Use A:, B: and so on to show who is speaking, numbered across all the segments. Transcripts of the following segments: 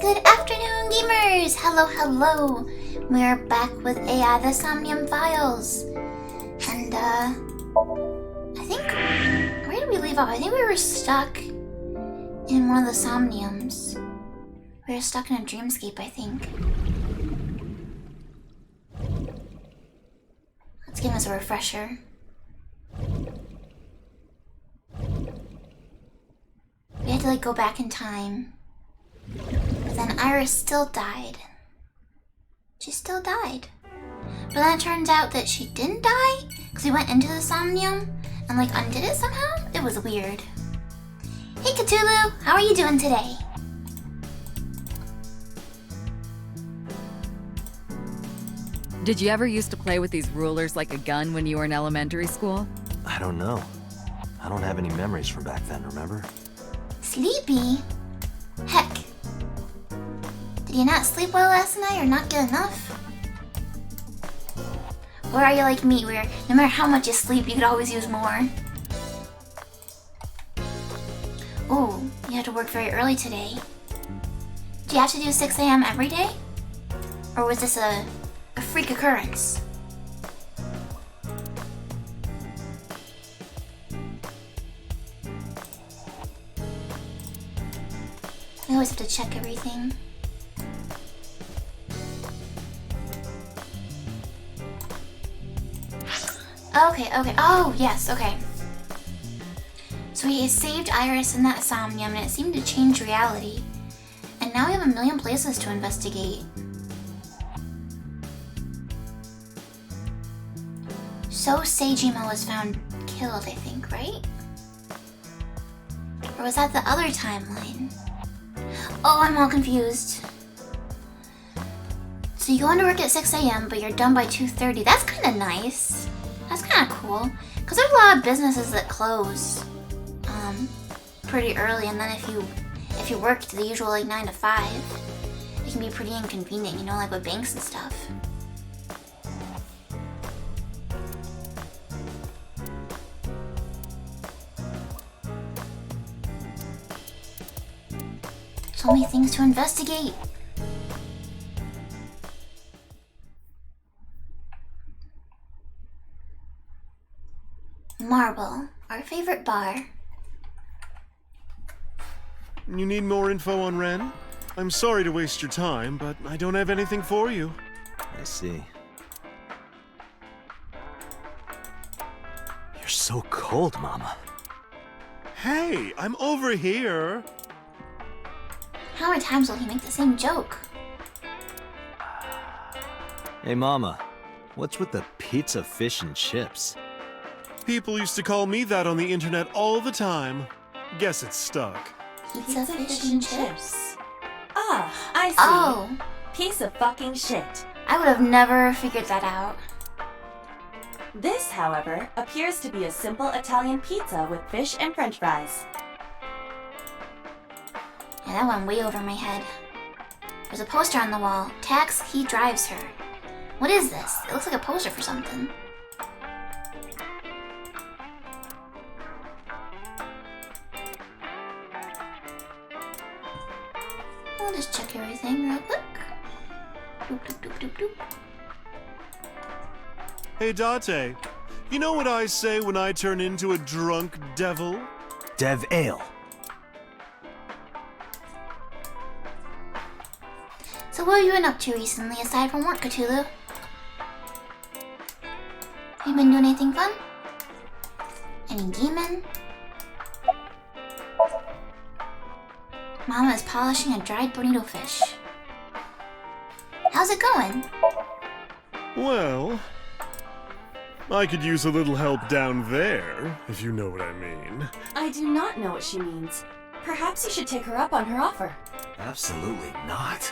A: Good afternoon, gamers! Hello, hello! We're back with the Somnium Files. And, I think... Where did we leave off? I think we were stuck in one of the Somniums. We were stuck in a dreamscape, I think. Let's give us a refresher. We had to, go back in time. But then Iris still died. She still died. But then it turns out that she didn't die, because we went into the Somnium and, undid it somehow? It was weird. Hey, Cthulhu! How are you doing today?
B: Did you ever used to play with these rulers like a gun when you were in elementary school?
C: I don't know. I don't have any memories from back then, remember?
A: Sleepy? Heck. Did you not sleep well last night or not get enough? Or are you like me, where no matter how much you sleep, you could always use more? Ooh, you had to work very early today. Do you have to do 6 a.m. every day? Or was this a freak occurrence? I always have to check everything. Okay. Oh, yes, okay. So he saved Iris in that Somnium, and it seemed to change reality. And now we have a million places to investigate. So Seijima was found killed, I think, right? Or was that the other timeline? Oh, I'm all confused. So you go into work at 6 a.m., but you're done by 2:30. That's kind of nice. That's kind of cool. Because there's a lot of businesses that close pretty early, and then if you worked the usual 9 to 5, it can be pretty inconvenient, with banks and stuff. So many things to investigate. Marble, our favorite bar.
D: You need more info on Ren? I'm sorry to waste your time, but I don't have anything for you.
C: I see. You're so cold, Mama.
D: Hey, I'm over here.
A: How many times will he make the same joke?
C: Hey, Mama. What's with the pizza, fish, and chips?
D: People used to call me that on the internet all the time. Guess it's stuck.
A: Pizza, fish, and chips.
E: Ah, I see.
A: Oh,
E: Piece of fucking shit.
A: I would have never figured that out.
E: This, however, appears to be a simple Italian pizza with fish and french fries.
A: Yeah, that went way over my head. There's a poster on the wall. Tax, he drives her. What is this? It looks like a poster for something. I'll just check everything real quick. Doop, doop, doop, doop, doop.
D: Hey, Date. You know what I say when I turn into a drunk devil?
C: Dev Ale.
A: So what have you been up to recently, aside from work, Cthulhu? Have you been doing anything fun? Any gaming? Mama is polishing a dried bonito fish. How's it going?
D: Well, I could use a little help down there, if you know what I mean.
E: I do not know what she means. Perhaps you should take her up on her offer.
C: Absolutely not.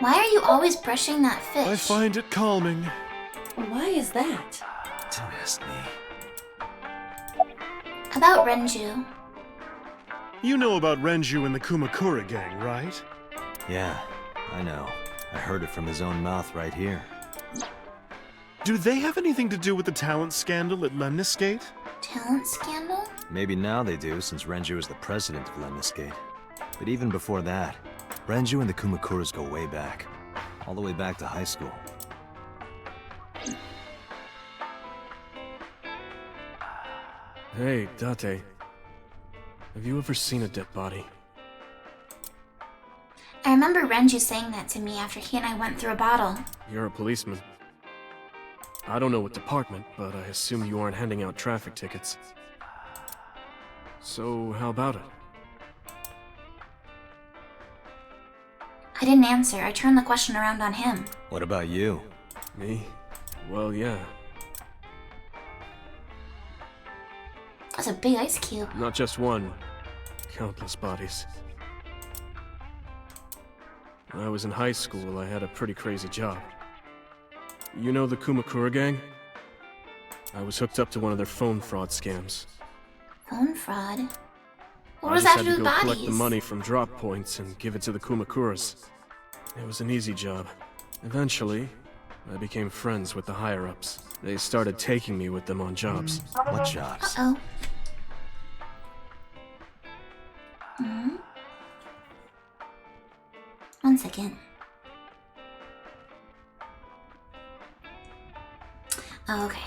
A: Why are you always brushing that fish?
D: I find it calming.
E: Why is that?
C: Don't ask me.
A: About Renju.
D: You know about Renju and the Kumakura gang, right?
C: Yeah, I know. I heard it from his own mouth right here.
D: Do they have anything to do with the talent scandal at Lemniscate?
A: Talent scandal?
C: Maybe now they do, since Renju is the president of Lemniscate. But even before that, Renju and the Kumakuras go way back. All the way back to high school.
F: Hey, Date. Have you ever seen a dead body?
A: I remember Renju saying that to me after he and I went through a bottle.
F: You're a policeman. I don't know what department, but I assume you aren't handing out traffic tickets. So, how about it?
A: I didn't answer. I turned the question around on him.
C: What about you?
F: Me? Well, yeah.
A: That's a big ice cube.
F: Not just one. Countless bodies. When I was in high school, I had a pretty crazy job. You know the Kumakura gang? I was hooked up to one of their phone fraud scams.
A: Phone fraud? What
F: I
A: does
F: just
A: that
F: had
A: have to do
F: to
A: with
F: go collect the
A: bodies?
F: money from drop points and give it to the Kumakuras. It was an easy job. Eventually, I became friends with the higher-ups. They started taking me with them on jobs.
C: What jobs?
A: Uh-oh. Hmm? 1 second. Oh, okay.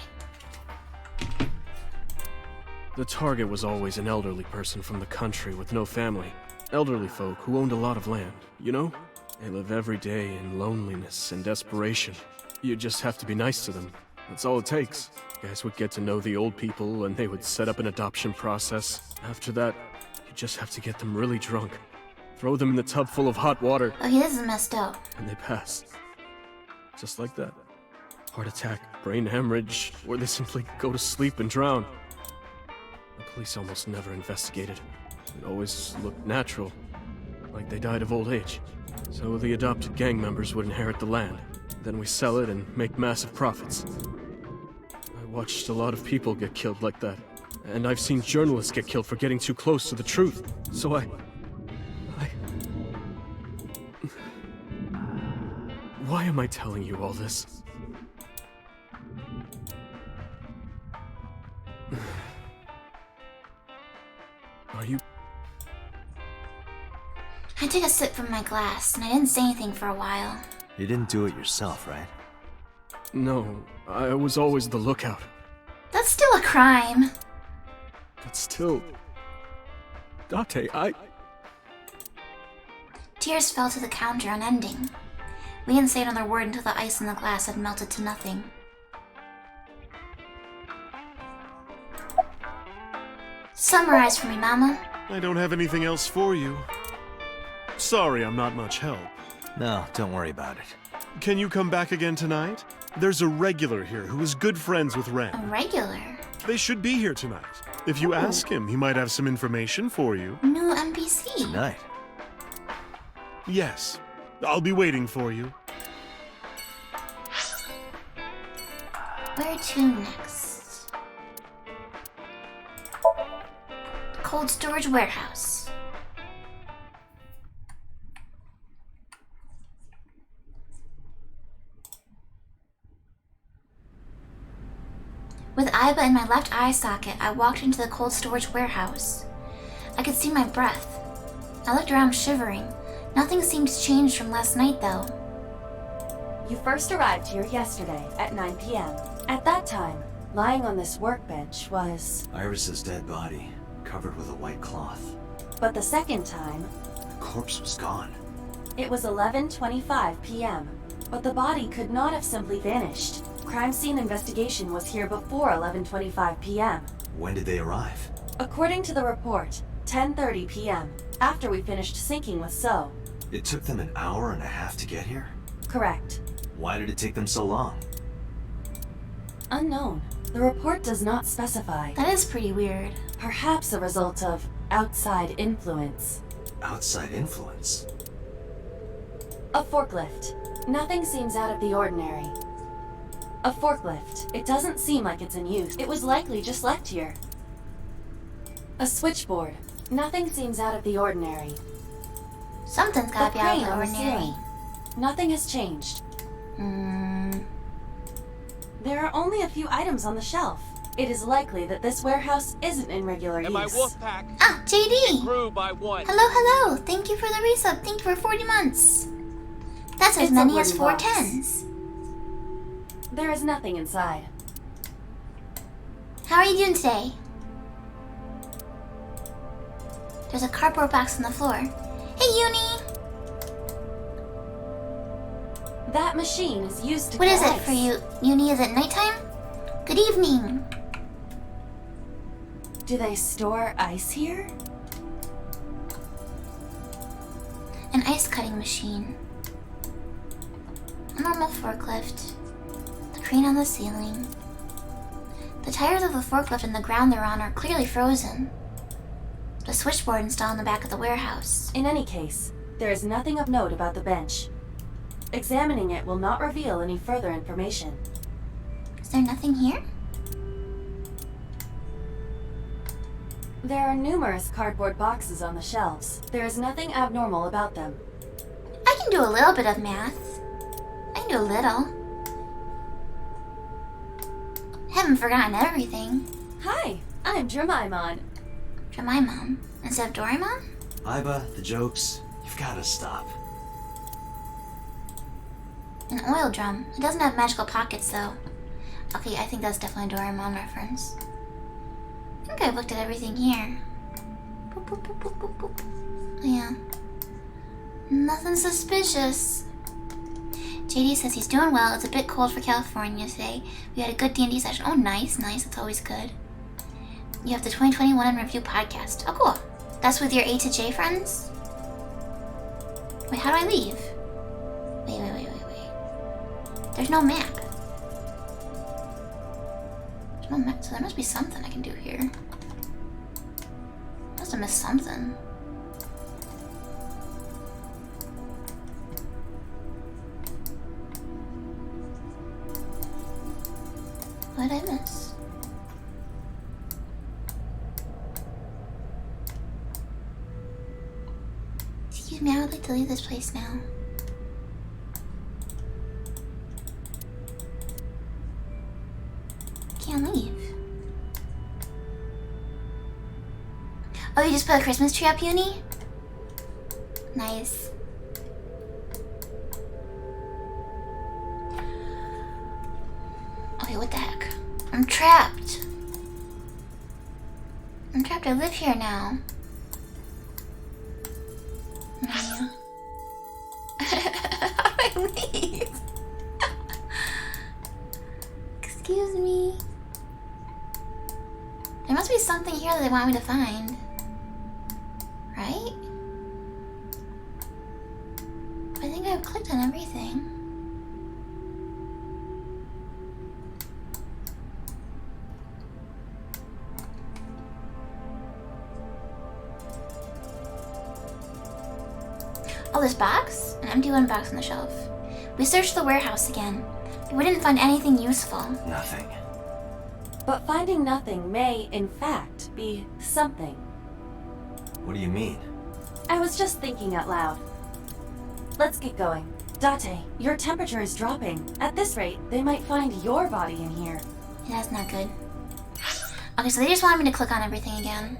F: The target was always an elderly person from the country with no family. Elderly folk who owned a lot of land, you know? They live every day in loneliness and desperation. You just have to be nice to them. That's all it takes. Guys would get to know the old people and they would set up an adoption process. After that, you just have to get them really drunk. Throw them in the tub full of hot water,
A: Okay, this is messed up.
F: and they pass. Just like that. Heart attack, brain hemorrhage, or they simply go to sleep and drown. The police almost never investigated. It always looked natural, like they died of old age. So the adopted gang members would inherit the land. Then we sell it and make massive profits. I watched a lot of people get killed like that. And I've seen journalists get killed for getting too close to the truth. So I... Why am I telling you all this? Are you...
A: I took a sip from my glass, and I didn't say anything for a while.
C: You didn't do it yourself, right?
F: No, I was always the lookout.
A: That's still a crime.
F: But still... Date,
A: Tears fell to the counter, unending. We didn't say another word until the ice in the glass had melted to nothing. Summarize for me, Mama.
D: I don't have anything else for you. Sorry, I'm not much help.
C: No, don't worry about it.
D: Can you come back again tonight? There's a regular here who is good friends with
A: A
D: Ren.
A: regular.
D: They should be here tonight. If you ask him, he might have some information for you.
A: New NPC.
C: Tonight.
D: Yes. I'll be waiting for you.
A: Where to next? Cold storage warehouse. With Aiba in my left eye socket, I walked into the cold storage warehouse. I could see my breath. I looked around shivering. Nothing seemed to change from last night, though.
E: You first arrived here yesterday at 9 p.m. At that time, lying on this workbench was...
C: Iris's dead body, covered with a white cloth.
E: But the second time,
C: The corpse was gone.
E: it was 11:25 p.m. But the body could not have simply vanished. Crime scene investigation was here before 11:25 p.m.
C: When did they arrive?
E: According to the report, 10:30 p.m. after we finished syncing with So.
C: It took them an hour and a half to get here?
E: Correct.
C: Why did it take them so long?
E: Unknown. The report does not specify.
A: That is pretty weird.
E: Perhaps a result of outside influence.
C: Outside influence?
E: A forklift. Nothing seems out of the ordinary. A forklift. It doesn't seem like it's in use. It was likely just left here. A switchboard. Nothing seems out of the ordinary.
A: Something's
E: A
A: gotta be out of
E: crane
A: the
E: on the
A: ordinary.
E: ceiling. Nothing has changed.
A: Hmm.
E: There are only a few items on the shelf. It is likely that this warehouse isn't in regular
G: And my
E: use.
G: wolf pack
A: Ah, JD!
G: grew by 1.
A: Hello, hello! Thank you for the resub. Thank you for 40 months. That's as
E: It's a
A: many as
E: wooden
A: 4
E: box.
A: 10s.
E: There is nothing inside.
A: How are you doing today? There's a cardboard box on the floor. Hey, Uni!
E: That machine is used to
A: What
E: cut
A: is it
E: ice.
A: for you? Uni, is it nighttime? Good evening.
E: Do they store ice here?
A: An ice cutting machine. A normal forklift. The crane on the ceiling. The tires of the forklift and the ground they're on are clearly frozen. The switchboard installed in the back of the warehouse.
E: In any case, there is nothing of note about the bench. Examining it will not reveal any further information.
A: Is there nothing here?
E: There are numerous cardboard boxes on the shelves. There is nothing abnormal about them.
A: I can do a little bit of math. I can do a little. Haven't forgotten everything.
E: Hi, I'm Jemimon.
A: Jemimon instead of Doraemon?
C: Iba, the jokes, you've gotta stop.
A: An oil drum. It doesn't have magical pockets though. Okay, I think that's definitely a Doraemon reference. I think I've looked at everything here. Boop, boop, boop, boop, boop, boop. Yeah. Nothing suspicious. JD says he's doing well. It's a bit cold for California today. We had a good D&D session. Oh, nice, nice. That's always good. You have the 2021 in Review podcast. Oh, cool. That's with your A to J friends? Wait, how do I leave? Wait. There's no map. There's no map, so there must be something I can do here. Must have missed something. What did I miss? Excuse me, I would like to leave this place now. Can't leave. Oh, you just put a Christmas tree up, Uni? Nice. Okay, what the heck? I'm trapped. I live here now. How do I leave? Excuse me. There must be something here that they want me to find. Right? I think I've clicked on everything. Oh, this box? An empty one box on the shelf. We searched the warehouse again, but we didn't find anything useful.
C: Nothing.
E: But finding nothing may, in fact, be something.
C: What do you mean?
E: I was just thinking out loud. Let's get going. Date, your temperature is dropping. At this rate, they might find your body in here.
A: Yeah, that's not good. Okay, so they just wanted me to click on everything again.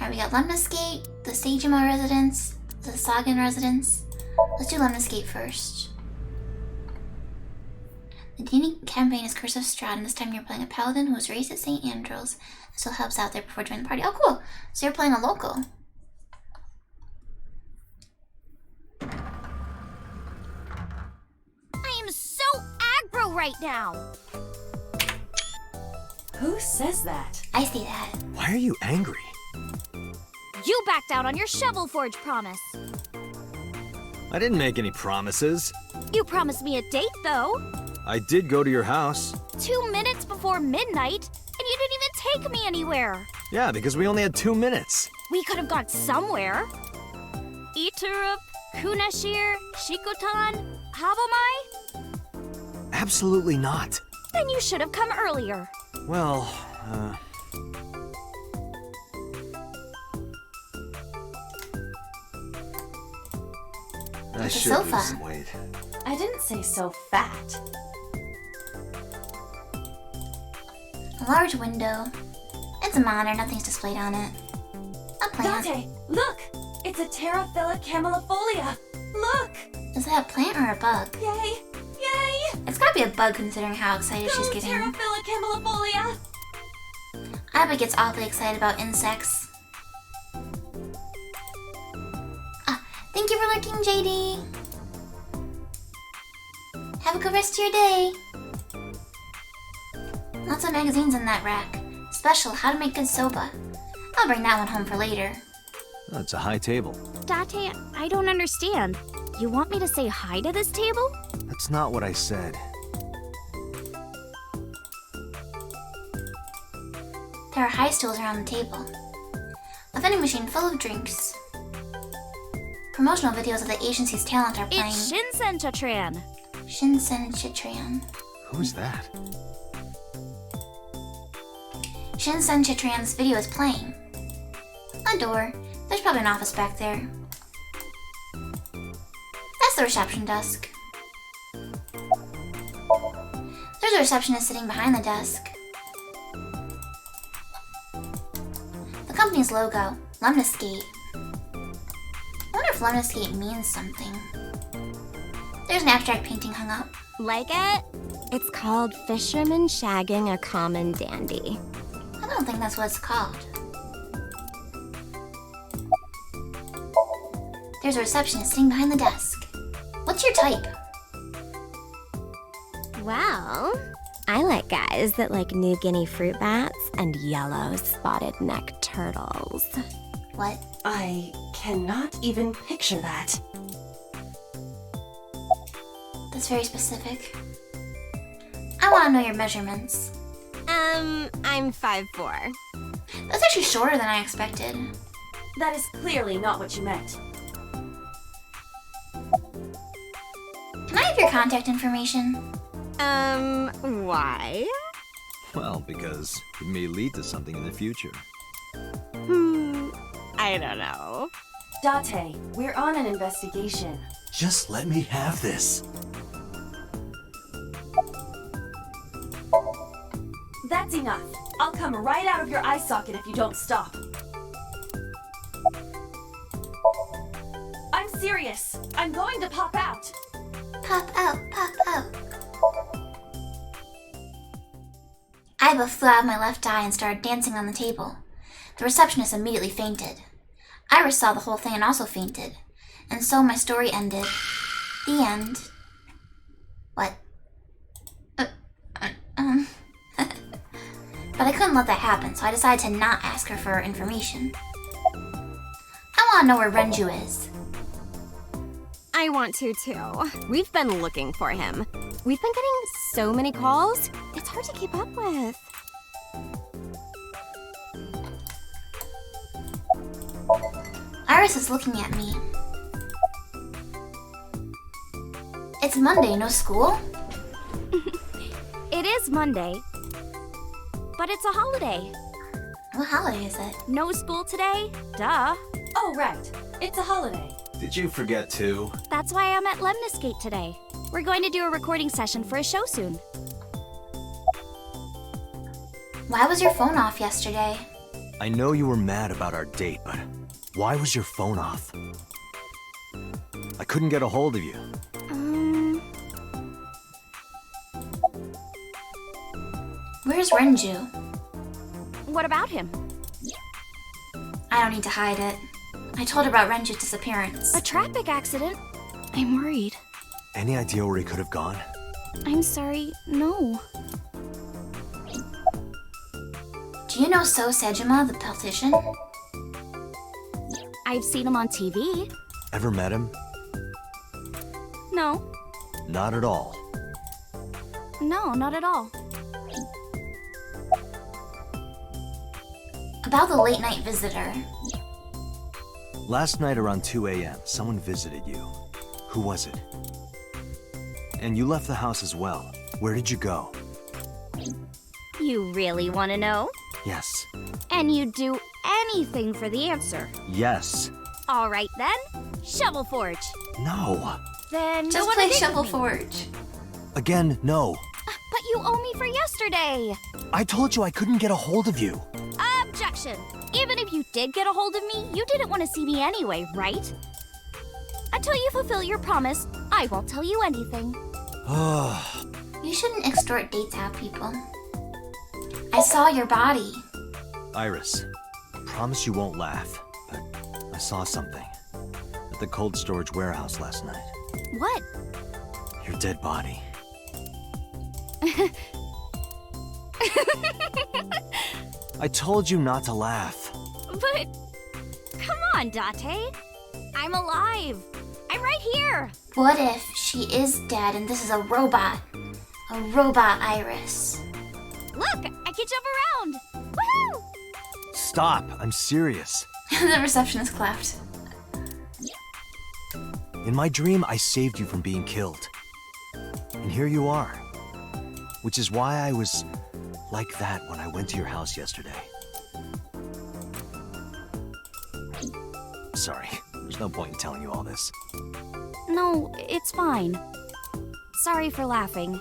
A: Alright, we got Lemniscate, the Sagema residence, the Sagan residence. Let's do Lemniscate first. The D&D campaign is Curse of Strahd, and this time you're playing a paladin who was raised at St. Andrews and still helps out there before joining the party. Oh, cool! So you're playing a local.
H: I am so aggro right now.
E: Who says that?
A: I see that.
C: Why are you angry?
H: You backed out on your Shovel Forge promise.
C: I didn't make any promises.
H: You promised me a date, though.
C: I did go to your house.
H: 2 minutes before midnight, and you didn't even take me anywhere.
C: Yeah, because we only had 2 minutes.
H: We could have gone somewhere. Iturup, Kunashir, Shikotan, Habomai?
C: Absolutely not.
H: Then you should have come earlier.
C: Well, I
A: a
C: should
A: sofa.
C: lose some weight.
E: I didn't say so fat.
A: large window. It's a monitor, nothing's displayed on it. A plant.
E: Dante, look! It's a Terraphila camellifolia! Look!
A: Is that a plant or a bug?
E: Yay! Yay!
A: It's gotta be a bug considering how excited she's getting.
E: Terraphila camellifolia!
A: Abba gets awfully excited about insects. Thank you for lurking, JD. Have a good rest of your day. Lots of magazines in that rack. Special, How to Make Good Soba. I'll bring that one home for later.
C: Oh, it's a high table.
H: Date, I don't understand. You want me to say hi to this table?
C: That's not what I said.
A: There are high stools around the table. A vending machine full of drinks. Promotional videos of the agency's talent are playing.
H: It's Shinsen Chatran.
A: Shinsen Chitran.
C: Who's that?
A: Shinsen Chitran's video is playing. A door. There's probably an office back there. That's the reception desk. There's a receptionist sitting behind the desk. The company's logo, Lemniscate. I wonder if Lemniscate means something. There's an abstract painting hung up.
H: Like it? It's called Fisherman Shagging a Common Dandy.
A: I don't think that's what it's called. There's a receptionist sitting behind the desk. What's your type?
H: Well, I like guys that like New Guinea fruit bats and yellow spotted neck turtles.
A: What?
E: I cannot even picture that.
A: That's very specific. I want to know your measurements.
H: I'm 5'4".
A: That's actually shorter than I expected.
E: That is clearly not what you meant.
A: Can I have your contact information?
H: Why?
C: Well, because it may lead to something in the future.
H: I don't know.
E: Date, we're on an investigation.
C: Just let me have this.
E: That's enough. I'll come right out of your eye socket if you don't stop. I'm serious. I'm going to pop out.
A: Pop out, pop out. Iba flew out of my left eye and started dancing on the table. The receptionist immediately fainted. Iris saw the whole thing and also fainted. And so my story ended. The end. What? But I couldn't let that happen, so I decided to not ask her for her information. I want to know where Renju is.
H: I want to too. We've been looking for him. We've been getting so many calls, it's hard to keep up with.
A: Iris is looking at me. It's Monday, no school?
H: It is Monday, but it's a holiday.
A: What holiday is it?
H: No school today? Duh.
E: Oh, right. It's a holiday.
C: Did you forget too?
H: That's why I'm at Lemniscate today. We're going to do a recording session for a show soon.
A: Why was your phone off yesterday?
C: I know you were mad about our date, but why was your phone off? I couldn't get a hold of you.
A: Where's Renju?
H: What about him?
A: I don't need to hide it. I told her about Renju's disappearance.
H: A traffic accident? I'm worried.
C: Any idea where he could have gone?
H: I'm sorry, no.
A: Do you know So Sejima, the politician?
H: I've seen him on TV.
C: Ever met him?
H: No.
C: Not at all.
H: No, not at all.
A: About the late night visitor.
C: Last night around 2 a.m., someone visited you. Who was it? And you left the house as well. Where did you go?
H: You really want to know?
C: Yes.
H: And you'd do anything for the answer.
C: Yes.
H: All right then, Shovel Forge.
C: No.
H: Then
A: Just
H: go on
A: play
H: a date
A: Shovel
H: with me.
A: Forge.
C: Again, no.
H: But you you owe me for yesterday.
C: I told you I couldn't get a hold of you.
H: Objection. Even if you did get a hold of me, you didn't want to see me anyway, right? Until you fulfill your promise, I won't tell you anything.
A: You shouldn't extort dates out of people. I saw your body.
C: Iris, I promise you won't laugh, but I saw something at the cold storage warehouse last night.
H: What?
C: Your dead body. I told you not to laugh.
H: But come on, Date. I'm alive. I'm right here.
A: What if she is dead and this is a robot? A robot Iris.
H: Look, I can jump around. Woohoo!
C: Stop, I'm serious.
A: The receptionist clapped.
C: In my dream, I saved you from being killed. And here you are. Which is why I was like that when I went to your house yesterday. Sorry, there's no point in telling you all this.
H: No, it's fine. Sorry for laughing.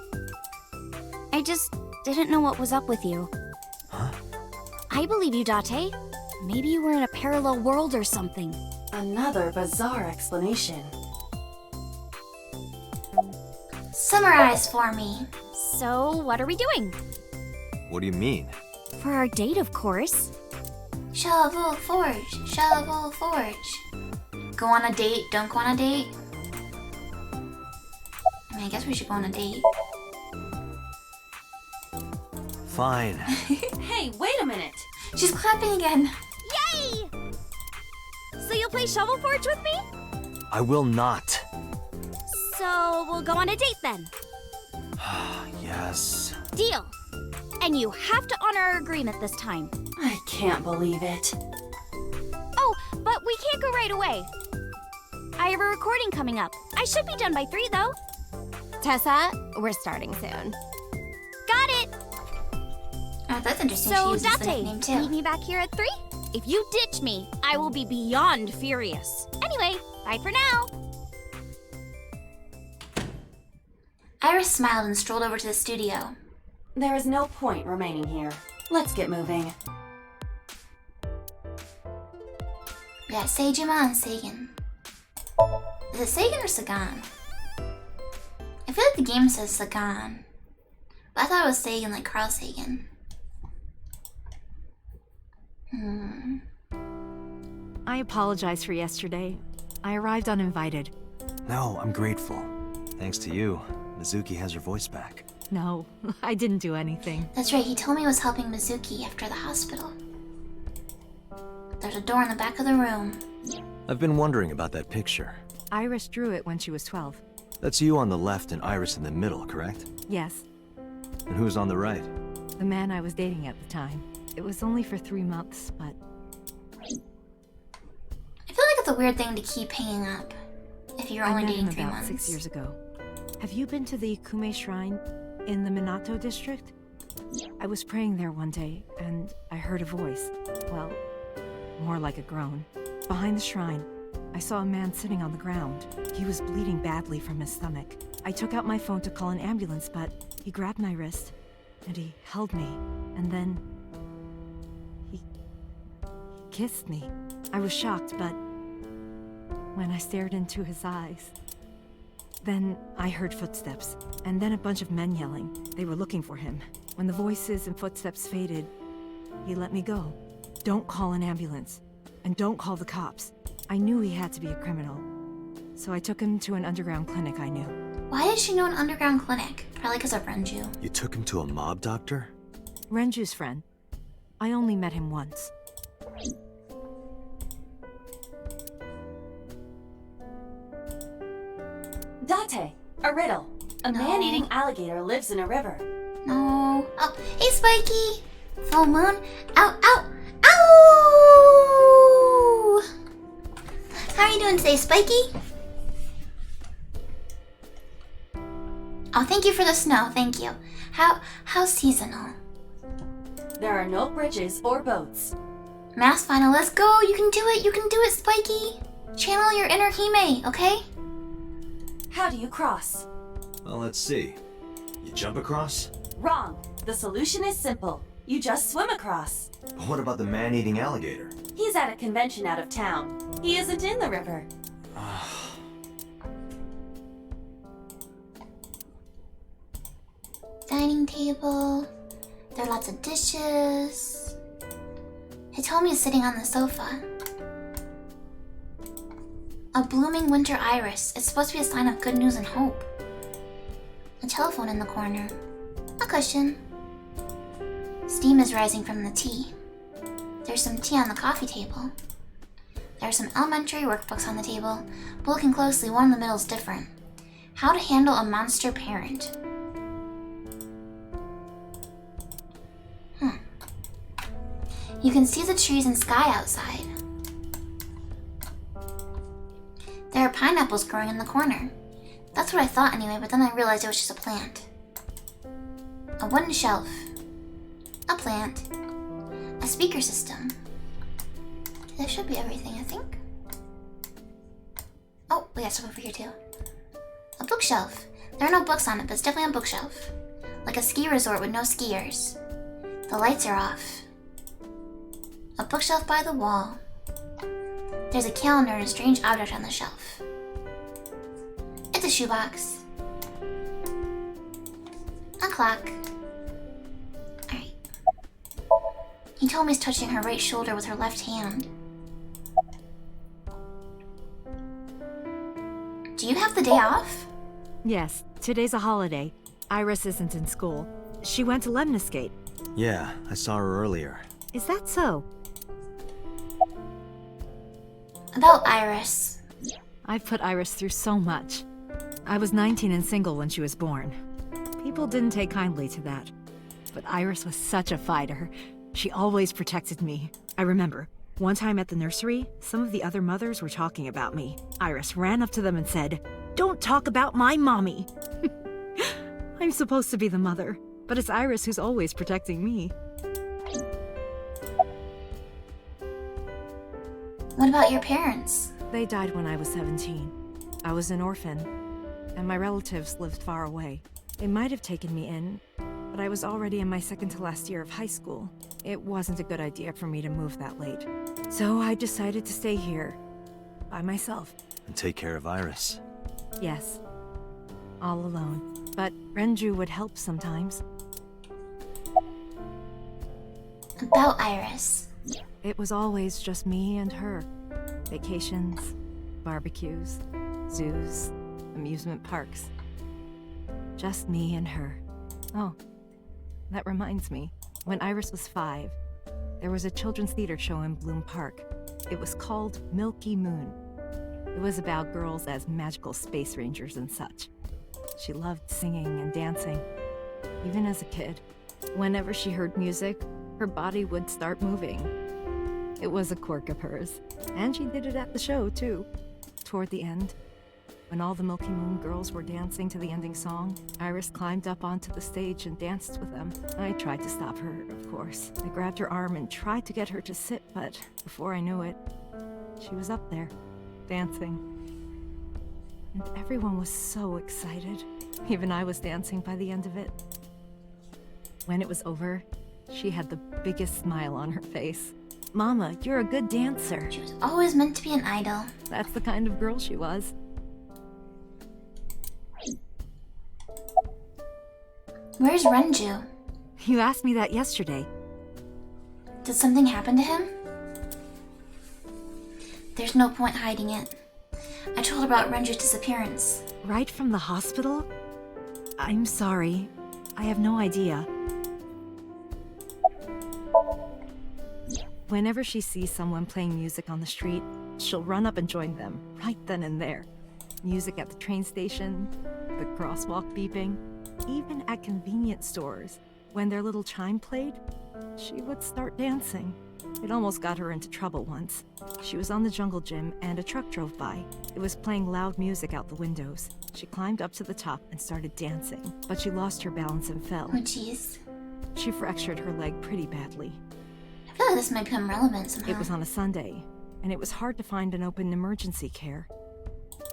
H: I just didn't know what was up with you.
C: Huh?
H: I believe you, Date. Maybe you were in a parallel world or something.
E: Another bizarre explanation.
A: Summarize for me.
H: So, what are we doing?
C: What do you mean?
H: For our date, of course.
A: Shovel Forge. Shovel Forge. Go on a date, don't go on a date. I mean, I guess we should go on a date.
C: Fine.
E: Hey, wait a minute!
A: She's clapping again.
H: Yay! So you'll play Shovel Forge with me?
C: I will not.
H: So, we'll go on a date then.
C: Yes.
H: Deal. And you have to honor our agreement this time.
E: I can't believe it.
H: Oh, but we can't go right away. I have a recording coming up. I should be done by 3, though. Tessa, we're starting soon. Got it!
A: Oh, that's interesting.
H: So,
A: She uses the
H: Date,
A: nickname too.
H: meet me back here at 3? If you ditch me, I will be beyond furious. Anyway, bye for now.
A: Iris smiled and strolled over to the studio.
E: There is no point remaining here. Let's get moving.
A: We got Seijima and Sagan. Is it Sagan or Sagan? I feel like the game says Sagan. But I thought it was Sagan, like Carl Sagan.
G: I apologize for yesterday. I arrived uninvited.
C: No, I'm grateful. Thanks to you, Mizuki has her voice back.
G: No, I didn't do anything.
A: That's right, he told me he was helping Mizuki after the hospital. There's a door in the back of the room.
C: I've been wondering about that picture.
G: Iris drew it when she was 12.
C: That's you on the left and Iris in the middle, correct?
G: Yes,
C: And who's on the right?
G: the man I was dating at the time. It was only for 3 months, but
A: I feel like it's a weird thing to keep hanging up if you're
G: I
A: only
G: met
A: dating
G: him
A: 3
G: about
A: months.
G: 6 years ago. Have you been to the Ikume Shrine in the Minato district? I was praying there one day, and I heard a voice. Well, more like a groan. Behind the shrine, I saw a man sitting on the ground. He was bleeding badly from his stomach. I took out my phone to call an ambulance, but he grabbed my wrist, and he held me, and then he kissed me. I was shocked, but when I stared into his eyes, then I heard footsteps, and then a bunch of men yelling. They were looking for him. When the voices and footsteps faded, he let me go. Don't call an ambulance, and don't call the cops. I knew he had to be a criminal, so I took him to an underground clinic I knew.
A: Why did she know an underground clinic? Probably because of Renju.
C: You took him to a mob doctor?
G: Renju's friend. I only met him once.
E: Date, a riddle. A
A: No.
E: man-eating alligator lives in a river.
A: No. Oh, hey Spiky! Full moon. Ow, ow, ow! How are you doing today, Spiky? Oh, thank you for the snow. Thank you. How's seasonal?
E: There are no bridges or boats.
A: Mass final. Let's go. You can do it. You can do it, Spiky. Channel your inner Hime, okay?
E: How do you cross?
C: Well, let's see. You jump across?
E: Wrong. The solution is simple. You just swim across.
C: But what about the man-eating alligator?
E: He's at a convention out of town. He isn't in the river.
A: Dining table. There are lots of dishes. Hitomi is sitting on the sofa. A blooming winter iris. It's supposed to be a sign of good news and hope. A telephone in the corner. A cushion. Steam is rising from the tea. There's some tea on the coffee table. There are some elementary workbooks on the table, but looking closely, one in the middle is different. How to handle a monster parent. You can see the trees and sky outside. There are pineapples growing in the corner. That's what I thought anyway, but then I realized it was just a plant. A wooden shelf. A plant. A speaker system. That should be everything, I think. Oh, we got stuff over here too. A bookshelf. There are no books on it, but it's definitely a bookshelf. Like a ski resort with no skiers. The lights are off. A bookshelf by the wall. There's a calendar and a strange object on the shelf. It's a shoebox. A clock. Alright. Hitomi's touching her right shoulder with her left hand. Do you have the day off?
G: Yes, today's a holiday. Iris isn't in school. She went to Lemniscate.
C: Yeah, I saw her earlier.
G: Is that so?
A: About Iris.
G: I've put Iris through so much. I was 19 and single when she was born. People didn't take kindly to that. But Iris was such a fighter. She always protected me. I remember, one time at the nursery, some of the other mothers were talking about me. Iris ran up to them and said, "Don't talk about my mommy." I'm supposed to be the mother, but it's Iris who's always protecting me.
A: What about your parents?
G: They died when I was 17. I was an orphan, and my relatives lived far away. They might have taken me in, but I was already in my second to last year of high school. It wasn't a good idea for me to move that late. So I decided to stay here, by myself.
C: And take care of Iris.
G: Yes, all alone. But Renju would help sometimes.
A: About Iris.
G: It was always just me and her. Vacations, barbecues, zoos, amusement parks. Just me and her. Oh, that reminds me. When Iris was 5, there was a children's theater show in Bloom Park. It was called Milky Moon. It was about girls as magical space rangers and such. She loved singing and dancing, even as a kid. Whenever she heard music, her body would start moving. It was a quirk of hers, and she did it at the show, too. Toward the end, when all the Milky Moon girls were dancing to the ending song, Iris climbed up onto the stage and danced with them. I tried to stop her, of course. I grabbed her arm and tried to get her to sit, but before I knew it, she was up there, dancing. And everyone was so excited. Even I was dancing by the end of it. When it was over, she had the biggest smile on her face. "Mama, you're a good dancer."
A: She was always meant to be an idol.
G: That's the kind of girl she was.
A: Where's Renju?
G: You asked me that yesterday.
A: Did something happen to him? There's no point hiding it. I told her about Renju's disappearance.
G: Right from the hospital? I'm sorry. I have no idea. Whenever she sees someone playing music on the street, she'll run up and join them, right then and there. Music at the train station, the crosswalk beeping, even at convenience stores. When their little chime played, she would start dancing. It almost got her into trouble once. She was on the jungle gym and a truck drove by. It was playing loud music out the windows. She climbed up to the top and started dancing, but she lost her balance and fell.
A: Oh jeez.
G: She fractured her leg pretty badly.
A: I feel like this might become relevant somehow.
G: It was on a Sunday, and it was hard to find an open emergency care.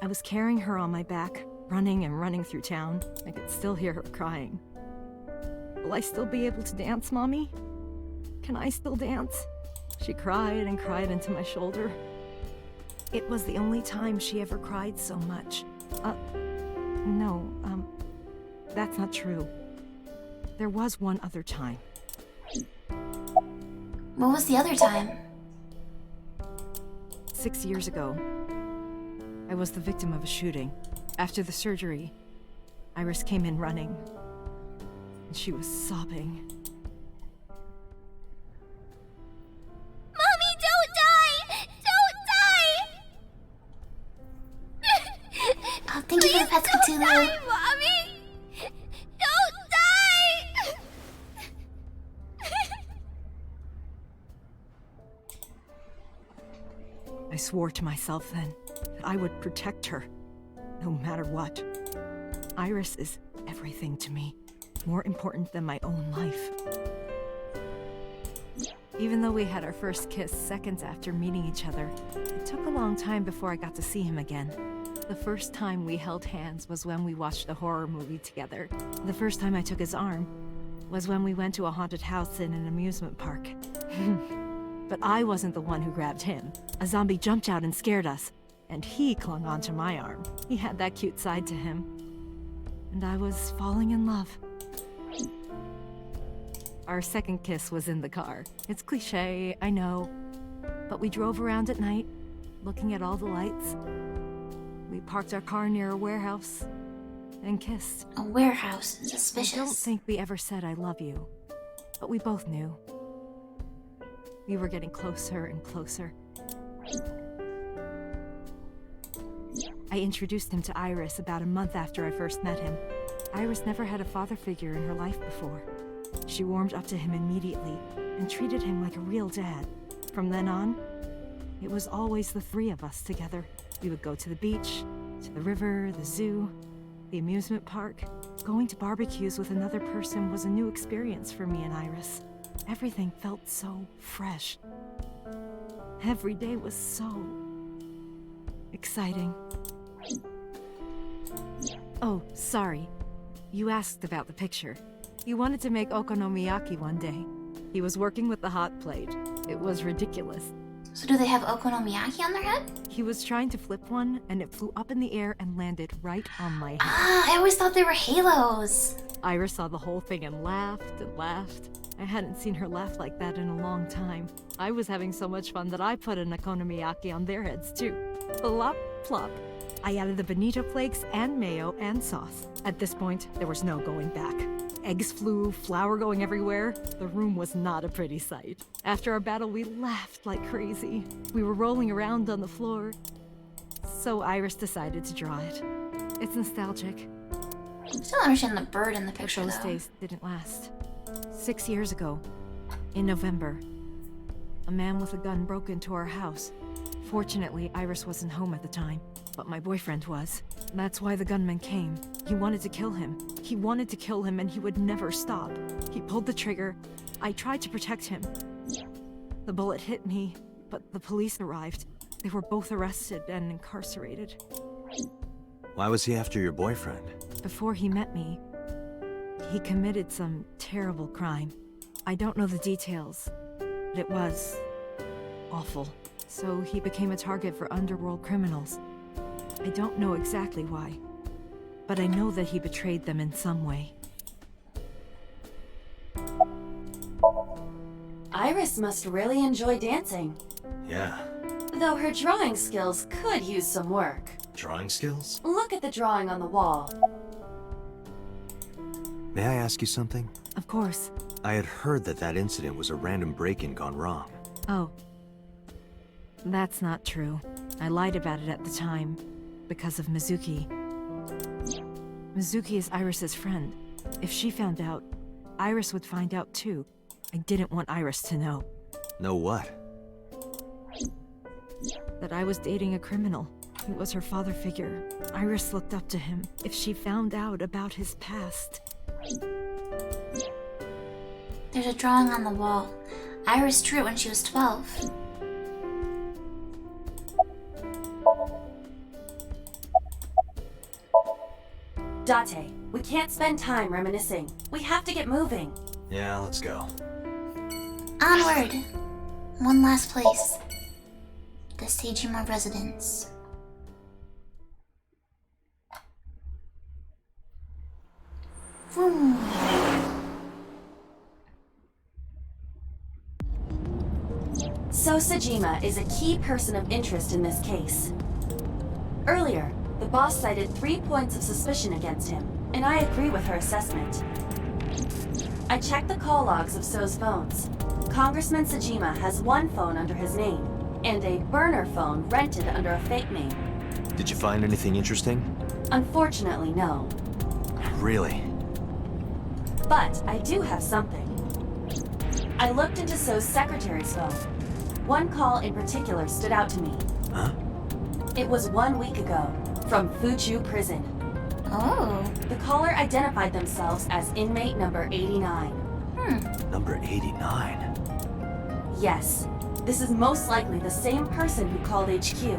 G: I was carrying her on my back, running and running through town. I could still hear her crying. Will I still be able to dance, Mommy? Can I still dance? She cried and cried into my shoulder. It was the only time she ever cried so much. No, that's not true. There was one other time.
A: What was the other time?
G: 6 years ago, I was the victim of a shooting. After the surgery, Iris came in running, and she was sobbing.
H: Mommy, don't die! Don't die!
A: Oh, thank you for the pets, Cthulhu.
H: Mommy! Don't die!
G: I swore to myself then that I would protect her, no matter what. Iris is everything to me, more important than my own life. Even though we had our first kiss seconds after meeting each other, it took a long time before I got to see him again. The first time we held hands was when we watched a horror movie together. The first time I took his arm was when we went to a haunted house in an amusement park. But I wasn't the one who grabbed him. A zombie jumped out and scared us, and he clung onto my arm. He had that cute side to him. And I was falling in love. Our second kiss was in the car. It's cliché, I know. But we drove around at night, looking at all the lights. We parked our car near a warehouse and kissed.
A: A warehouse.
G: I
A: Suspicious.
G: don't think we ever said I love you, but we both knew. We were getting closer and closer. I introduced him to Iris about a month after I first met him. Iris never had a father figure in her life before. She warmed up to him immediately and treated him like a real dad. From then on, it was always the three of us together. We would go to the beach, to the river, the zoo, the amusement park. Going to barbecues with another person was a new experience for me and Iris. Everything felt so fresh. Every day was so exciting. Oh, sorry. You asked about the picture. He wanted to make okonomiyaki one day. He was working with the hot plate. It was ridiculous.
A: So do they have okonomiyaki on their head?
G: He was trying to flip one, and it flew up in the air and landed right on my head.
A: Ah, I always thought they were halos.
G: Iris saw the whole thing and laughed and laughed. I hadn't seen her laugh like that in a long time. I was having so much fun that I put an okonomiyaki on their heads too. Plop, plop. I added the bonito flakes and mayo and sauce. At this point, there was no going back. Eggs flew, flour going everywhere. The room was not a pretty sight. After our battle, we laughed like crazy. We were rolling around on the floor. So Iris decided to draw it. It's nostalgic.
A: I still don't understand the bird in the picture,
G: Those
A: though.
G: days didn't last. 6 years ago, in November, a man with a gun broke into our house. Fortunately, Iris wasn't home at the time, but my boyfriend was. That's why the gunman came. He wanted to kill him. He wanted to kill him, and he would never stop. He pulled the trigger. I tried to protect him. The bullet hit me, but the police arrived. They were both arrested and incarcerated.
C: Why was he after your boyfriend?
G: Before he met me, he committed some terrible crime. I don't know the details, but it was awful. So he became a target for underworld criminals. I don't know exactly why, but I know that he betrayed them in some way.
E: Iris must really enjoy dancing.
C: Yeah.
E: Though her drawing skills could use some work.
C: Drawing skills?
E: Look at the drawing on the wall.
C: May I ask you something?
G: Of course.
C: I had heard that that incident was a random break-in gone wrong.
G: Oh. That's not true. I lied about it at the time, because of Mizuki. Mizuki is Iris's friend. If she found out, Iris would find out too. I didn't want Iris to know.
C: Know what?
G: That I was dating a criminal. He was her father figure. Iris looked up to him. If she found out about his past...
A: There's a drawing on the wall. Iris drew it when she was 12.
E: Date, We can't spend time reminiscing. We have to get moving.
C: Yeah, let's go.
A: Onward! One last place. The Sagema residence. Vroom.
E: So Sagema is a key person of interest in this case. Earlier, the boss cited 3 points of suspicion against him, and I agree with her assessment. I checked the call logs of So's phones. Congressman Sagema has one phone under his name, and a burner phone rented under a fake name.
C: Did you find anything interesting?
E: Unfortunately, no.
C: Really?
E: But I do have something. I looked into So's secretary's phone. One call in particular stood out to me.
C: Huh?
E: It was 1 week ago, from Fuchu Prison.
A: Oh.
E: The caller identified themselves as inmate number 89.
C: Number 89?
E: Yes, this is most likely the same person who called HQ.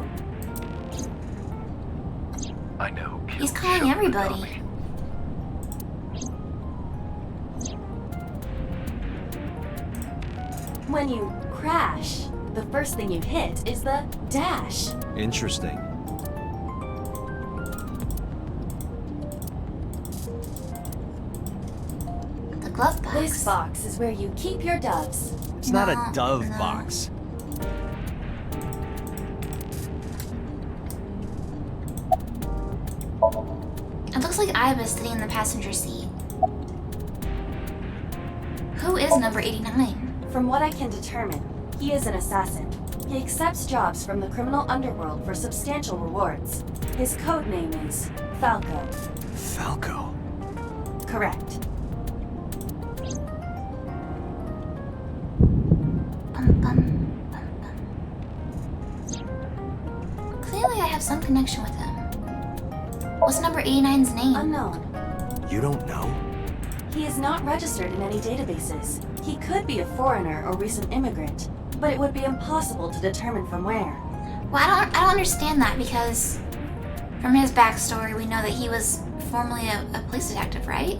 C: I know.
A: He's calling everybody.
E: When you crash, the first thing you hit is the dash.
C: Interesting.
A: The glove box.
E: This box is where you keep your doves.
C: It's not
A: No,
C: a dove
A: no.
C: box.
A: It looks like Iba's sitting in the passenger seat. Who is number 89?
E: From what I can determine, he is an assassin. He accepts jobs from the criminal underworld for substantial rewards. His code name is Falco.
C: Falco?
E: Correct.
A: Bum, bum, bum, bum. Clearly I have some connection with him. What's number 89's name?
E: Unknown.
C: You don't know?
E: He is not registered in any databases. He could be a foreigner or recent immigrant, but it would be impossible to determine from where.
A: Well, I don't understand that because from his backstory we know that he was formerly a police detective, right?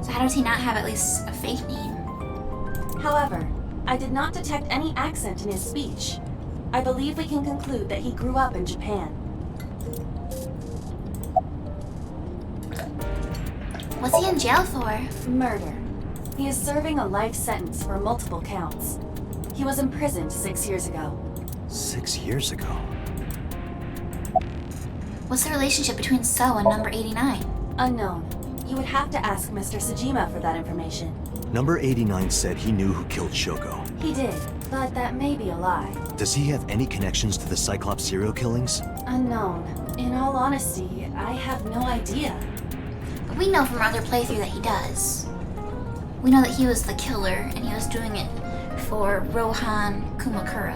A: So how does he not have at least a fake name?
E: However, I did not detect any accent in his speech. I believe we can conclude that he grew up in Japan.
A: What's he in jail for?
E: Murder. He is serving a life sentence for multiple counts. He was imprisoned 6 years ago.
C: 6 years ago?
A: What's the relationship between So and number 89?
E: Unknown. You would have to ask Mr. Sagema for that information.
C: Number 89 said he knew who killed Shoko.
E: He did, but that may be a lie.
C: Does he have any connections to the Cyclops serial killings?
E: Unknown. In all honesty, I have no idea.
A: But we know from our other playthrough that he does. We know that he was the killer and he was doing it for Rohan Kumakura.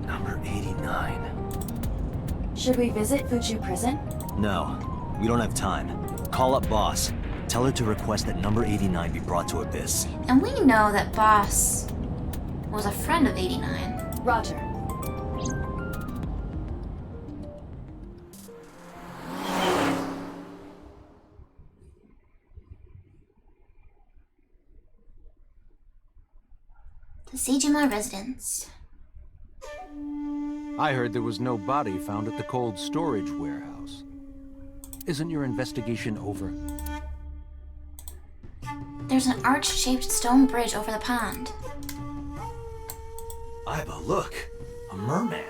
C: Number 89.
E: Should we visit Fuchu Prison?
C: No, we don't have time. Call up Boss. Tell her to request that number 89 be brought to Abyss.
A: And we know that Boss was a friend of 89.
E: Roger.
A: The Sagema residence.
I: I heard there was no body found at the cold storage warehouse. Isn't your investigation over?
A: There's an arch-shaped stone bridge over the pond.
C: Iba, look! A merman!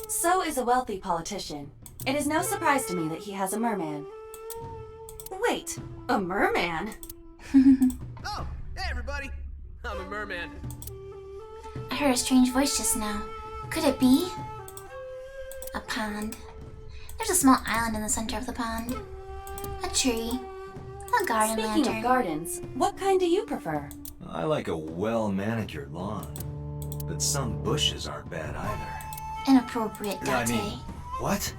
E: So is a wealthy politician. It is no surprise to me that he has a merman. Wait, a merman?
F: Oh, hey everybody! I'm a merman.
A: I heard a strange voice just now. Could it be? A pond. There's a small island in the center of the pond. A tree. A garden
E: Speaking
A: lantern.
E: of gardens, what kind do you prefer?
C: I like a well-manicured lawn. But some bushes aren't bad either.
A: Inappropriate,
C: I
A: Date.
C: mean, what?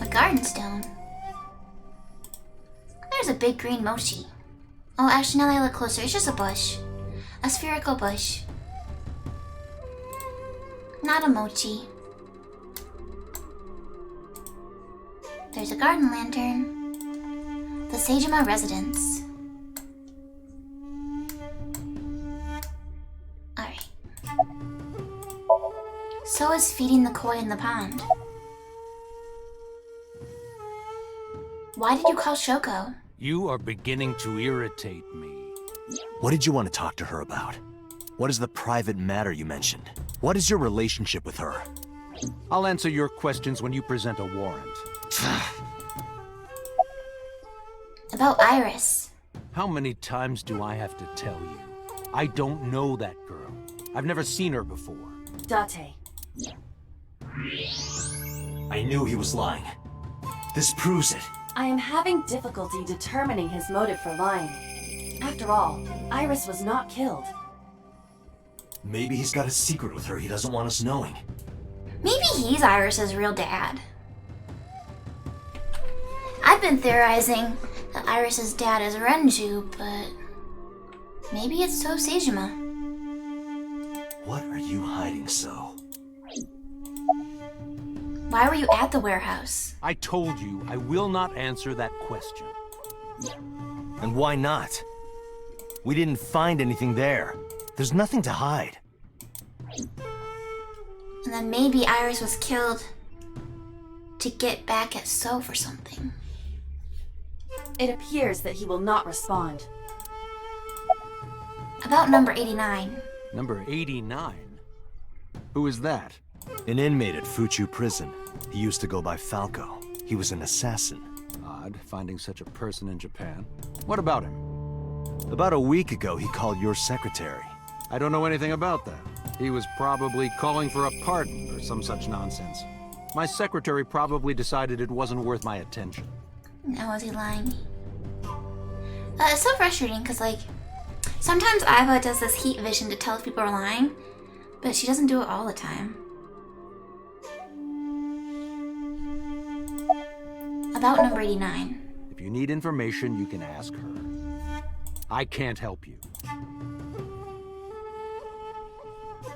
A: A garden stone. There's a big green mochi. Oh, actually, now that I look closer, it's just a bush. A spherical bush. Not a mochi. There's a garden lantern. The Sagema residence. Alright. So is feeding the koi in the pond. Why did you call Shoko?
I: You are beginning to irritate me.
C: What did you want to talk to her about? What is the private matter you mentioned? What is your relationship with her?
I: I'll answer your questions when you present a warrant.
A: About Iris.
I: How many times do I have to tell you? I don't know that girl. I've never seen her before.
E: Date.
C: I knew he was lying. This proves it.
E: I am having difficulty determining his motive for lying. After all, Iris was not killed.
C: Maybe he's got a secret with her he doesn't want us knowing.
A: Maybe he's Iris's real dad. I've been theorizing that Iris's dad is Renju, but maybe it's So Sagema.
C: What are you hiding so?
A: Why were you at the warehouse?
I: I told you I will not answer that question.
C: And why not? We didn't find anything there. There's nothing to hide.
A: And then maybe Iris was killed to get back at So for something.
E: It appears that he will not respond.
A: About number 89.
I: Number 89? Who is that?
C: An inmate at Fuchu prison. He used to go by Falco. He was an assassin.
I: Odd, finding such a person in Japan. What about him?
C: About a week ago, he called your secretary.
I: I don't know anything about that. He was probably calling for a pardon or some such nonsense. My secretary probably decided it wasn't worth my attention.
A: Now was he lying? It's so frustrating because, like, sometimes Aiba does this heat vision to tell if people are lying, but she doesn't do it all the time. About number 89.
I: If you need information, you can ask her. I can't help you.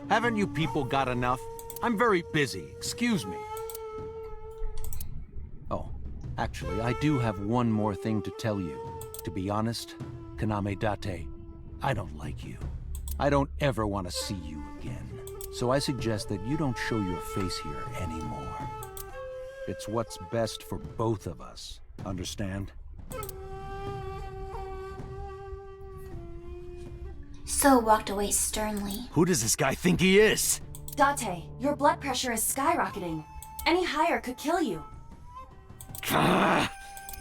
I: Haven't you people got enough? I'm very busy, excuse me. Oh, actually, I do have one more thing to tell you. To be honest, Kaname Date, I don't like you. I don't ever want to see you again. So I suggest that you don't show your face here anymore. It's what's best for both of us. Understand?
A: So walked away sternly.
C: Who does this guy think he is?
E: Date, your blood pressure is skyrocketing. Any higher could kill you.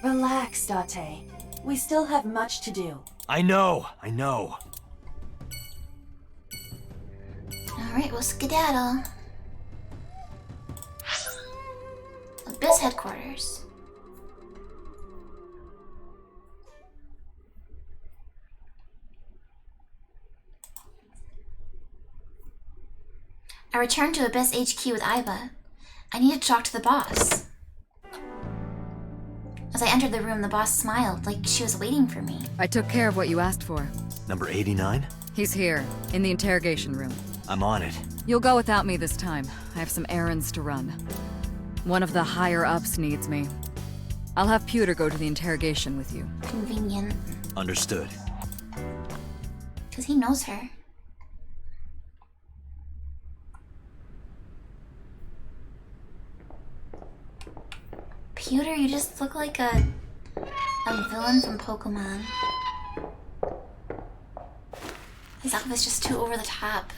E: Relax, Date. We still have much to do.
C: I know.
A: Alright, we'll skedaddle. Abyss headquarters. I returned to Abyss HQ with Aiba. I needed to talk to the boss. As I entered the room, the boss smiled, like she was waiting for me.
B: I took care of what you asked for.
C: Number 89?
B: He's here, in the interrogation room.
C: I'm on it.
B: You'll go without me this time. I have some errands to run. One of the higher-ups needs me. I'll have Pewter go to the interrogation with you.
A: Convenient.
C: Understood.
A: Because he knows her. Pewter, you just look like a villain from Pokemon. His outfit's just too over the top.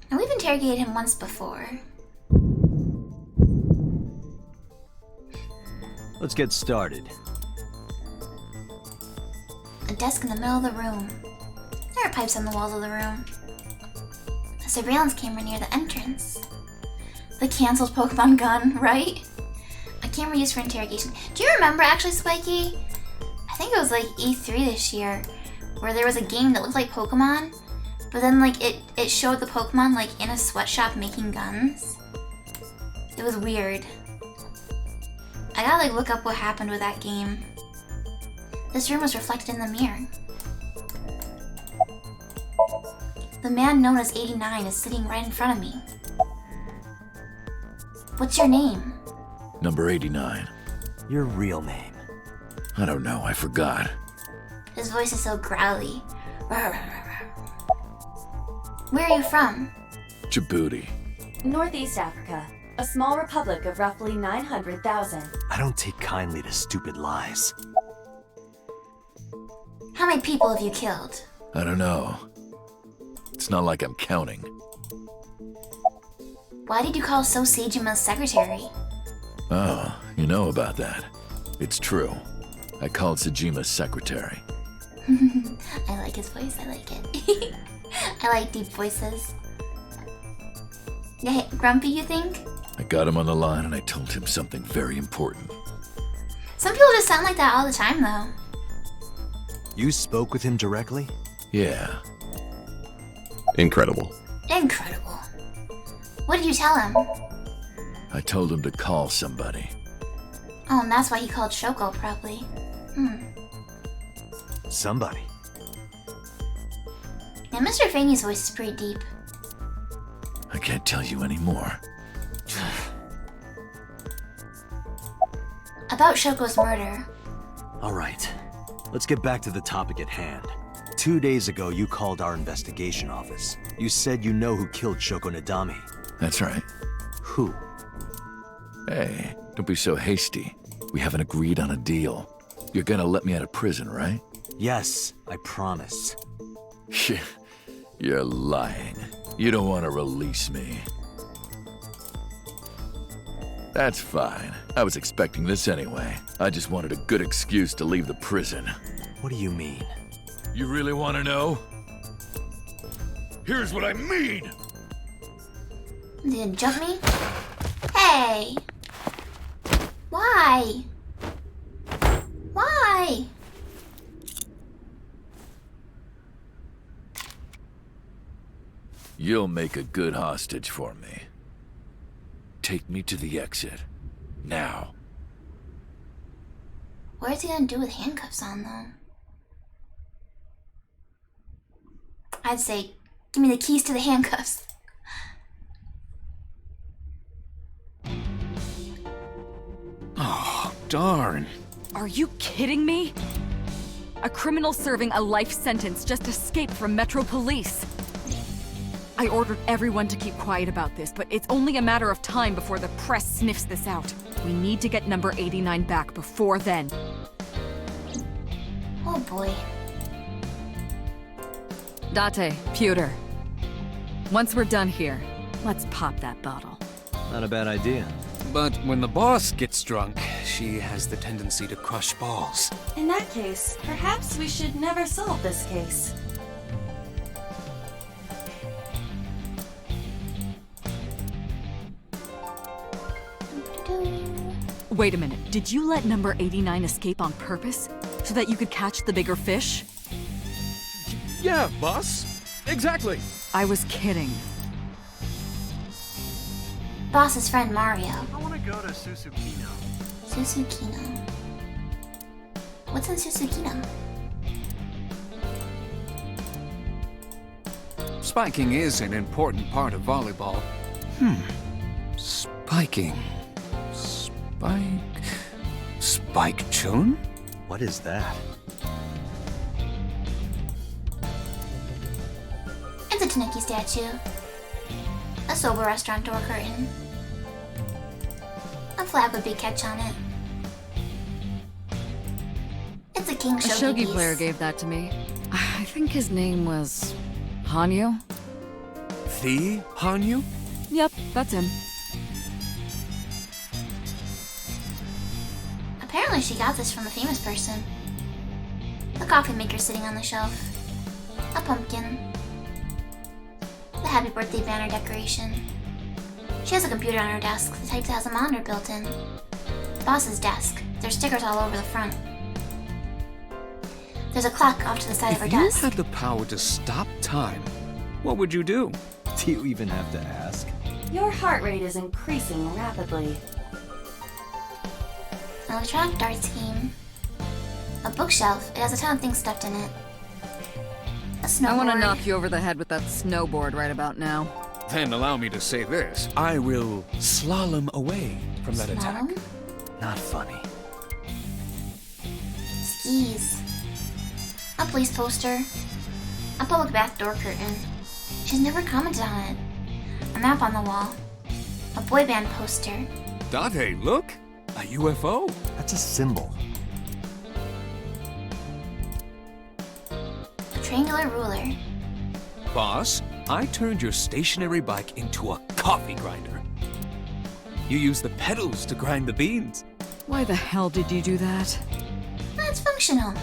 A: And we've interrogated him once before.
C: Let's get started.
A: A desk in the middle of the room. There are pipes on the walls of the room. A surveillance camera near the entrance. The cancelled Pokemon gun, right? A camera used for interrogation. Do you remember actually, Spiky? I think it was like E3 this year, where there was a game that looked like Pokemon, but then like it showed the Pokemon like in a sweatshop making guns. It was weird. I gotta like look up what happened with that game. This room was reflected in the mirror. The man known as 89 is sitting right in front of me. What's your name?
J: Number 89.
C: Your real name.
J: I don't know, I forgot.
A: His voice is so growly. Where are you from?
J: Djibouti.
E: Northeast Africa, a small republic of roughly 900,000.
C: I don't take kindly to stupid lies.
A: How many people have you killed?
J: I don't know. It's not like I'm counting.
A: Why did you call So Seijima's secretary?
J: Oh, you know about that. It's true. I called Sejima's secretary.
A: I like his voice, I like it. I like deep voices. Yeah, grumpy, you think?
J: I got him on the line and I told him something very important.
A: Some people just sound like that all the time, though.
C: You spoke with him directly?
J: Yeah.
K: Incredible.
A: Incredible. What did you tell him?
J: I told him to call somebody.
A: Oh, and that's why he called Shoko, probably.
C: Somebody.
A: Now, Mr. Fangy's voice is pretty deep.
J: I can't tell you anymore.
A: About Shoko's murder.
C: All right. Let's get back to the topic at hand. 2 days ago, you called our investigation office. You said you know who killed Shoko Nadami.
J: That's right.
C: Who?
J: Hey, don't be so hasty. We haven't agreed on a deal. You're gonna let me out of prison, right?
C: Yes, I promise.
J: You're lying. You don't want to release me. That's fine. I was expecting this anyway. I just wanted a good excuse to leave the prison.
C: What do you mean?
J: You really want to know? Here's what I mean!
A: Did you jump me? Hey! Why? Why?
J: You'll make a good hostage for me. Take me to the exit. Now.
A: What is he gonna do with handcuffs on, though? I'd say, give me the keys to the handcuffs.
F: Oh, darn.
B: Are you kidding me? A criminal serving a life sentence just escaped from Metro Police. I ordered everyone to keep quiet about this, but it's only a matter of time before the press sniffs this out. We need to get number 89 back before then.
A: Oh boy.
B: Date, pewter. Once we're done here, let's pop that bottle.
C: Not a bad idea.
L: But when the boss gets drunk, she has the tendency to crush balls.
E: In that case, perhaps we should never solve this case.
B: Wait a minute, did you let number 89 escape on purpose? So that you could catch the bigger fish?
F: Yeah, boss. Exactly.
B: I was kidding.
A: Boss's friend Mario.
C: I want to go to Susukino.
A: Susukino. What's in Susukino?
L: Spiking is an important part of volleyball. Spiking. Spike Chun?
C: What is that?
A: It's a Tanuki statue. A soba restaurant door curtain. A flag with big catch on it. It's a king
B: A
A: shogi
B: shogi
A: piece.
B: player gave that to me. I think his name was Hanyu?
L: The Hanyu?
B: Yep, that's him.
A: Apparently she got this from a famous person. The coffee maker sitting on the shelf. A pumpkin. The happy birthday banner decoration. She has a computer on her desk, the type that has a monitor built in. Boss's desk. There's stickers all over the front. There's a clock off to the side of her
L: If you
A: desk.
L: had the power to stop time, what would you do?
C: Do you even have to ask?
E: Your heart rate is increasing rapidly.
A: An electronic dart scheme. A bookshelf. It has a ton of things stuffed in it. A snowboard.
B: I want to knock you over the head with that snowboard right about now.
L: Then allow me to say this. I will slalom away from that attack.
A: Slalom?
C: Not funny.
A: Skis. A police poster. A public bath door curtain. She's never commented on it. A map on the wall. A boy band poster.
L: Date, look! A UFO.
C: That's a symbol.
A: A triangular ruler.
L: Boss, I turned your stationary bike into a coffee grinder. You use the pedals to grind the beans.
B: Why the hell did you do that?
A: It's functional.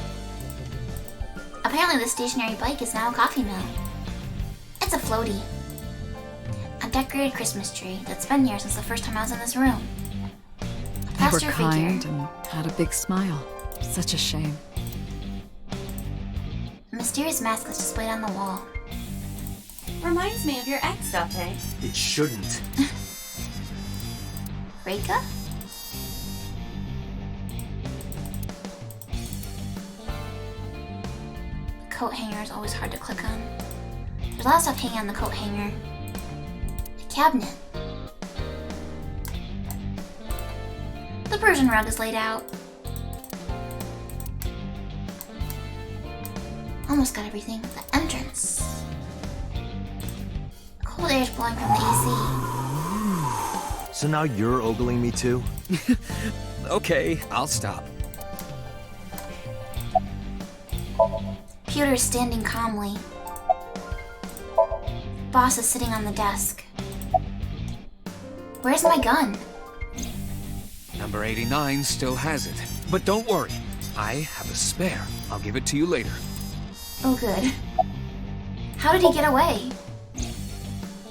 A: Apparently the stationary bike is now a coffee mill. It's a floaty. A decorated Christmas tree that's been here since the first time I was in this room. A
B: They were
A: plaster
B: kind
A: figure.
B: and had a big smile. Such a shame.
A: A mysterious mask that's displayed on the wall.
E: Reminds me of your ex, Date.
C: It shouldn't.
A: Reika? The coat hanger is always hard to click on. There's a lot of stuff hanging on the coat hanger. A cabinet. The Persian rug is laid out. Almost got everything. The entrance. Cold air is blowing from the AC.
C: So now you're ogling me too?
L: Okay, I'll stop.
A: Pewter is standing calmly. Boss is sitting on the desk. Where's my gun?
L: Number 89 still has it. But don't worry, I have a spare. I'll give it to you later.
A: Oh, good. How did he get away?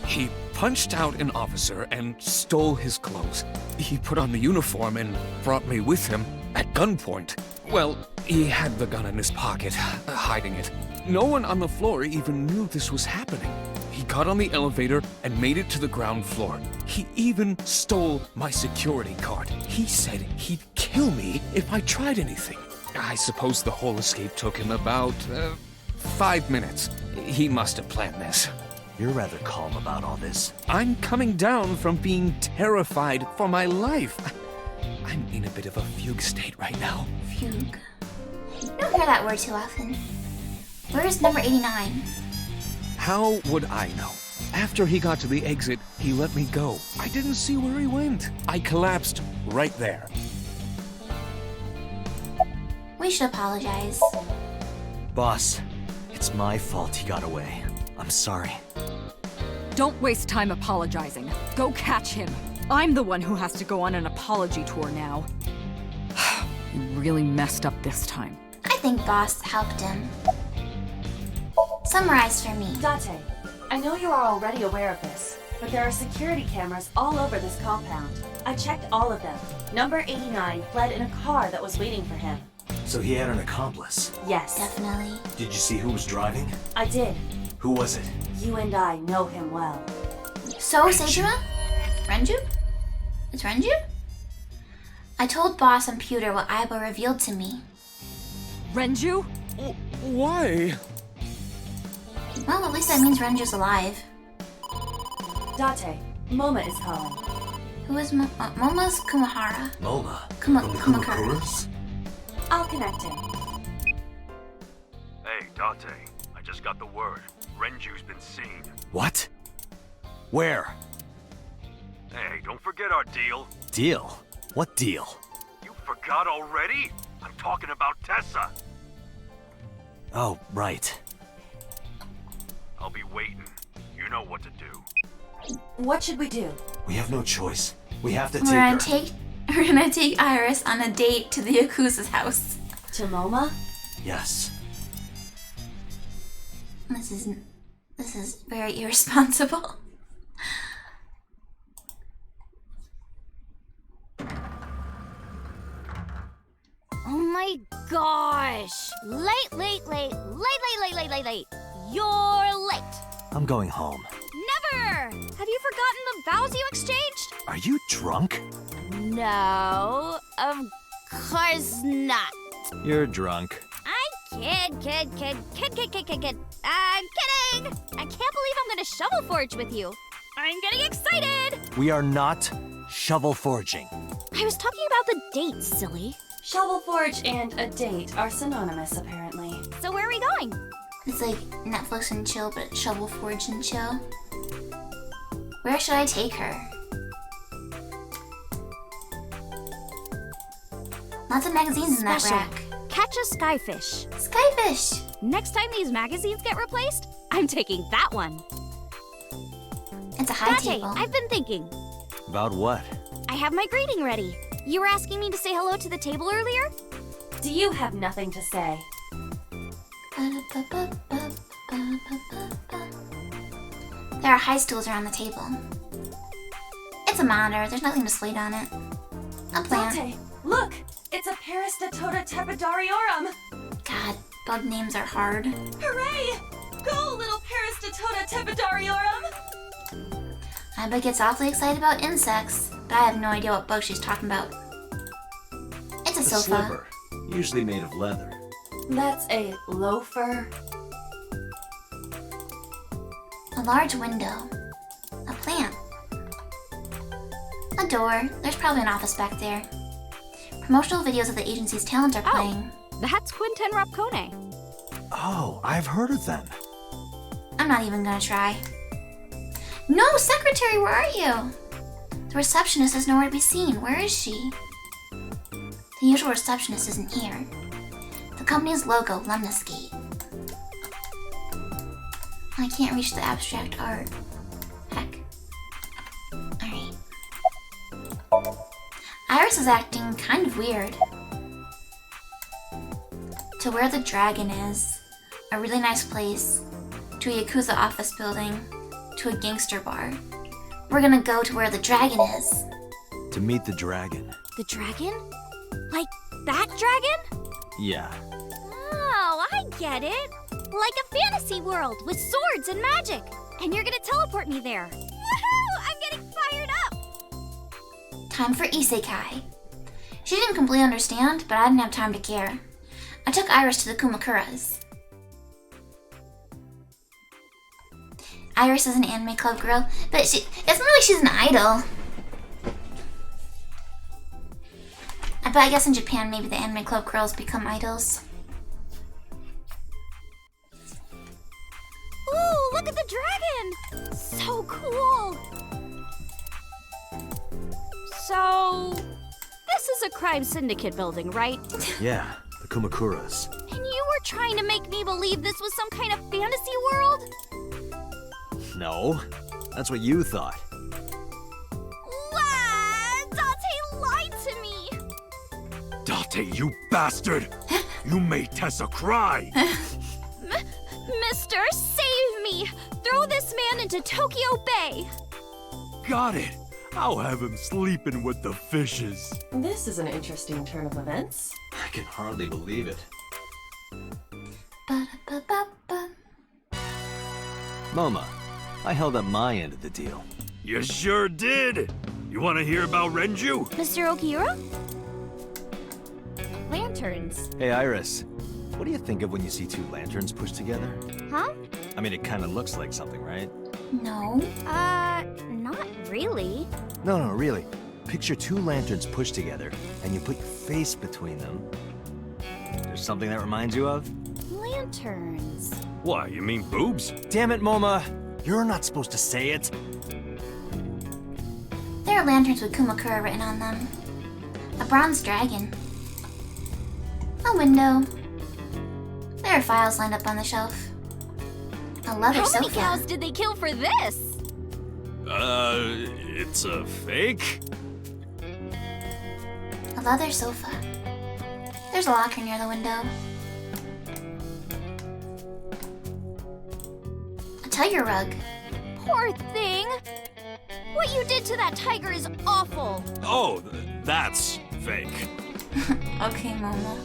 L: He punched out an officer and stole his clothes. He put on the uniform and brought me with him at gunpoint. Well, he had the gun in his pocket, hiding it. No one on the floor even knew this was happening. He got on the elevator and made it to the ground floor. He even stole my security card. He said he'd kill me if I tried anything. I suppose the whole escape took him about 5 minutes. He must have planned this.
C: You're rather calm about all this.
L: I'm coming down from being terrified for my life. I'm in a bit of a fugue state right now.
A: Fugue. You don't hear that word too often. Where's number 89?
L: How would I know? After he got to the exit, he let me go. I didn't see where he went. I collapsed right there.
A: We should apologize.
C: Boss, it's my fault he got away. I'm sorry.
B: Don't waste time apologizing. Go catch him. I'm the one who has to go on an apology tour now. You really messed up this time.
A: I think Boss helped him. Summarize for me.
E: Date, I know you are already aware of this, but there are security cameras all over this compound. I checked all of them. Number 89 fled in a car that was waiting for him.
C: So he had an accomplice.
E: Yes,
A: Definitely.
C: Did you see who was driving?
E: I did.
C: Who was it?
E: You and I know him well.
A: So, Seijima? Renju? It's Renju? I told Boss and Pewter what Aiba revealed to me.
B: Renju?
L: Why?
A: Well, at least that means Renju's alive.
E: Date, Moma is calling.
A: Who is Moma's Kumahara?
C: Mola.
A: Kumakura.
E: I'll connect him.
K: Hey, Date. I just got the word. Renju's been seen.
C: What? Where?
K: Hey, don't forget our deal.
C: Deal? What deal?
K: You forgot already? I'm talking about Tessa.
C: Oh, right.
K: I'll be waiting. You know what to do.
E: What should we do?
C: We have no choice. We have to
A: We're gonna take Iris on a date to the Yakuza's house.
E: To Moma?
C: Yes.
A: This is very irresponsible.
H: Oh my gosh! Late. You're late.
C: I'm going home.
H: Never! Have you forgotten the vows you exchanged?
C: Are you drunk?
H: No, of course not.
C: You're drunk.
H: I'm kid. I'm kidding! I can't believe I'm gonna shovel forge with you. I'm getting excited!
C: We are not shovel forging.
H: I was talking about the date, silly.
E: Shovel Forge and a date are synonymous, apparently.
H: So where are we going?
A: It's like Netflix and chill, but shovel forge and chill. Where should I take her? Lots of magazines in that
H: Special.
A: rack.
H: Catch a skyfish.
A: Skyfish!
H: Next time these magazines get replaced, I'm taking that one.
A: It's a high
H: Dante,
A: table.
H: I've been thinking.
C: About what?
H: I have my greeting ready. You were asking me to say hello to the table earlier?
E: Do you have nothing to say?
A: There are high stools around the table. It's a monitor. There's nothing displayed on it. A plant.
E: Dante, look! It's a Peristatota tepidariorum!
A: God, bug names are hard.
E: Hooray! Go, little Peristatota tepidariorum!
A: Iba gets awfully excited about insects, but I have no idea what bug she's talking about. It's a sofa.
C: Slipper, usually made of leather.
E: That's a loafer.
A: A large window. A plant. A door. There's probably an office back there. Promotional videos of the agency's talent are playing.
H: That's Quinten Rapcone.
C: Oh, I've heard of them.
A: I'm not even gonna try. No, secretary, where are you? The receptionist is nowhere to be seen. Where is she? The usual receptionist isn't here. The company's logo, Lemniscate. I can't reach the abstract art. Heck. Alright. Iris is acting kind of weird. To where the dragon is, a really nice place, to a Yakuza office building, to a gangster bar. We're gonna go to where the dragon is.
C: To meet the dragon.
H: The dragon? Like that dragon?
C: Yeah.
H: Oh, I get it. Like a fantasy world with swords and magic. And you're gonna teleport me there. Woohoo! I'm getting fired up!
A: Time for Isekai. She didn't completely understand, but I didn't have time to care. I took Iris to the Kumakuras. Iris is an anime club girl, but it's more like she's an idol. But I guess in Japan, maybe the anime club girls become idols.
H: Ooh, look at the dragon! So cool! So, this is a crime syndicate building, right?
C: Yeah, the Kumakuras.
H: And you were trying to make me believe this was some kind of fantasy world?
C: No, that's what you thought.
H: Dante lied to me!
K: Dante, you bastard! You made Tessa cry!
H: Mister, save me! Throw this man into Tokyo Bay!
K: Got it! I'll have him sleeping with the fishes.
E: This is an interesting turn of events.
C: I can hardly believe it.
A: Ba-da-ba-ba-ba.
C: Moma, I held up my end of the deal.
K: You sure did! You want to hear about Renju?
H: Mr. Okira? Lanterns.
C: Hey, Iris. What do you think of when you see two lanterns pushed together?
H: Huh?
C: I mean, it kind of looks like something, right?
A: No.
H: Not really.
C: No, really. Picture two lanterns pushed together, and you put your face between them. There's something that reminds you of?
H: Lanterns.
K: Why, you mean boobs?
C: Damn it, Moma! You're not supposed to say it!
A: There are lanterns with Kumakura written on them. A bronze dragon. A window. There are files lined up on the shelf. A leather
H: How
A: sofa.
H: many cows did they kill for this?
K: It's a fake?
A: A leather sofa. There's a locker near the window. A tiger rug.
H: Poor thing. What you did to that tiger is awful.
K: Oh, that's fake.
A: Okay, Momo.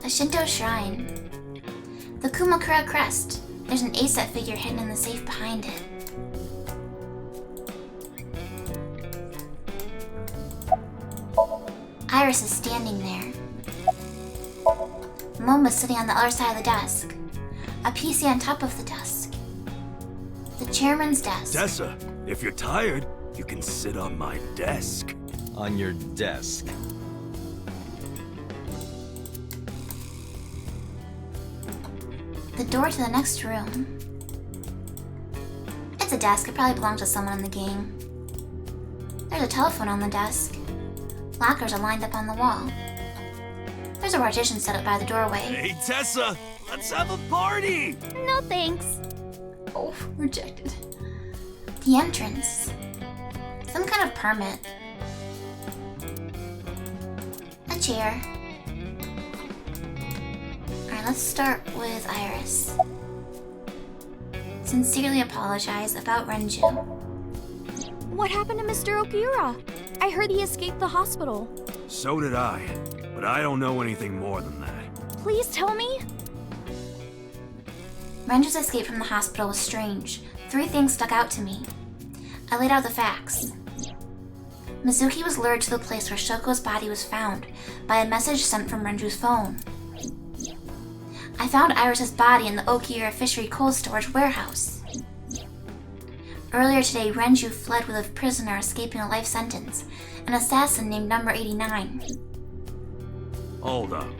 A: A Shinto shrine. The Kumakura crest. There's an A-set figure hidden in the safe behind it. Iris is standing there. Moma's sitting on the other side of the desk. A PC on top of the desk. The chairman's desk.
K: Tessa, if you're tired, you can sit on my desk.
C: On your desk.
A: The door to the next room. It's a desk. It probably belongs to someone in the game. There's a telephone on the desk. Lockers are lined up on the wall. There's a partition set up by the doorway.
K: Hey, Tessa, let's have a party!
H: No thanks.
A: Oh, rejected. The entrance. Some kind of permit. A chair. Alright, let's start with Iris. Sincerely apologize about Renju.
H: What happened to Mr. Okiura? I heard he escaped the hospital.
K: So did I, but I don't know anything more than that.
H: Please tell me.
A: Renju's escape from the hospital was strange. 3 things stuck out to me. I laid out the facts. Mizuki was lured to the place where Shoko's body was found by a message sent from Renju's phone. I found Iris's body in the Okiura Fishery Cold Storage warehouse. Earlier today, Renju fled with a prisoner escaping a life sentence, an assassin named Number 89.
K: Hold up.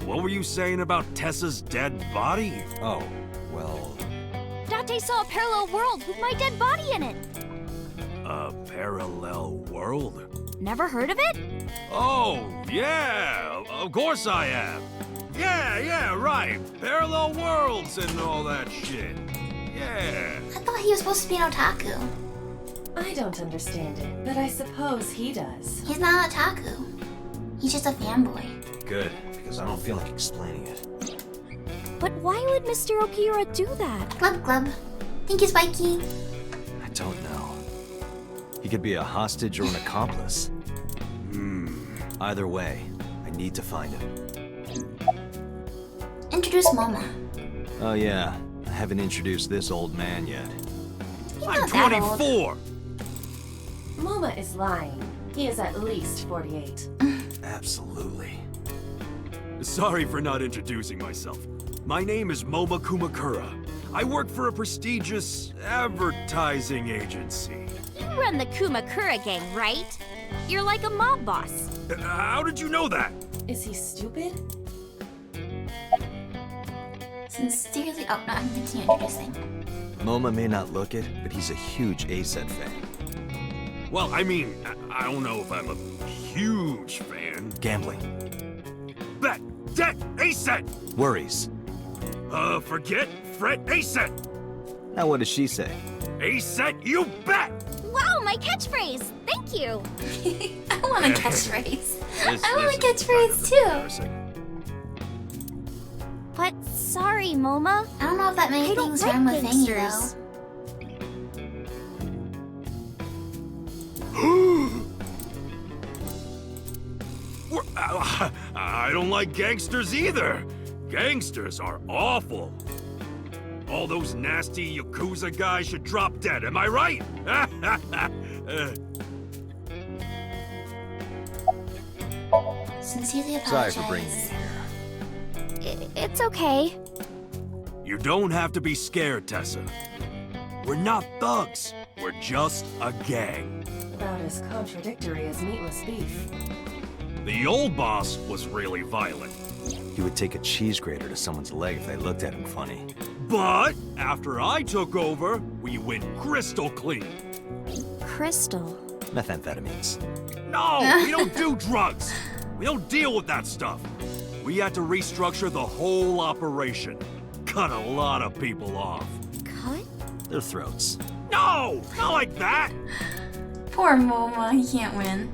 K: What were you saying about Tessa's dead body?
C: Oh, well...
H: Date saw a parallel world with my dead body in it.
K: A parallel world?
H: Never heard of it?
K: Oh, yeah! Of course I have! Yeah, right! Parallel worlds and all that shit. Yeah!
A: I thought he was supposed to be an otaku.
E: I don't understand it, but I suppose he does.
A: He's not an otaku. He's just a fanboy.
C: Good, because I don't feel like explaining it.
H: But why would Mr. Okiura do that?
A: Glub glub. Thank you, Spikey.
C: I don't know. He could be a hostage or an accomplice. Either way, I need to find him.
A: Introduce Moma.
C: Oh yeah, I haven't introduced this old man yet.
A: He's
K: I'm
A: not that old.
K: 24!
E: Moma is lying. He is at least 48.
C: Absolutely.
K: Sorry for not introducing myself. My name is Moma Kumakura. I work for a prestigious advertising agency.
H: You run the Kumakura gang, right? You're like a mob boss.
K: How did you know that?
E: Is he stupid?
A: Sincerely, oh no, I'm continuing introducing.
C: MoMA may not look it, but he's a huge ASET fan.
K: Well, I mean, I don't know if I'm a huge fan.
C: Gambling.
K: Bet! Debt! ASET!
C: Worries.
K: Forget, fret, ASET!
C: Now what does she say?
K: ASET, you bet!
H: Wow, my catchphrase! Thank you!
A: I want a catchphrase. I want a catchphrase too.
H: But sorry, Moma.
A: I don't know if that many
H: I don't
A: things
H: like
A: rhyme with Fangy though.
H: gangsters.
K: I don't like gangsters either. Gangsters are awful. All those nasty Yakuza guys should drop dead, am I right?
A: Sincerely
C: Sorry
A: apologize.
C: for bringing you here.
H: It's okay.
K: You don't have to be scared, Tessa. We're not thugs. We're just a gang.
E: About as contradictory as meatless beef.
K: The old boss was really violent.
C: He would take a cheese grater to someone's leg if they looked at him funny.
K: But after I took over, we went crystal clean.
H: Crystal.
C: Methamphetamines.
K: No, we don't do drugs. We don't deal with that stuff. We had to restructure the whole operation. Cut a lot of people off.
H: Cut?
C: Their throats.
K: No, not like that.
A: Poor Moma, he can't win.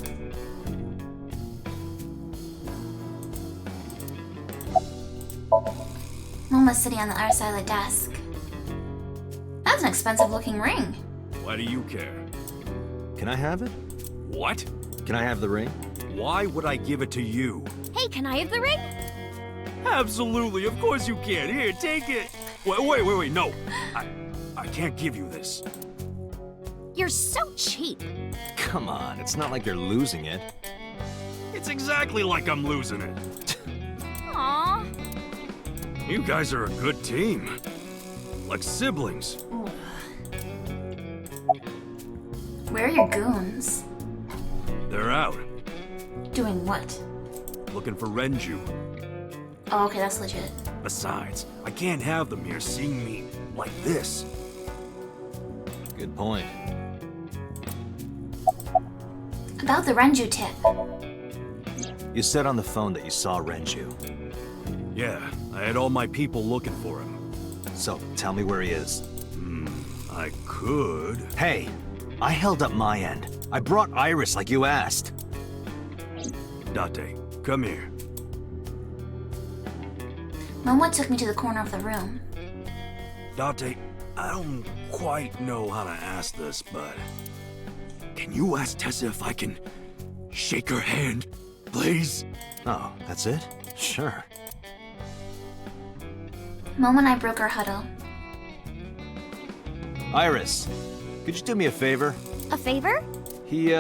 A: Moma's sitting on the other side of the desk. That's an expensive looking ring.
K: Why do you care?
C: Can I have it?
K: What?
C: Can I have the ring?
K: Why would I give it to you?
H: Hey, can I have the ring?
K: Absolutely, of course you can. Here, take it. Wait, no. I can't give you this.
H: You're so cheap.
C: Come on, it's not like you're losing it.
K: It's exactly like I'm losing it.
H: Aw.
K: You guys are a good team. Like siblings.
A: Where are your goons?
K: They're out,
A: Doing what?
K: looking for Renju.
A: Oh, okay, that's legit.
K: Besides, I can't have them here seeing me like this.
C: Good point.
A: About the Renju tip.
C: You said on the phone that you saw Renju.
K: Yeah, I had all my people looking for him.
C: So, tell me where he is.
K: I could.
C: Hey, I held up my end. I brought Iris like you asked.
K: Date, come here.
A: Momo took me to the corner of the room.
K: Date, I don't quite know how to ask this, but... Can you ask Tessa if I can shake her hand, please?
C: Oh, that's it? Sure.
A: Momo and I broke our huddle.
C: Iris, could you do me a favor?
H: A favor?
C: He,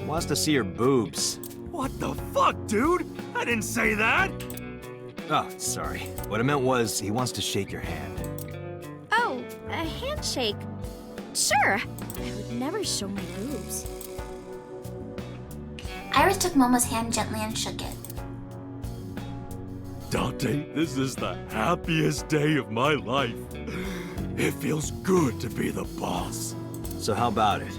C: wants to see your boobs.
K: What the fuck, dude? I didn't say that!
C: Oh, sorry. What I meant was, he wants to shake your hand.
H: Oh, a handshake. Sure. I would never show my boobs.
A: Iris took Momo's hand gently and shook it.
K: Date, this is the happiest day of my life. It feels good to be the boss.
C: So how about it?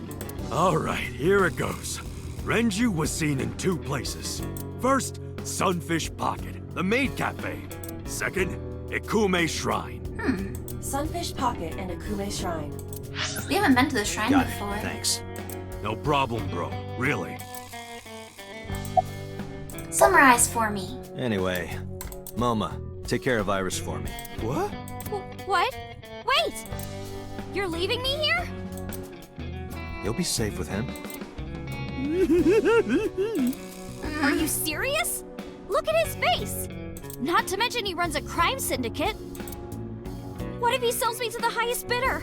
K: Alright, here it goes. Renju was seen in 2 places. First, Sunfish Pocket, the maid cafe. Second, Ikume Shrine.
E: Sunfish Pocket and Akume Shrine.
A: We haven't been to the shrine
C: Got
A: before.
C: it, thanks.
K: No problem, bro. Really.
A: Summarize for me.
C: Anyway, Moma, take care of Iris for me.
K: What?
H: What? Wait! You're leaving me here?
C: You'll be safe with him.
H: Are you serious? Look at his face! Not to mention he runs a crime syndicate. What if he sells me to the highest bidder?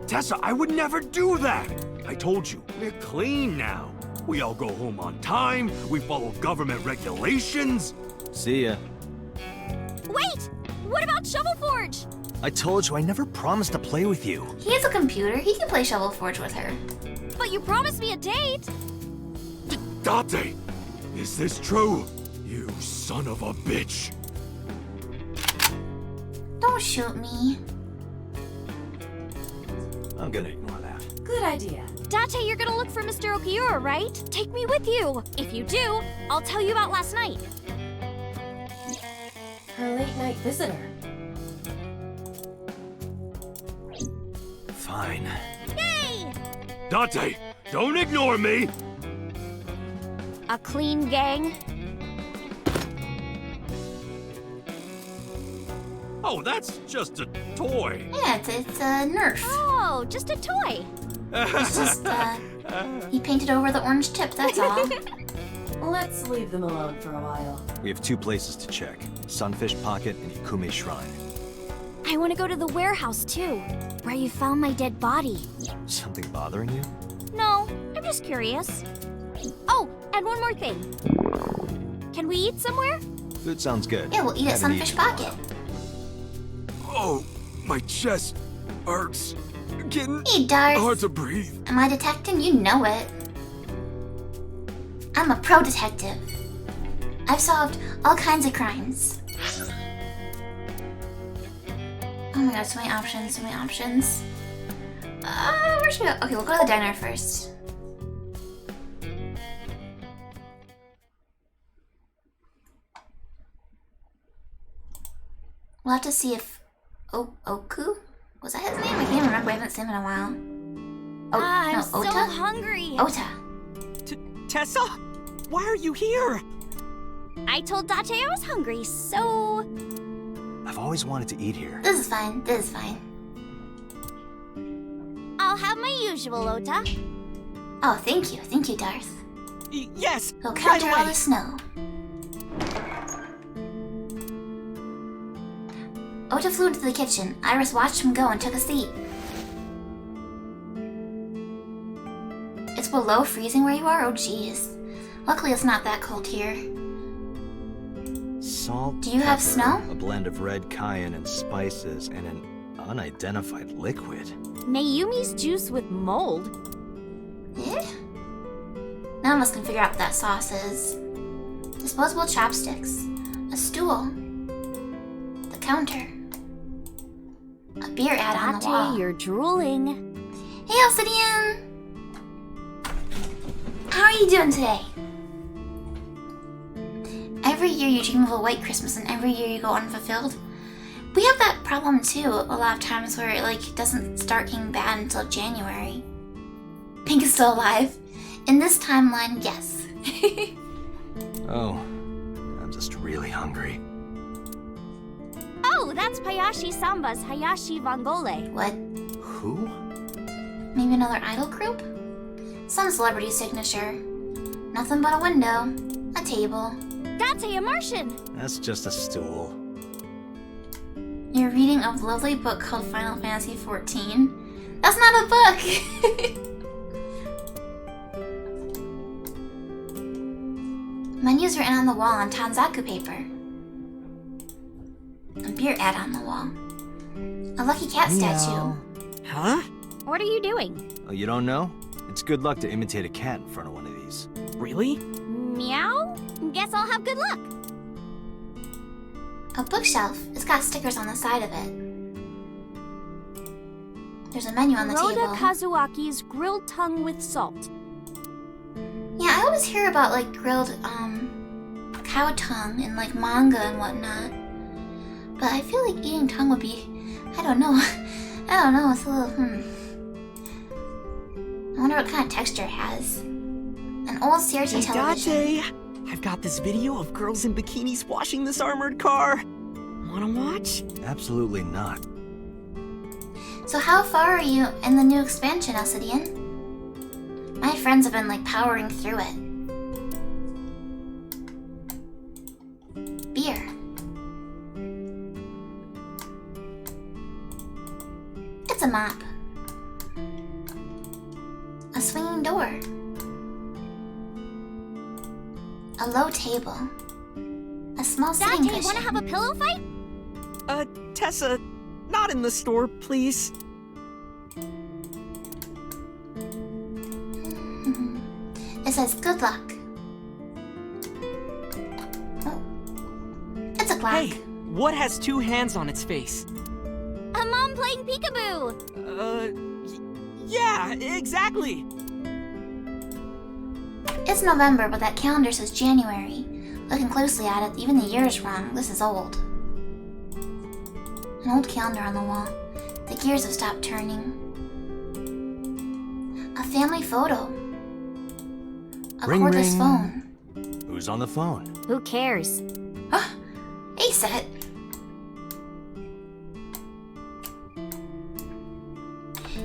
K: Tessa, I would never do that! I told you, we're clean now. We all go home on time, we follow government regulations.
C: See ya.
H: Wait! What about Shovel Forge?
C: I told you I never promised to play with you.
A: He has a computer. He can play Shovel Forge with her.
H: But you promised me a date!
K: Date, is this true? You son of a bitch.
A: Don't shoot me.
C: I'm gonna ignore that.
E: Good idea.
H: Date, you're gonna look for Mr. Okiura, right? Take me with you. If you do, I'll tell you about last night.
E: Her late night visitor.
C: Fine.
H: Yay!
K: Date, don't ignore me!
H: A clean gang.
K: Oh, that's just a toy.
A: Yeah, it's a Nerf.
H: Oh, just a toy.
A: It's just, he painted over the orange tip, that's all.
E: Let's leave them alone for a while.
C: We have 2 places to check. Sunfish Pocket and Ikume Shrine.
H: I want to go to the warehouse too, where you found my dead body.
C: Something bothering you?
H: No, I'm just curious. Oh, and one more thing. Can we eat somewhere?
C: Food sounds good.
A: Yeah, we'll eat at
C: Haven't
A: Sunfish
C: eaten in a
A: Pocket.
K: Oh, my chest hurts. Getting
A: Hey, Darth.
K: hard to breathe.
A: Am I detecting? You know it. I'm a pro detective. I've solved all kinds of crimes. Oh my god, so many options, so many options. Where should we go? Okay, we'll go to the diner first. We'll have to see if Oku? Was that his name? I can't remember. I haven't seen him in a while.
H: I'm
A: no,
H: so
A: Ota?
H: hungry.
A: Ota.
M: Tessa? Why are you here?
H: I told Date I was hungry, so...
C: I've always wanted to eat here.
A: This is fine. This is fine.
H: I'll have my usual, Ota.
A: Oh, thank you. Thank you, Darth.
M: Yes,
A: He'll
M: right
A: counter all
M: away.
A: the snow. Ota flew into the kitchen. Iris watched him go and took a seat. It's below freezing where you are? Oh, jeez. Luckily, it's not that cold here.
C: Salt.
A: Do you have
C: pepper,
A: snow?
C: A blend of red cayenne and spices, and an unidentified liquid.
H: Mayumi's juice with mold?
A: Eh? None of us can figure out what that sauce is. Disposable chopsticks. A stool. The counter. A beer ad on the wall.
H: Date, you're drooling.
A: Hey, Obsidian! How are you doing today? Every year you dream of a white Christmas and every year you go unfulfilled. We have that problem too, a lot of times where it doesn't start getting bad until January. Pink is still alive. In this timeline, yes.
C: Oh, I'm just really hungry.
H: Oh, that's Payashi Samba's Hayashi Vangole.
A: What?
C: Who?
A: Maybe another idol group? Some celebrity signature. Nothing but a window. A table.
H: Date, a Martian.
C: That's just a stool.
A: You're reading a lovely book called Final Fantasy XIV. That's not a book! Menus written on the wall on Tanzaku paper. A beer ad on the wall. A lucky cat statue.
M: Huh?
H: What are you doing?
C: Oh, you don't know? It's good luck to imitate a cat in front of one of these.
M: Really?
H: Meow? Guess I'll have good luck.
A: A bookshelf. It's got stickers on the side of it. There's a menu on the
H: Rhoda
A: table.
H: Kazuaki's grilled tongue with salt.
A: Yeah, I always hear about grilled cow tongue in manga and whatnot. But I feel like eating tongue would be, I don't know, it's a little, I wonder what kind of texture it has. An old CRT television.
M: Date, I've got this video of girls in bikinis washing this armored car. Wanna watch?
C: Absolutely not.
A: So how far are you in the new expansion, Obsidian? My friends have been powering through it. Beer. It's a mop. A swinging door. A low table. A small sitting
H: Date,
A: cushion.
H: wanna have a pillow fight?
M: Tessa, not in the store, please.
A: It says good luck. Oh. It's a clock.
M: Hey, what has two hands on its face?
H: A mom playing peekaboo.
M: Yeah, exactly.
A: It's November, but that calendar says January. Looking closely at it, even the year is wrong. This is old. An old calendar on the wall. The gears have stopped turning. A family photo. A
C: Ring,
A: cordless
C: ring.
A: phone.
C: Who's on the phone?
H: Who cares?
A: Hey, set.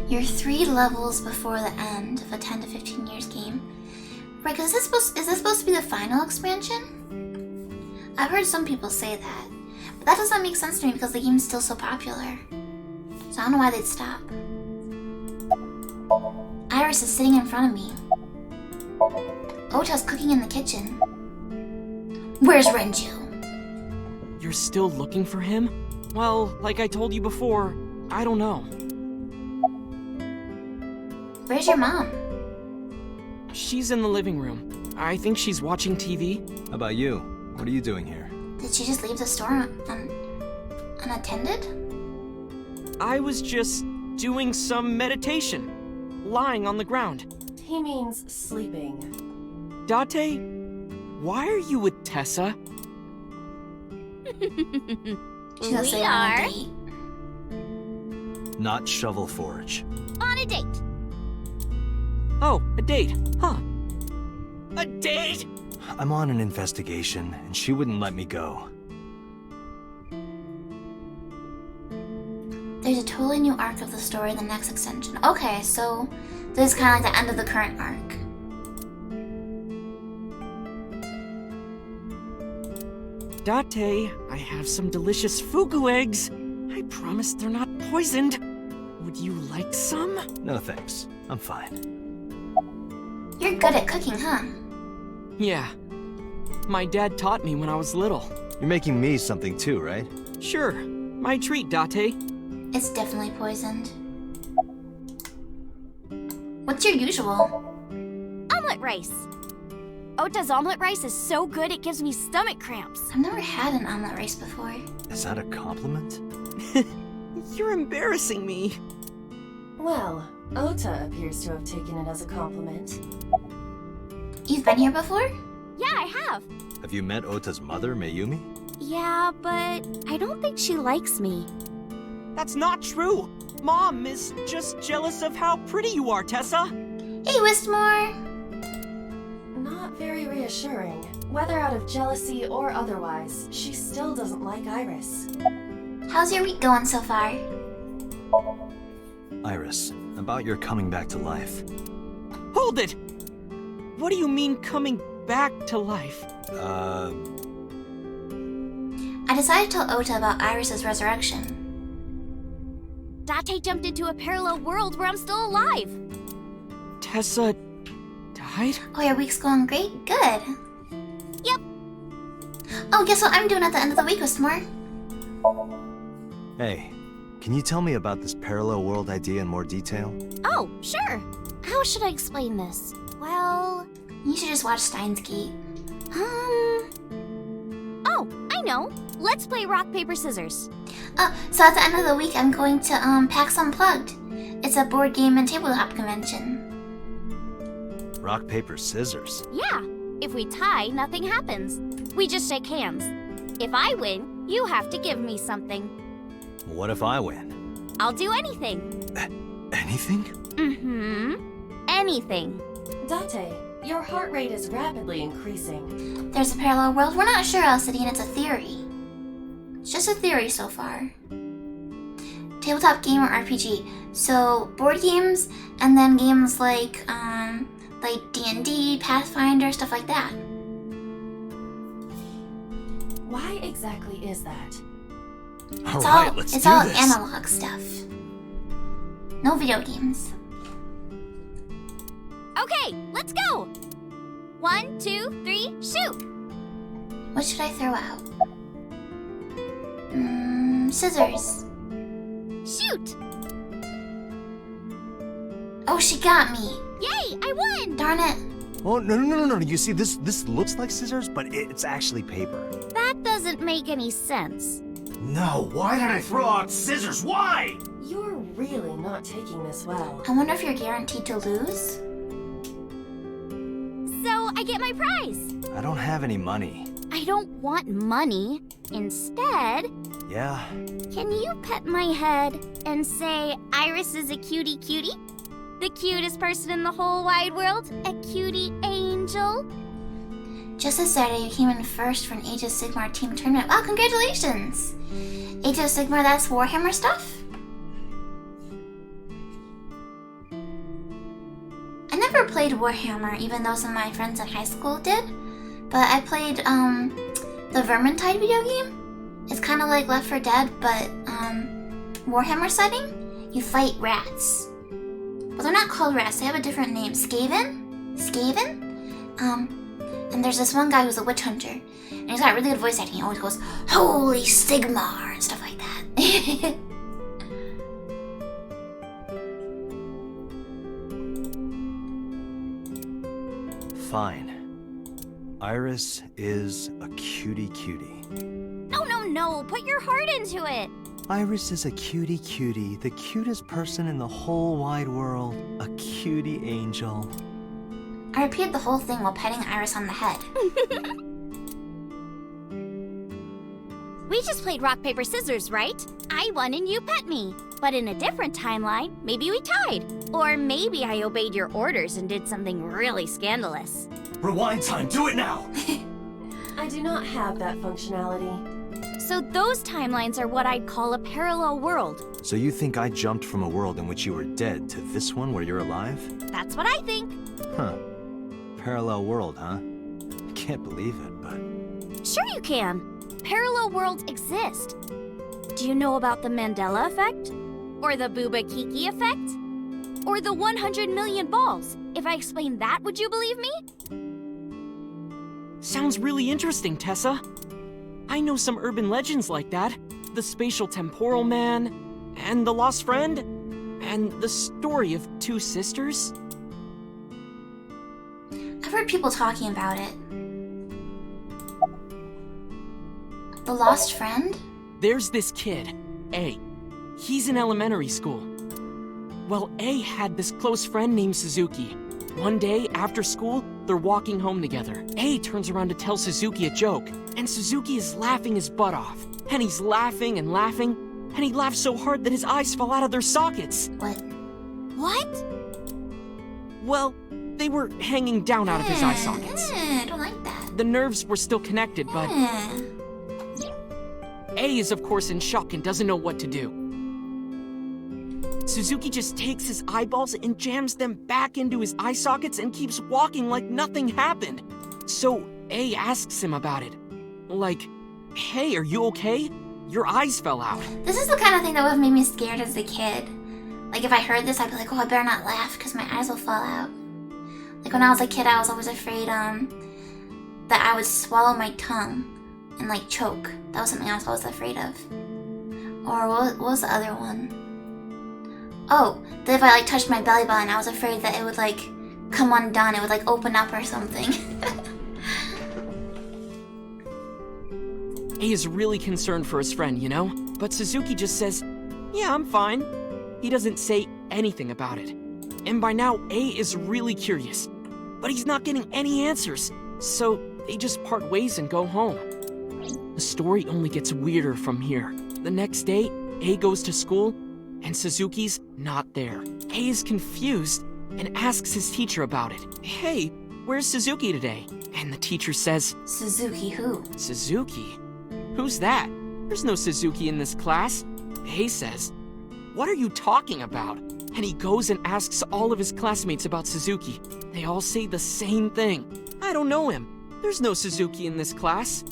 A: You're 3 levels before the end of a 10 to 15 years game. Right, because is this supposed to be the final expansion? I've heard some people say that. But that doesn't make sense to me because the game's still so popular. So I don't know why they'd stop. Iris is sitting in front of me. Ota's cooking in the kitchen. Where's Renju?
M: You're still looking for him? Well, like I told you before, I don't know.
A: Where's your mom?
M: She's in the living room. I think she's watching TV.
C: How about you? What are you doing here?
A: Did she just leave the store unattended?
M: I was just doing some meditation, lying on the ground.
E: He means sleeping.
M: Date, why are you with Tessa?
A: She's gonna say
H: We
A: on a
H: are
A: date.
C: Not Shovel Forge.
H: on a date.
M: Oh, a date, huh? A date?
C: I'm on an investigation, and she wouldn't let me go.
A: There's a totally new arc of the story in the next extension. Okay, so this is kind of like the end of the current arc.
M: Date, I have some delicious fugu eggs. I promise they're not poisoned. Would you like some?
C: No thanks. I'm fine.
A: You're good at cooking, huh?
M: Yeah. My dad taught me when I was little.
C: You're making me something too, right?
M: Sure. My treat, Date.
A: It's definitely poisoned. What's your usual?
H: Omelet rice. Ota's omelet rice is so good it gives me stomach cramps.
A: I've never had an omelet rice before.
C: Is that a compliment?
M: You're embarrassing me.
E: Well, Ota appears to have taken it as a compliment.
A: You've been here before?
H: Yeah, I have.
C: Have you met Ota's mother, Mayumi?
H: Yeah, but I don't think she likes me.
M: That's not true. Mom is just jealous of how pretty you are, Tessa.
A: Hey, Wistmore!
E: Not very reassuring. Whether out of jealousy or otherwise, she still doesn't like Iris.
A: How's your week going so far?
C: Iris, about your coming back to life.
M: Hold it! What do you mean coming back to life?
A: I decided to tell Ota about Iris's resurrection.
H: Date jumped into a parallel world where I'm still alive.
M: Tessa died?
A: Oh, your week's going great? Good.
H: Yep.
A: Oh, guess what I'm doing at the end of the week, Wistmore?
C: Hey, can you tell me about this parallel world idea in more detail?
H: Oh, sure. How should I explain this? Well...
A: You should just watch Steins Gate.
H: Oh, I know. Let's play rock, paper, scissors.
A: So at the end of the week, I'm going to PAX Unplugged. It's a board game and tabletop convention.
C: Rock, paper, scissors.
H: Yeah. If we tie, nothing happens. We just shake hands. If I win, you have to give me something.
C: What if I win?
H: I'll do anything.
C: Anything?
H: Mm-hmm. Anything.
E: Date, your heart rate is rapidly increasing.
A: There's a parallel world. We're not sure, Elcity, and it's a theory. It's just a theory so far. Tabletop game or RPG. So board games, and then games like D&D, Pathfinder, stuff like that.
E: Why exactly is that?
C: All right, let's do this.
A: It's all analog stuff. No video games.
H: Okay, let's go! 1, 2, 3, shoot!
A: What should I throw out? Scissors.
H: Shoot!
A: Oh, she got me.
H: Yay, I won!
A: Darn it.
C: Oh, no. You see, this looks like scissors, but it's actually paper.
H: That doesn't make any sense.
K: No, why did I throw out scissors? Why?
E: You're really not taking this well.
A: I wonder if you're guaranteed to lose?
H: So I get my prize.
C: I don't have any money.
H: I don't want money. Instead,
C: Yeah?
H: can you pet my head and say Iris is a cutie cutie? The cutest person in the whole wide world? A cutie angel?
A: Just this Saturday, you came in first for an Age of Sigmar team tournament. Wow, congratulations! Age of Sigmar, that's Warhammer stuff? I never played Warhammer, even though some of my friends in high school did. But I played, the Vermintide video game. It's kind of like Left 4 Dead, but, Warhammer setting. You fight rats. But they're not called rats, they have a different name. Skaven? And there's this one guy who's a witch hunter. And he's got really good voice acting. He always goes, "Holy Sigmar," and stuff like that.
C: Fine. Iris is a cutie.
H: No, put your heart into it.
C: Iris is a cutie, the cutest person in the whole wide world. A cutie angel.
A: I repeated the whole thing while petting Iris on the head.
H: We just played rock, paper, scissors, right? I won and you pet me. But in a different timeline, maybe we tied. Or maybe I obeyed your orders and did something really scandalous.
K: Rewind time, do it now!
E: I do not have that functionality.
H: So those timelines are what I'd call a parallel world.
C: So you think I jumped from a world in which you were dead to this one where you're alive?
H: That's what I think.
C: Huh. Parallel world, huh? I can't believe it, but...
H: Sure you can. Parallel worlds exist. Do you know about the Mandela effect? Or the Booba Kiki effect? Or the 100 million balls? If I explain that, would you believe me?
M: Sounds really interesting, Tessa. I know some urban legends like that. The Spatial Temporal Man, and the Lost Friend, and the story of two sisters.
A: I've heard people talking about it. The Lost Friend?
M: There's this kid, A. He's in elementary school. Well, A had this close friend named Suzuki. One day, after school, they're walking home together. A turns around to tell Suzuki a joke, and Suzuki is laughing his butt off. And he's laughing and laughing, and he laughs so hard that his eyes fall out of their sockets.
H: What?
M: Well, they were hanging down out of his eye sockets.
A: I don't like that.
M: The nerves were still connected, but A is of course in shock and doesn't know what to do. Suzuki just takes his eyeballs and jams them back into his eye sockets and keeps walking like nothing happened. So A asks him about it. Like, hey, are you okay? Your eyes fell out.
A: This is the kind of thing that would have made me scared as a kid. Like, if I heard this, I'd be like, oh, I better not laugh because my eyes will fall out. Like, when I was a kid, I was always afraid that I would swallow my tongue and, like, choke. That was something I was always afraid of. Or what was the other one? Oh, that if I, like, touched my belly button, I was afraid that it would, like, come undone. It would, like, open up or something.
M: A is really concerned for his friend, you know? But Suzuki just says, yeah, I'm fine. He doesn't say anything about it. And by now, A is really curious. But he's not getting any answers. So they just part ways and go home. The story only gets weirder from here. The next day, A goes to school, and Suzuki's not there. A is confused and asks his teacher about it. Hey, where's Suzuki today? And the teacher says,
A: Suzuki who?
M: Suzuki? Who's that? There's no Suzuki in this class. A says, what are you talking about? And he goes and asks all of his classmates about Suzuki. They all say the same thing. I don't know him. There's no Suzuki in this class.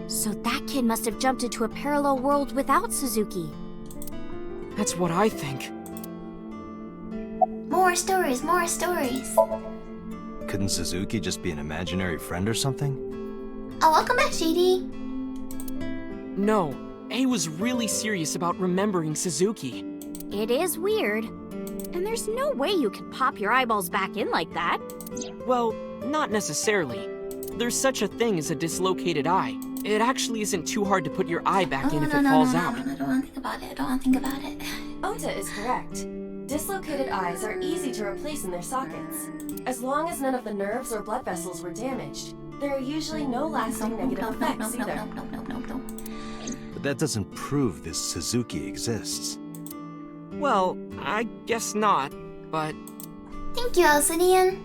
H: So that kid must have jumped into a parallel world without Suzuki.
M: That's what I think.
A: More stories, more stories.
C: Couldn't Suzuki just be an imaginary friend or something?
A: Oh, welcome back, JD.
M: No, A was really serious about remembering Suzuki.
H: It is weird. And there's no way you can pop your eyeballs back in like that.
M: Well, not necessarily. There's such a thing as a dislocated eye. It actually isn't too hard to put your eye back in if it falls out.
A: I don't want to think about it. I don't want to think about it.
E: Ota is correct. Dislocated eyes are easy to replace in their sockets. As long as none of the nerves or blood vessels were damaged, there are usually no lasting negative effects either.
C: But that doesn't prove this Suzuki exists.
M: Well, I guess not, but...
A: Thank you, Alcidian.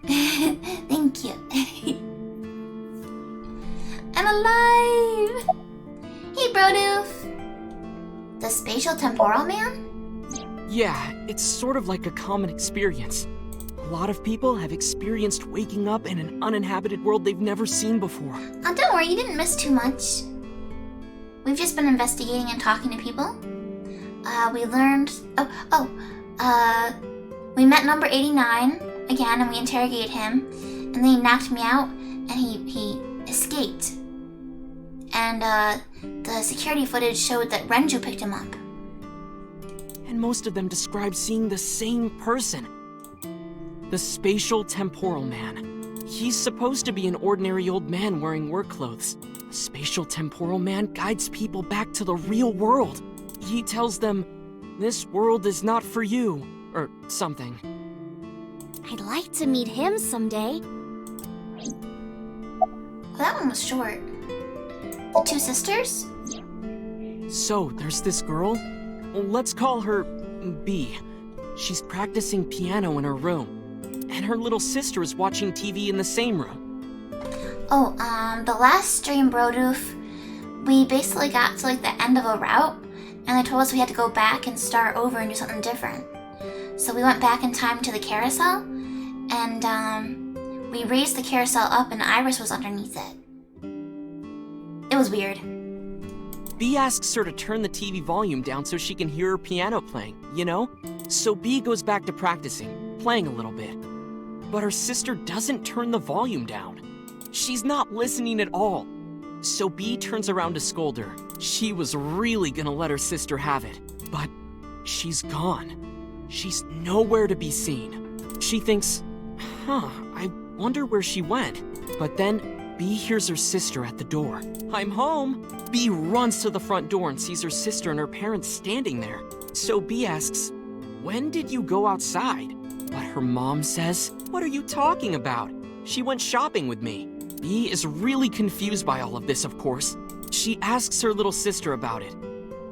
A: Thank you. I'm alive! Hey, Brodoof! The Spatial Temporal Man?
M: Yeah, it's sort of like a common experience. A lot of people have experienced waking up in an uninhabited world they've never seen before.
A: Oh, don't worry, you didn't miss too much. We've just been investigating and talking to people. We learned... we met number 89 again, and we interrogated him. And then he knocked me out, and he escaped. And, the security footage showed that Renju picked him up.
M: And most of them describe seeing the same person. The Spatial Temporal Man. He's supposed to be an ordinary old man wearing work clothes. The Spatial Temporal Man guides people back to the real world. He tells them, this world is not for you, or something.
H: I'd like to meet him someday.
A: Oh, that one was short. The two sisters?
M: So, there's this girl. Let's call her B. She's practicing piano in her room. And her little sister is watching TV in the same room.
A: Oh, the last stream, Brodoof, we basically got to, like, the end of a route, and they told us we had to go back and start over and do something different. So we went back in time to the carousel, and, we raised the carousel up and Iris was underneath it. It was weird.
M: B asks her to turn the TV volume down so she can hear her piano playing, you know? So B goes back to practicing, playing a little bit. But her sister doesn't turn the volume down. She's not listening at all. So B turns around to scold her. She was really gonna let her sister have it, but she's gone. She's nowhere to be seen. She thinks, I wonder where she went. But then B hears her sister at the door. I'm home. B runs to the front door and sees her sister and her parents standing there. So B asks, when did you go outside? But her mom says, what are you talking about? She went shopping with me. B is really confused by all of this, of course. She asks her little sister about it,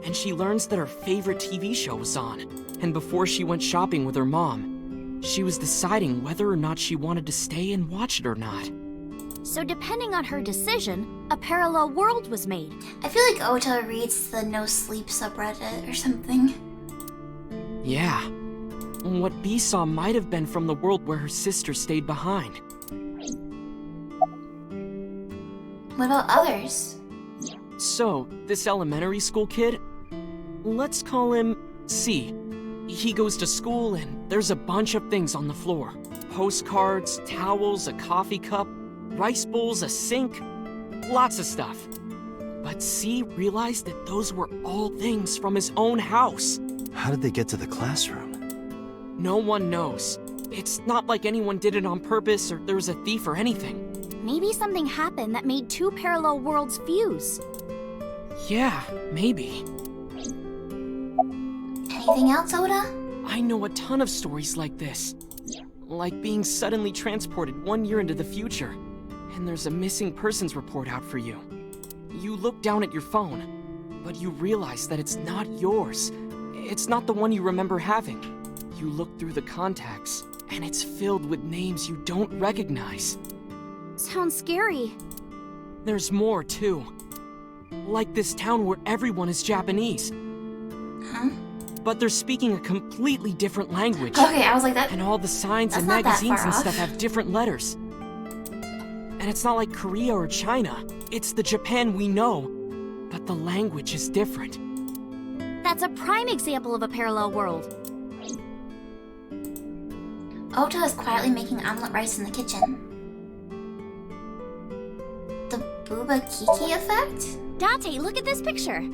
M: and she learns that her favorite TV show was on. And before she went shopping with her mom, she was deciding whether or not she wanted to stay and watch it or not.
H: So depending on her decision, a parallel world was made.
A: I feel like Ota reads the no sleep subreddit or something.
M: Yeah. What B saw might have been from the world where her sister stayed behind.
A: What about others?
M: So, this elementary school kid, let's call him C. He goes to school and there's a bunch of things on the floor. Postcards, towels, a coffee cup, rice bowls, a sink, lots of stuff. But C realized that those were all things from his own house.
C: How did they get to the classroom?
M: No one knows. It's not like anyone did it on purpose or there was a thief or anything.
H: Maybe something happened that made two parallel worlds fuse.
M: Yeah, maybe.
A: Anything else, Ota?
M: I know a ton of stories like this. Like being suddenly transported 1 year into the future, and there's a missing persons report out for you. You look down at your phone, but you realize that it's not yours. It's not the one you remember having. You look through the contacts, and it's filled with names you don't recognize.
H: Sounds scary.
M: There's more, too. Like this town where everyone is Japanese.
A: Huh?
M: But they're speaking a completely different language.
A: Okay, I was like that.
M: And all the signs and
A: not that
M: magazines
A: far
M: and
A: off.
M: stuff have different letters. And it's not like Korea or China. It's the Japan we know, but the language is different.
H: That's a prime example of a parallel world.
A: Ota is quietly making omelet rice in the kitchen. The Booba Kiki effect?
H: Date, look at this picture.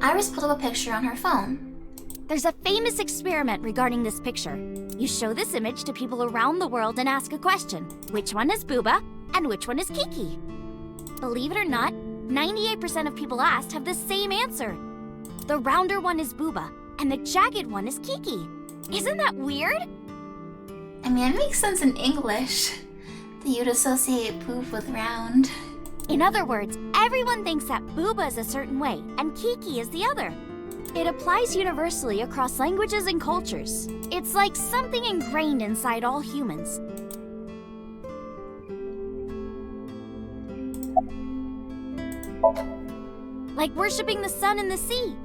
A: Iris pulled up a picture on her phone.
H: There's a famous experiment regarding this picture. You show this image to people around the world and ask a question. Which one is Booba and which one is Kiki? Believe it or not, 98% of people asked have the same answer. The rounder one is Booba and the jagged one is Kiki. Isn't that weird?
A: I mean, it makes sense in English that you'd associate boob with round.
H: In other words, everyone thinks that Booba is a certain way and Kiki is the other. It applies universally across languages and cultures. It's like something ingrained inside all humans. Like worshipping the sun and the sea.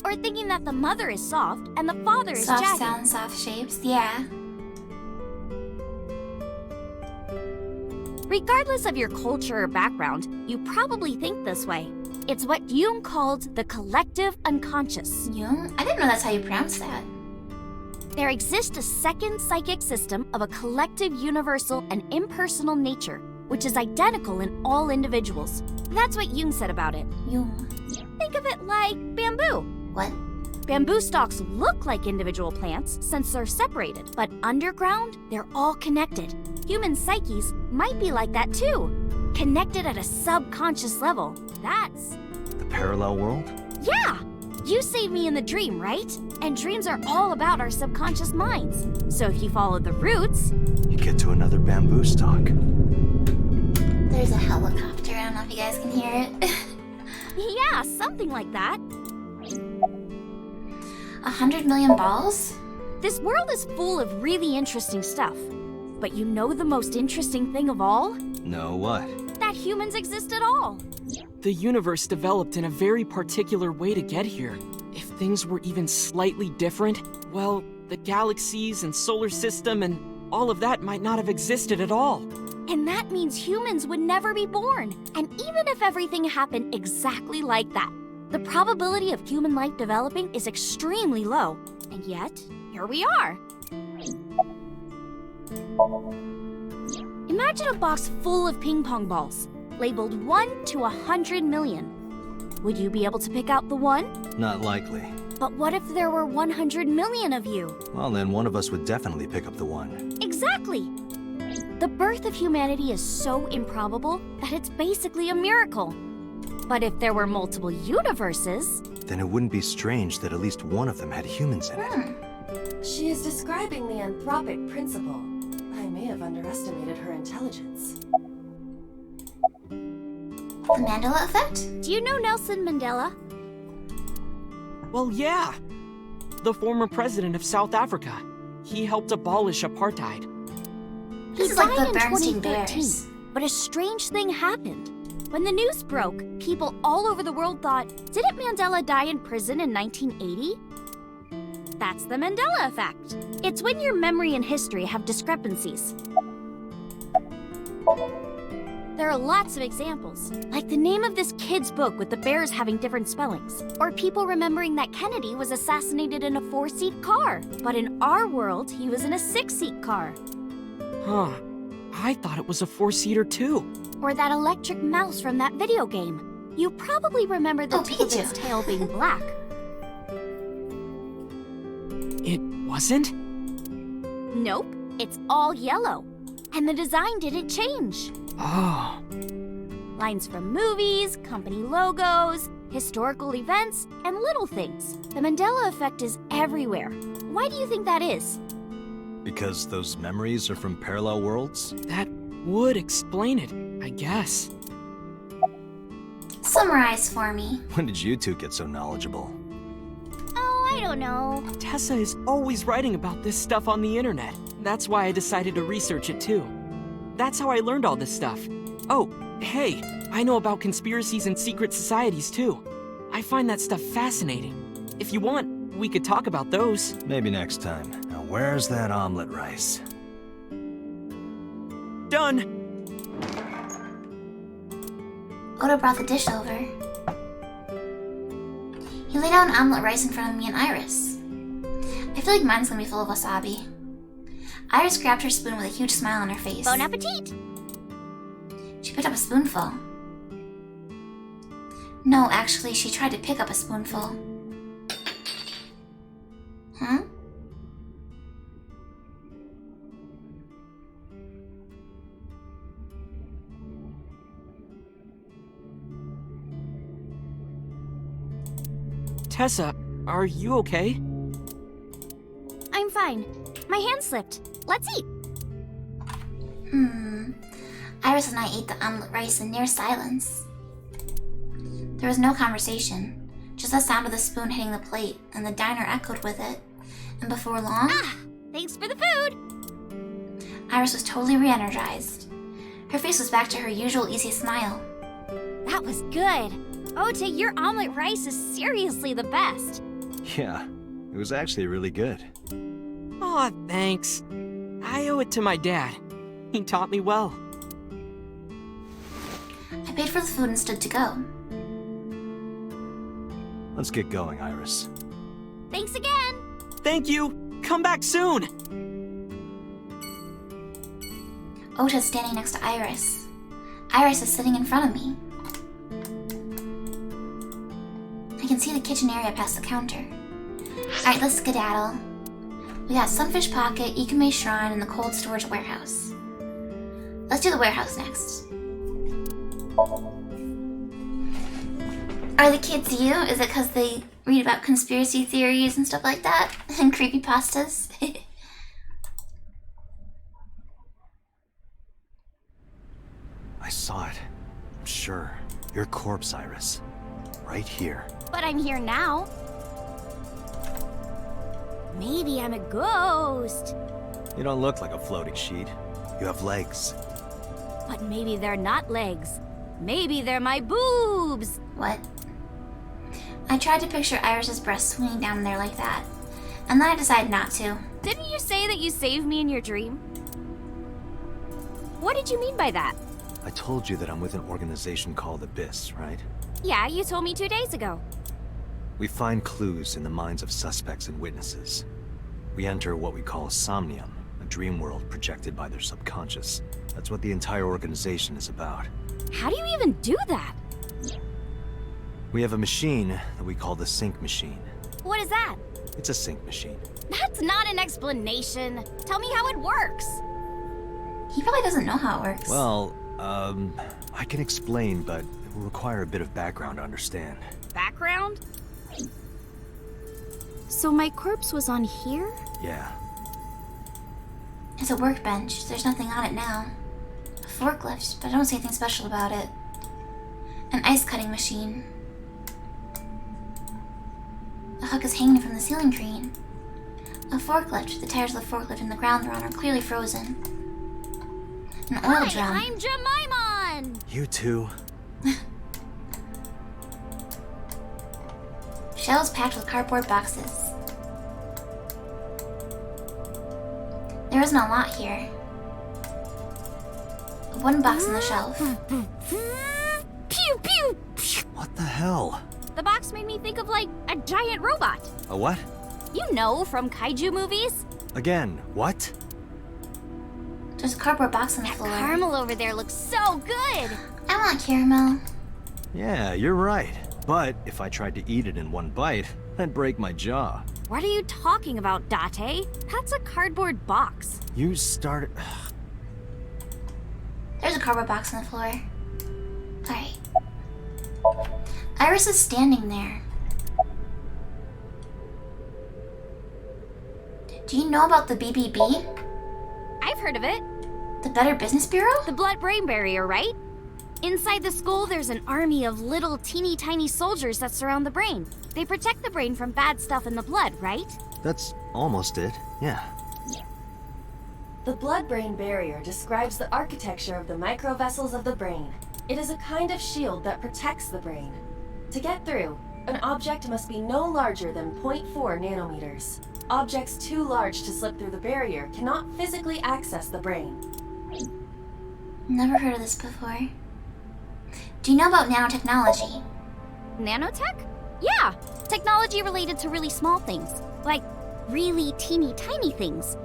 H: Or thinking that the mother is soft and the father is
A: Soft
H: jagged.
A: sounds, soft shapes, yeah.
H: Regardless of your culture or background, you probably think this way. It's what Jung called the collective unconscious.
A: Jung? I didn't know that's how you pronounce that.
H: There exists a second psychic system of a collective, universal, and impersonal nature, which is identical in all individuals. That's what Jung said about it.
A: Jung.
H: Think of it like bamboo.
A: What?
H: Bamboo stalks look like individual plants since they're separated, but underground, they're all connected. Human psyches might be like that too, connected at a subconscious level. That's...
C: The parallel world?
H: Yeah! You saved me in the dream, right? And dreams are all about our subconscious minds. So if you follow the roots...
C: You get to another bamboo stalk.
A: There's a helicopter. I don't know if you guys can hear it.
H: Yeah, something like that.
A: 100 million balls?
H: This world is full of really interesting stuff. But you know the most interesting thing of all?
C: No, what?
H: That humans exist at all.
M: The universe developed in a very particular way to get here. If things were even slightly different, well, the galaxies and solar system and all of that might not have existed at all.
H: And that means humans would never be born. And even if everything happened exactly like that, the probability of human life developing is extremely low. And yet, here we are. Imagine a box full of ping pong balls, labeled 1 to 100 million. Would you be able to pick out the one?
C: Not likely.
H: But what if there were 100 million of you?
C: Well, then one of us would definitely pick up the one.
H: Exactly! The birth of humanity is so improbable that it's basically a miracle. But if there were multiple universes...
C: Then it wouldn't be strange that at least one of them had humans in it.
E: She is describing the anthropic principle. I may have underestimated her intelligence.
A: The Mandela effect?
H: Do you know Nelson Mandela?
M: Well, yeah. The former president of South Africa. He helped abolish apartheid.
A: This is
H: He
A: like
H: died
A: the
H: in
A: Bernstein
H: 2013,
A: Bears.
H: But a strange thing happened. When the news broke, people all over the world thought, didn't Mandela die in prison in 1980? That's the Mandela effect. It's when your memory and history have discrepancies. There are lots of examples, like the name of this kid's book with the bears having different spellings, or people remembering that Kennedy was assassinated in a 4-seat car, but in our world, he was in a 6-seat car.
M: Huh. I thought it was a 4-seater too.
H: Or that electric mouse from that video game. You probably remember the tip of its tail being black.
M: It wasn't?
H: Nope, it's all yellow. And the design didn't change.
M: Oh.
H: Lines from movies, company logos, historical events, and little things. The Mandela effect is everywhere. Why do you think that is?
C: Because those memories are from parallel worlds?
M: That would explain it, I guess.
A: Summarize for me.
C: When did you two get so knowledgeable?
H: Oh, I don't know.
M: Tessa is always writing about this stuff on the internet. That's why I decided to research it too. That's how I learned all this stuff. Oh, hey, I know about conspiracies and secret societies too. I find that stuff fascinating. If you want, we could talk about those.
C: Maybe next time. Now where's that omelet rice?
M: Done!
A: Oda brought the dish over. He laid out an omelet rice in front of me and Iris. I feel like mine's gonna be full of wasabi. Iris grabbed her spoon with a huge smile on her face.
H: Bon appetit!
A: She picked up a spoonful. No, actually, she tried to pick up a spoonful. Huh?
M: Tessa, are you okay?
H: I'm fine. My hand slipped. Let's eat.
A: Iris and I ate the omelet rice in near silence. There was no conversation, just the sound of the spoon hitting the plate, and the diner echoed with it. And before long...
H: Thanks for the food!
A: Iris was totally re-energized. Her face was back to her usual easy smile.
H: That was good. Ota, your omelet rice is seriously the best.
C: Yeah, it was actually really good.
M: Aw, thanks. I owe it to my dad. He taught me well.
A: I paid for the food and stood to go.
C: Let's get going, Iris.
H: Thanks again!
M: Thank you! Come back soon!
A: Ota's standing next to Iris. Iris is sitting in front of me. I can see the kitchen area past the counter. Alright, let's skedaddle. We got Sunfish Pocket, Ikume Shrine, and the cold storage warehouse. Let's do the warehouse next. Are the kids you? Is it because they read about conspiracy theories and stuff like that? And creepypastas?
C: I saw it. I'm sure. Your corpse, Iris. Right here.
H: But I'm here now. Maybe I'm a ghost.
C: You don't look like a floating sheet. You have legs.
H: But maybe they're not legs. Maybe they're my boobs.
A: What? I tried to picture Iris's breast swinging down there like that, and then I decided not to.
H: Didn't you say that you saved me in your dream? What did you mean by that?
C: I told you that I'm with an organization called Abyss, right?
H: Yeah, you told me 2 days ago.
C: We find clues in the minds of suspects and witnesses. We enter what we call Somnium, a dream world projected by their subconscious. That's what the entire organization is about.
H: How do you even do that?
C: We have a machine that we call the sync machine.
H: What is that?
C: It's a sync machine.
H: That's not an explanation. Tell me how it works.
A: He probably doesn't know how it works.
C: Well, I can explain, but it will require a bit of background to understand.
H: Background? So my corpse was on here?
C: Yeah.
A: It's a workbench. There's nothing on it now. A forklift, but I don't see anything special about it. An ice cutting machine. The hook is hanging from the ceiling crane. A forklift. The tires of the forklift and the ground they're on are clearly frozen. An oil
H: Hi,
A: drum.
H: I'm Jemimon!
C: You too.
A: Shelves packed with cardboard boxes. There isn't a lot here. A wooden box on the shelf.
H: Pew pew!
C: What the hell?
H: The box made me think of like a giant robot.
C: A what?
H: You know, from kaiju movies.
C: Again, what?
A: There's a cardboard box on the floor.
H: Caramel over there looks so good.
A: I want caramel.
C: Yeah, you're right. But if I tried to eat it in one bite, I'd break my jaw.
H: What are you talking about, Date? That's a cardboard box.
C: You started...
A: There's a cardboard box on the floor. Alright. Iris is standing there. Do you know about the BBB?
H: I've heard of it.
A: The Better Business Bureau?
H: The blood-brain barrier, right? Inside the skull, there's an army of little teeny tiny soldiers that surround the brain. They protect the brain from bad stuff in the blood, right?
C: That's almost it, yeah.
E: The blood-brain barrier describes the architecture of the microvessels of the brain. It is a kind of shield that protects the brain. To get through, an object must be no larger than 0.4 nanometers. Objects too large to slip through the barrier cannot physically access the brain.
A: Never heard of this before. Do you know about nanotechnology?
H: Nanotech? Yeah, technology related to really small things, like really teeny tiny things.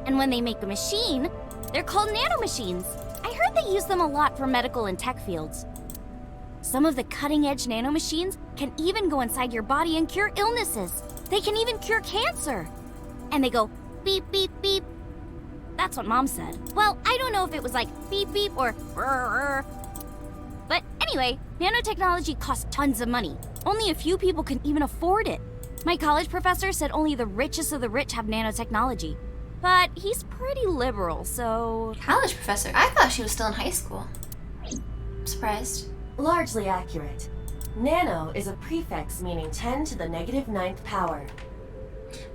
H: And when they make a machine, they're called nanomachines. I heard they use them a lot for medical and tech fields. Some of the cutting-edge nanomachines can even go inside your body and cure illnesses. They can even cure cancer. And they go beep, beep, beep. That's what Mom said. Well, I don't know if it was like beep, beep or rrr. But anyway, nanotechnology costs tons of money. Only a few people can even afford it. My college professor said only the richest of the rich have nanotechnology. But he's pretty liberal, so...
A: College professor? I thought she was still in high school. I'm surprised.
E: Largely accurate. Nano is a prefix meaning 10 to the -9th power.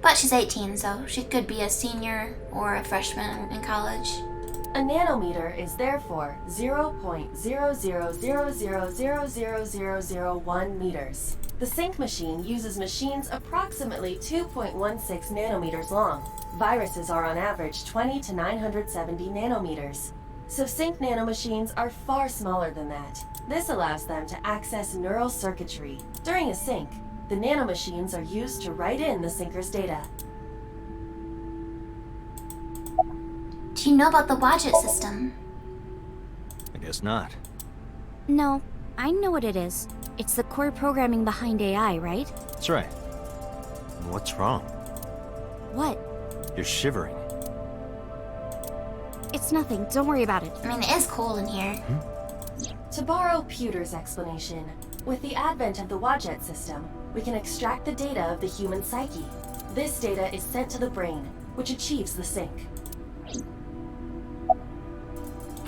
A: But she's 18, so she could be a senior or a freshman in college.
E: A nanometer is therefore 0.0000000001 meters. The sync machine uses machines approximately 2.16 nanometers long. Viruses are on average 20 to 970 nanometers. So sync nanomachines are far smaller than that. This allows them to access neural circuitry. During a sync, the nanomachines are used to write in the syncer's data.
A: Do you know about the Wadget system?
C: I guess not.
H: No, I know what it is. It's the core programming behind AI, right?
C: That's right. What's wrong?
H: What?
C: You're shivering.
H: It's nothing. Don't worry about it.
A: I mean, it is cold in here.
E: To borrow Pewter's explanation, with the advent of the Wadget system, we can extract the data of the human psyche. This data is sent to the brain, which achieves the sync.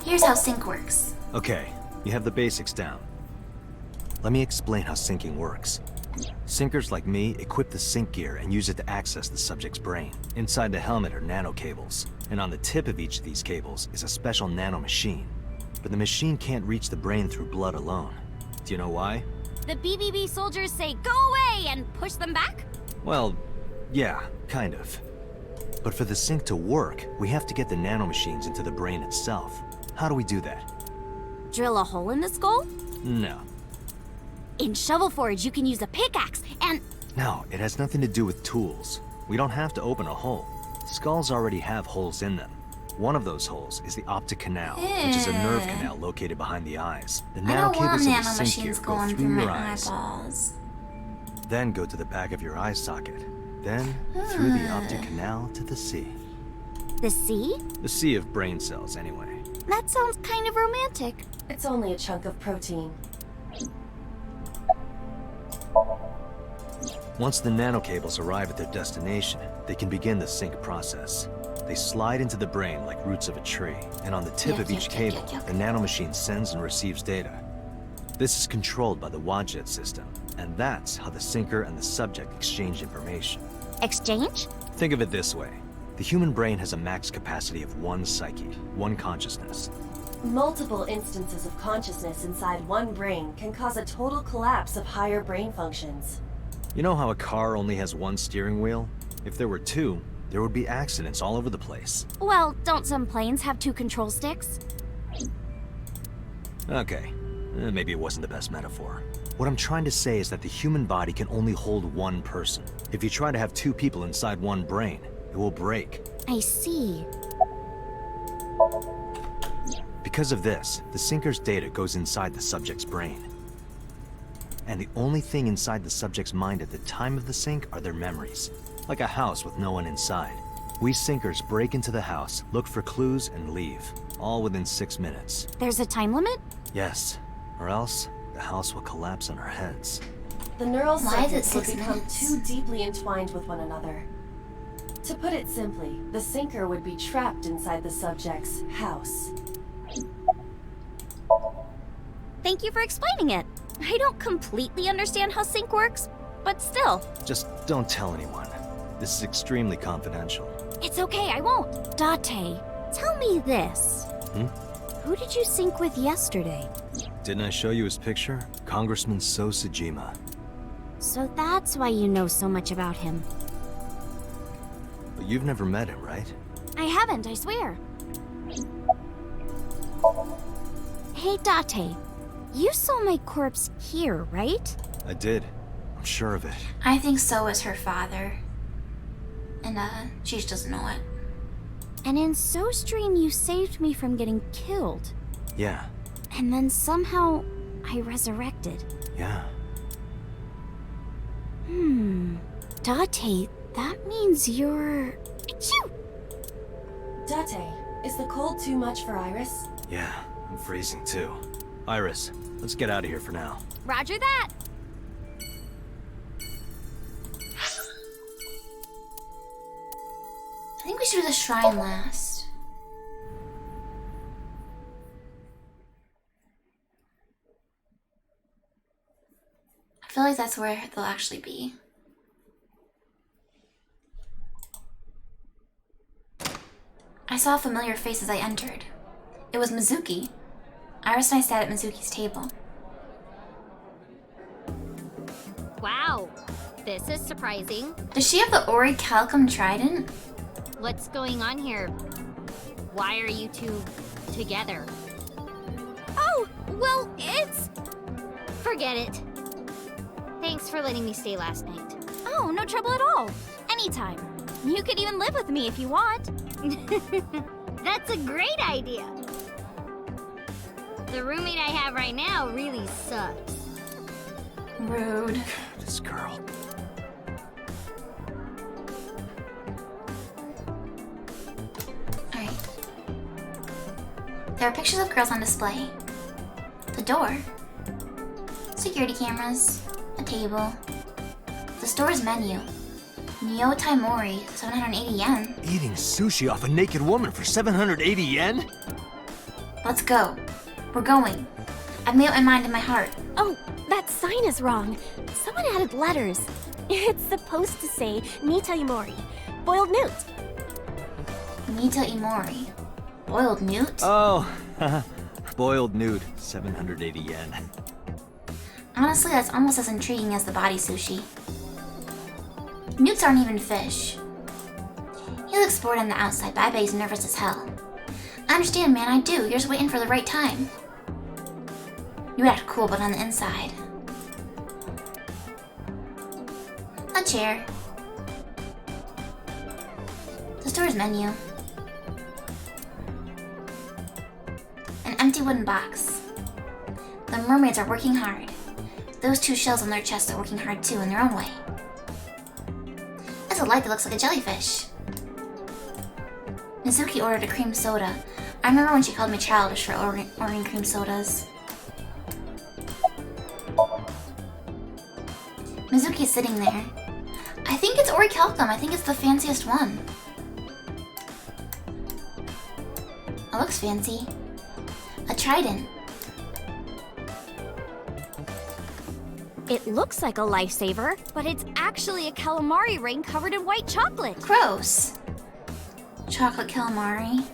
A: Here's how sync works.
C: Okay, you have the basics down. Let me explain how syncing works. Syncers like me equip the sync gear and use it to access the subject's brain. Inside the helmet are nano cables, and on the tip of each of these cables is a special nano machine. But the machine can't reach the brain through blood alone. Do you know why?
H: The BBB soldiers say, "Go away!" and push them back?
C: Well, yeah, kind of. But for the sync to work, we have to get the nanomachines into the brain itself. How do we do that?
H: Drill a hole in the skull?
C: No.
H: In Shovel Forge, you can use a pickaxe and...
C: No, it has nothing to do with tools. We don't have to open a hole. Skulls already have holes in them. One of those holes is the optic canal, which is a nerve canal located behind the eyes. The
A: I don't want
C: nanocables of the sink gear
A: nanomachines
C: go
A: going
C: through
A: through
C: your
A: my
C: eyes,
A: eyeballs.
C: then go to the back of your eye socket, then through the optic canal to the sea.
H: The sea?
C: The sea of brain cells, anyway.
H: That sounds kind of romantic.
E: It's only a chunk of protein.
C: Once the nanocables arrive at their destination, they can begin the sync process. They slide into the brain like roots of a tree, and on the tip of each cable, the nanomachine sends and receives data. This is controlled by the Wadjet system, and that's how the sinker and the subject exchange information.
H: Exchange?
C: Think of it this way. The human brain has a max capacity of one psyche, one consciousness.
E: Multiple instances of consciousness inside one brain can cause a total collapse of higher brain functions.
C: You know how a car only has one steering wheel? If there were two, there would be accidents all over the place.
H: Well, don't some planes have 2 control sticks?
C: Okay, maybe it wasn't the best metaphor. What I'm trying to say is that the human body can only hold one person. If you try to have 2 people inside one brain, it will break.
H: I see.
C: Because of this, the sinker's data goes inside the subject's brain. And the only thing inside the subject's mind at the time of the sync are their memories. Like a house with no one inside. We sinkers break into the house, look for clues, and leave. All within 6 minutes.
H: There's a time limit?
C: Yes. Or else, the house will collapse on our heads.
E: The neural
A: Why is it
E: circuits would
A: 6
E: become
A: minutes?
E: too deeply entwined with one another. To put it simply, the sinker would be trapped inside the subject's house.
H: Thank you for explaining it. I don't completely understand how sync works, but still.
C: Just don't tell anyone. This is extremely confidential.
H: It's okay, I won't. Date, tell me this. Who did you sync with yesterday?
C: Didn't I show you his picture? Congressman So Sejima.
H: So that's why you know so much about him.
C: But you've never met him, right?
H: I haven't, I swear. Hey, Date, you saw my corpse here, right?
C: I did. I'm sure of it.
A: I think so is her father. And, she just doesn't know it.
H: And in So's dream, you saved me from getting killed.
C: Yeah.
H: And then somehow, I resurrected.
C: Yeah.
H: Date, that means you're... Achoo!
E: Date, is the cold too much for Iris?
C: Yeah, I'm freezing too. Iris, let's get out of here for now.
H: Roger that!
A: I think we should do the shrine last. I feel like that's where they'll actually be. I saw a familiar face as I entered. It was Mizuki. Iris and I sat at Mizuki's table.
H: Wow, this is surprising.
A: Does she have the Ori Calcum Trident?
H: What's going on here? Why are you two together? Oh, well, it's... Forget it. Thanks for letting me stay last night. Oh, no trouble at all. Anytime. You could even live with me if you want. That's a great idea. The roommate I have right now really sucks.
A: Rude.
C: This girl.
A: Alright. There are pictures of girls on display. The door. Security cameras. A table. The store's menu. Nyotai Mori, 780 yen.
C: Eating sushi off a naked woman for 780 yen?
A: Let's go. We're going. I've made up my mind in my heart.
N: Oh, that sign is wrong. Someone added letters. It's supposed to say Nita Imori, boiled newt.
A: Nita Imori. Boiled newt?
C: Oh, boiled newt, 780 yen.
A: Honestly, that's almost as intriguing as the body sushi. Newts aren't even fish. He looks bored on the outside, but I bet he's nervous as hell. I understand, man, I do. You're just waiting for the right time. You act cool, but on the inside. A chair. The store's menu. An empty wooden box. The mermaids are working hard. Those two shells on their chests are working hard too in their own way. There's a light that looks like a jellyfish. Mizuki ordered a cream soda. I remember when she called me childish for ordering cream sodas. Mizuki is sitting there. I think it's orichalcum. I think it's the fanciest one. It looks fancy. A trident.
H: It looks like a lifesaver, but it's actually a calamari ring covered in white chocolate.
A: Gross. Chocolate calamari.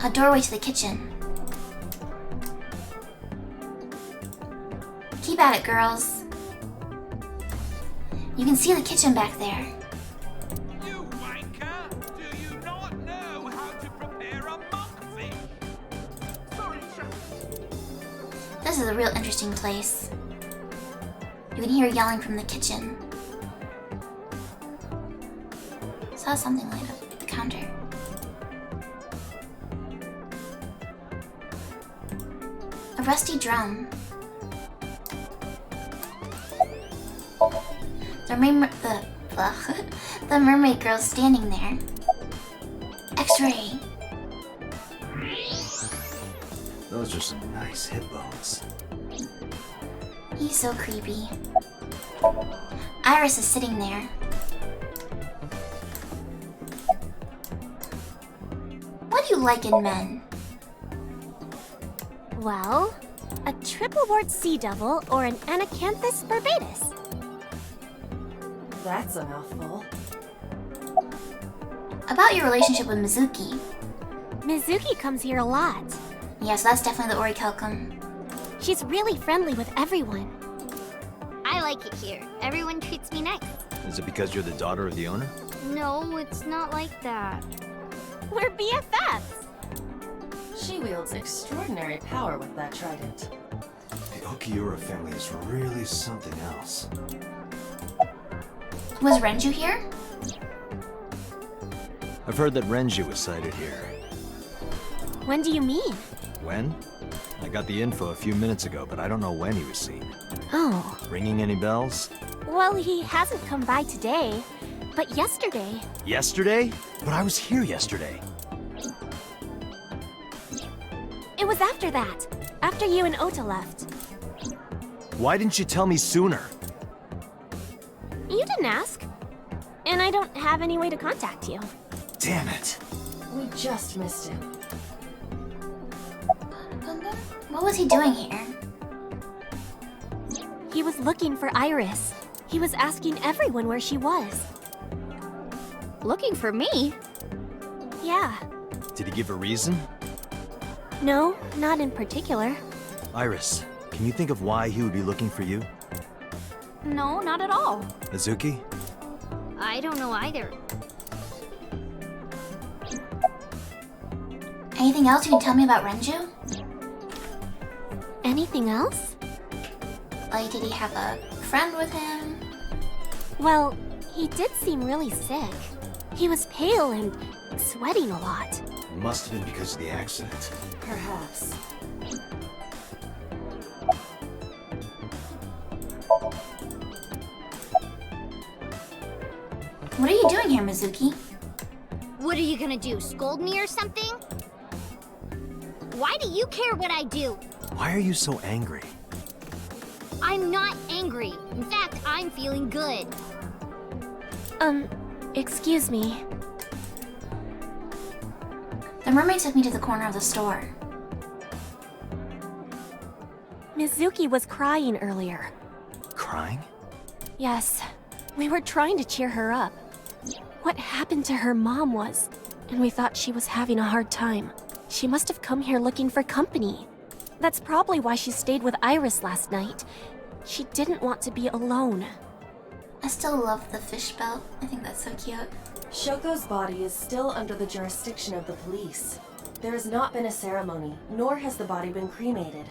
A: A doorway to the kitchen. Keep at it, girls. You can see the kitchen back there.
O: You wanker! Do you not know how to prepare a muffin? Sorry,
A: This is a real interesting place. You can hear yelling from the kitchen. Saw something light up the counter. A rusty drum. The mermaid girl's standing there. X-ray.
C: Those are some nice hip bones.
A: He's so creepy. Iris is sitting there. What do you like in men?
N: Well, a triple-wart sea devil or an Anacanthus barbatus.
E: That's a mouthful.
A: About your relationship with Mizuki.
N: Mizuki comes here a lot.
A: Yes, that's definitely the orichalcum.
N: She's really friendly with everyone.
H: I like it here. Everyone treats me nice.
C: Is it because you're the daughter of the owner?
H: No, it's not like that.
N: We're BFFs.
E: She wields extraordinary power with that trident.
C: The Okiura family is really something else.
A: Was Renju here?
C: I've heard that Renju was sighted here.
N: When do you mean?
C: When? I got the info a few minutes ago, but I don't know when he was seen.
N: Oh.
C: Ringing any bells?
N: Well, he hasn't come by today, but yesterday.
C: Yesterday? But I was here yesterday.
N: It was after that. After you and Ota left.
C: Why didn't you tell me sooner?
N: You didn't ask. And I don't have any way to contact you.
C: Damn it.
E: We just missed him.
A: What was he doing here?
N: He was looking for Iris. He was asking everyone where she was.
H: Looking for me?
N: Yeah.
C: Did he give a reason?
N: No, not in particular.
C: Iris, can you think of why he would be looking for you?
H: No, not at all.
C: Mizuki?
H: I don't know either.
A: Anything else you can tell me about Renju?
N: Anything else?
A: Like, did he have a friend with him?
N: Well, he did seem really sick. He was pale and sweating a lot.
C: Must have been because of the accident.
E: Perhaps.
A: What are you doing here, Mizuki?
H: What are you gonna do, scold me or something? Why do you care what I do?
C: Why are you so angry?
H: I'm not angry. In fact, I'm feeling good.
N: Excuse me.
A: The mermaid took me to the corner of the store.
N: Mizuki was crying earlier.
C: Crying?
N: Yes. We were trying to cheer her up. What happened to her mom was, and we thought she was having a hard time. She must have come here looking for company. That's probably why she stayed with Iris last night. She didn't want to be alone.
A: I still love the fish belt. I think that's so cute.
E: Shoko's body is still under the jurisdiction of the police. There has not been a ceremony, nor has the body been cremated.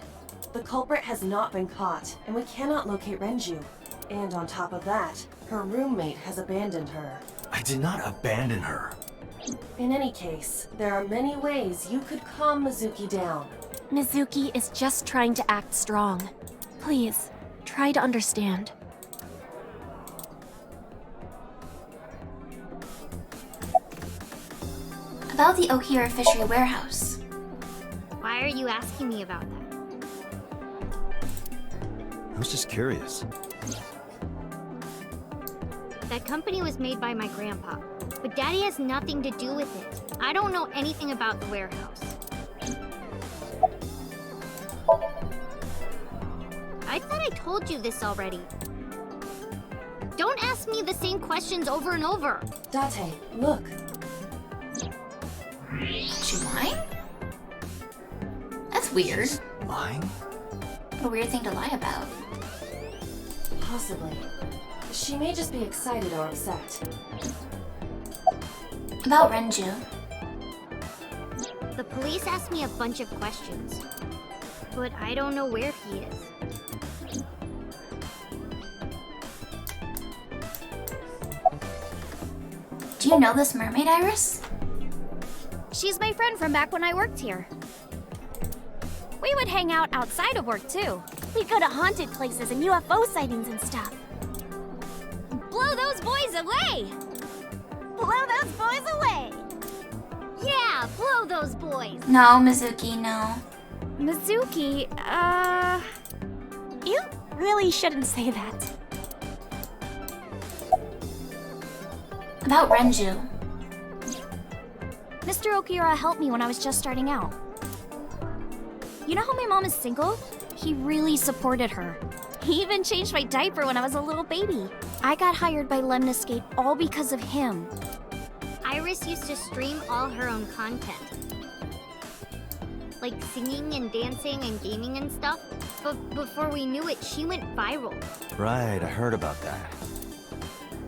E: The culprit has not been caught, and we cannot locate Renju. And on top of that, her roommate has abandoned her.
C: I did not abandon her.
E: In any case, there are many ways you could calm Mizuki down.
N: Mizuki is just trying to act strong. Please, try to understand.
A: About the Okira Fishery Warehouse.
H: Why are you asking me about that?
C: I was just curious.
H: That company was made by my grandpa, but Daddy has nothing to do with it. I don't know anything about the warehouse. I thought I told you this already. Don't ask me the same questions over and over.
E: Date, look.
A: She lying? That's weird.
C: Lying?
A: What a weird thing to lie about.
E: Possibly. She may just be excited or upset.
A: About Renju.
H: The police asked me a bunch of questions, but I don't know where he is.
A: Do you know this mermaid, Iris?
H: She's my friend from back when I worked here. We would hang out outside of work, too.
N: We'd go to haunted places and UFO sightings and stuff.
H: Blow those boys away!
N: Blow those boys away!
H: Yeah, blow those boys!
A: No, Mizuki, no.
H: Mizuki,
N: You really shouldn't say that.
A: About Renju.
H: Mr. Okira helped me when I was just starting out. You know how my mom is single? He really supported her. He even changed my diaper when I was a little baby. I got hired by Lemniscate all because of him. Iris used to stream all her own content. Like singing and dancing and gaming and stuff. But before we knew it, she went viral.
C: Right, I heard about that.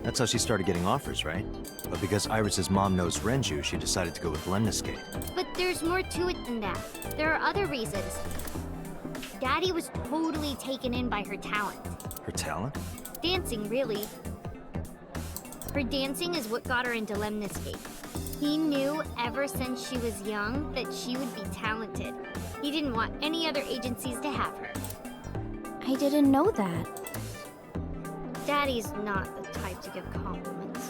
C: That's how she started getting offers, right? But because Iris's mom knows Renju, she decided to go with Lemniscate.
H: But there's more to it than that. There are other reasons. Daddy was totally taken in by her talent.
C: Her talent?
H: Dancing, really. Her dancing is what got her into Lemniscate. He knew ever since she was young that she would be talented. He didn't want any other agencies to have her.
N: I didn't know that.
H: Daddy's not the type to give compliments.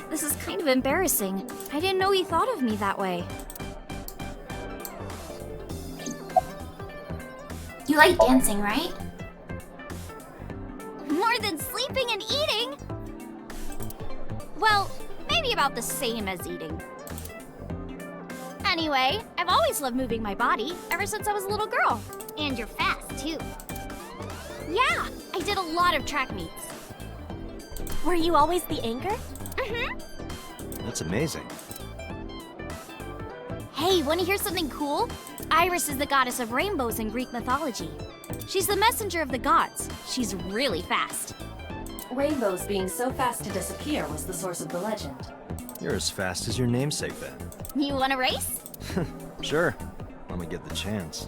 H: This is kind of embarrassing. I didn't know he thought of me that way.
A: You like dancing, right?
H: More than sleeping and eating! Well, maybe about the same as eating. Anyway, I've always loved moving my body, ever since I was a little girl. And you're fast, too. Yeah, I did a lot of track meets.
N: Were you always the anchor?
H: Mm-hmm.
C: That's amazing.
H: Hey, want to hear something cool? Iris is the goddess of rainbows in Greek mythology. She's the messenger of the gods. She's really fast.
E: Rainbows being so fast to disappear was the source of the legend.
C: You're as fast as your namesake, then.
H: You want to race?
C: Sure. Let me get the chance.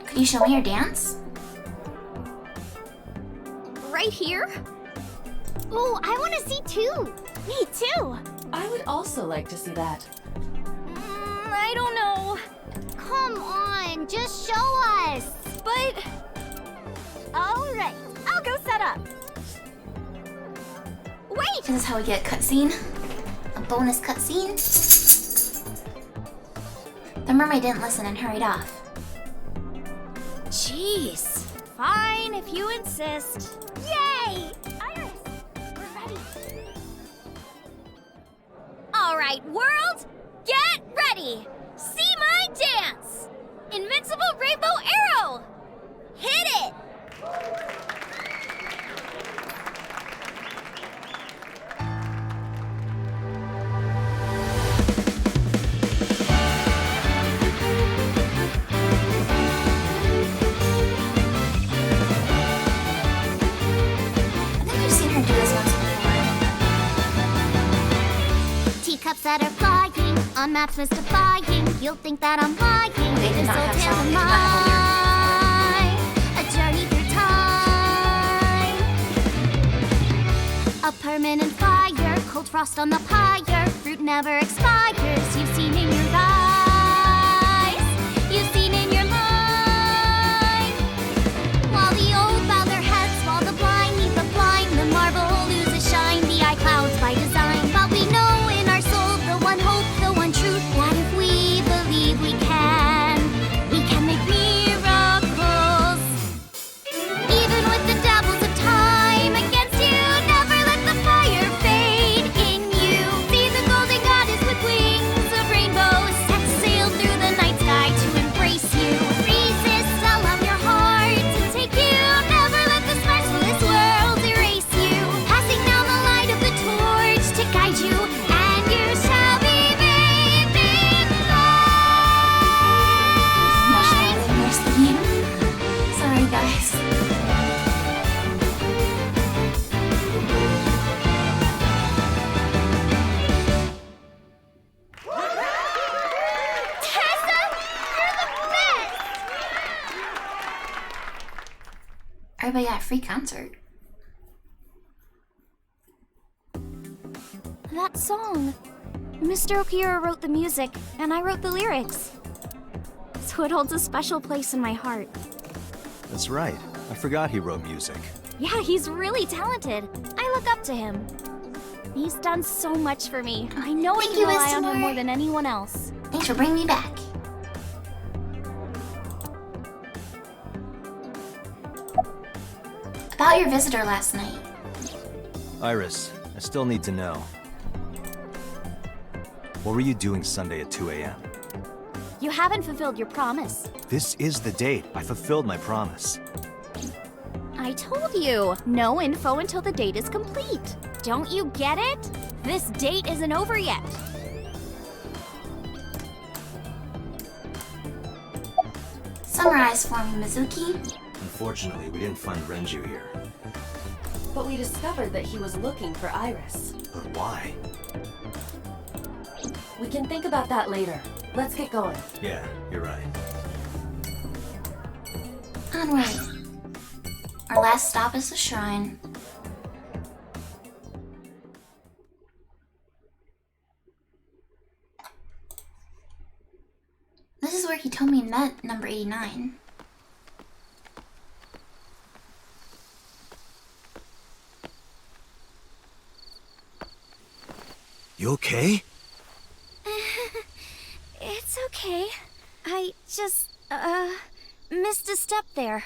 A: Could you show me your dance?
H: Right here? Ooh, I want to see too.
N: Me too.
E: I would also like to see that.
H: I don't know. Come on, just show us. But...
N: Alright, I'll go set up.
H: Wait!
A: This is how we get a cutscene. A bonus cutscene. The mermaid didn't listen and hurried off.
H: Jeez. Fine, if you insist. Yay!
N: Iris, we're ready.
H: Alright, world, get ready! See my dance! Invincible Rainbow Arrow! Hit it! That are flying on maps mystifying. You'll think that I'm lying.
A: They did
H: This
A: not
H: old
A: have
H: tale
A: sound.
H: of
A: They did not have a lyric.
H: mine. permanent fire, cold frost on the pyre, fruit never expires. You've seen in your eyes, you've seen in your mind. While the old bow their heads, while the blind meet the blind, the marble loses shine, the eye clouds by design. But we know in our soul the one hope, the one truth, that if we believe we can make miracles. Even with the devils of time against you, never let the fire fade in you. See the golden goddess with wings of rainbows set sail through the night sky to embrace you. Resist, allow your heart to take you. Never let the sparks of this world erase you. Passing down the light of the torch to guide you, and you shall be made big. Much louder than your theme. Sorry, guys. Tessa, you're the best! Everybody got a free concert. That song. Mr. Okira wrote the music, and I wrote the lyrics. So it holds a special place in my heart.
C: That's right. I forgot he wrote music.
H: Yeah, he's really talented. I look up to him. He's done so much for me. I know I
A: Thank
H: can
A: you,
H: rely on
A: Miss
H: him
A: Moore.
H: more than anyone else.
A: Thanks for bringing me back. About your visitor last night.
C: Iris, I still need to know. What were you doing Sunday at 2 a.m.?
H: You haven't fulfilled your promise.
C: This is the date. I fulfilled my promise.
H: I told you, no info until the date is complete. Don't you get it? This date isn't over yet.
A: Summarize for me, Mizuki.
C: Unfortunately, we didn't find Renju here.
E: But we discovered that he was looking for Iris.
C: But why?
E: We can think about that later. Let's get going.
C: Yeah, you're right.
A: Onward. Our last stop is the shrine. This is where he told me he met number 89.
K: You okay?
H: It's okay. I just, missed a step there.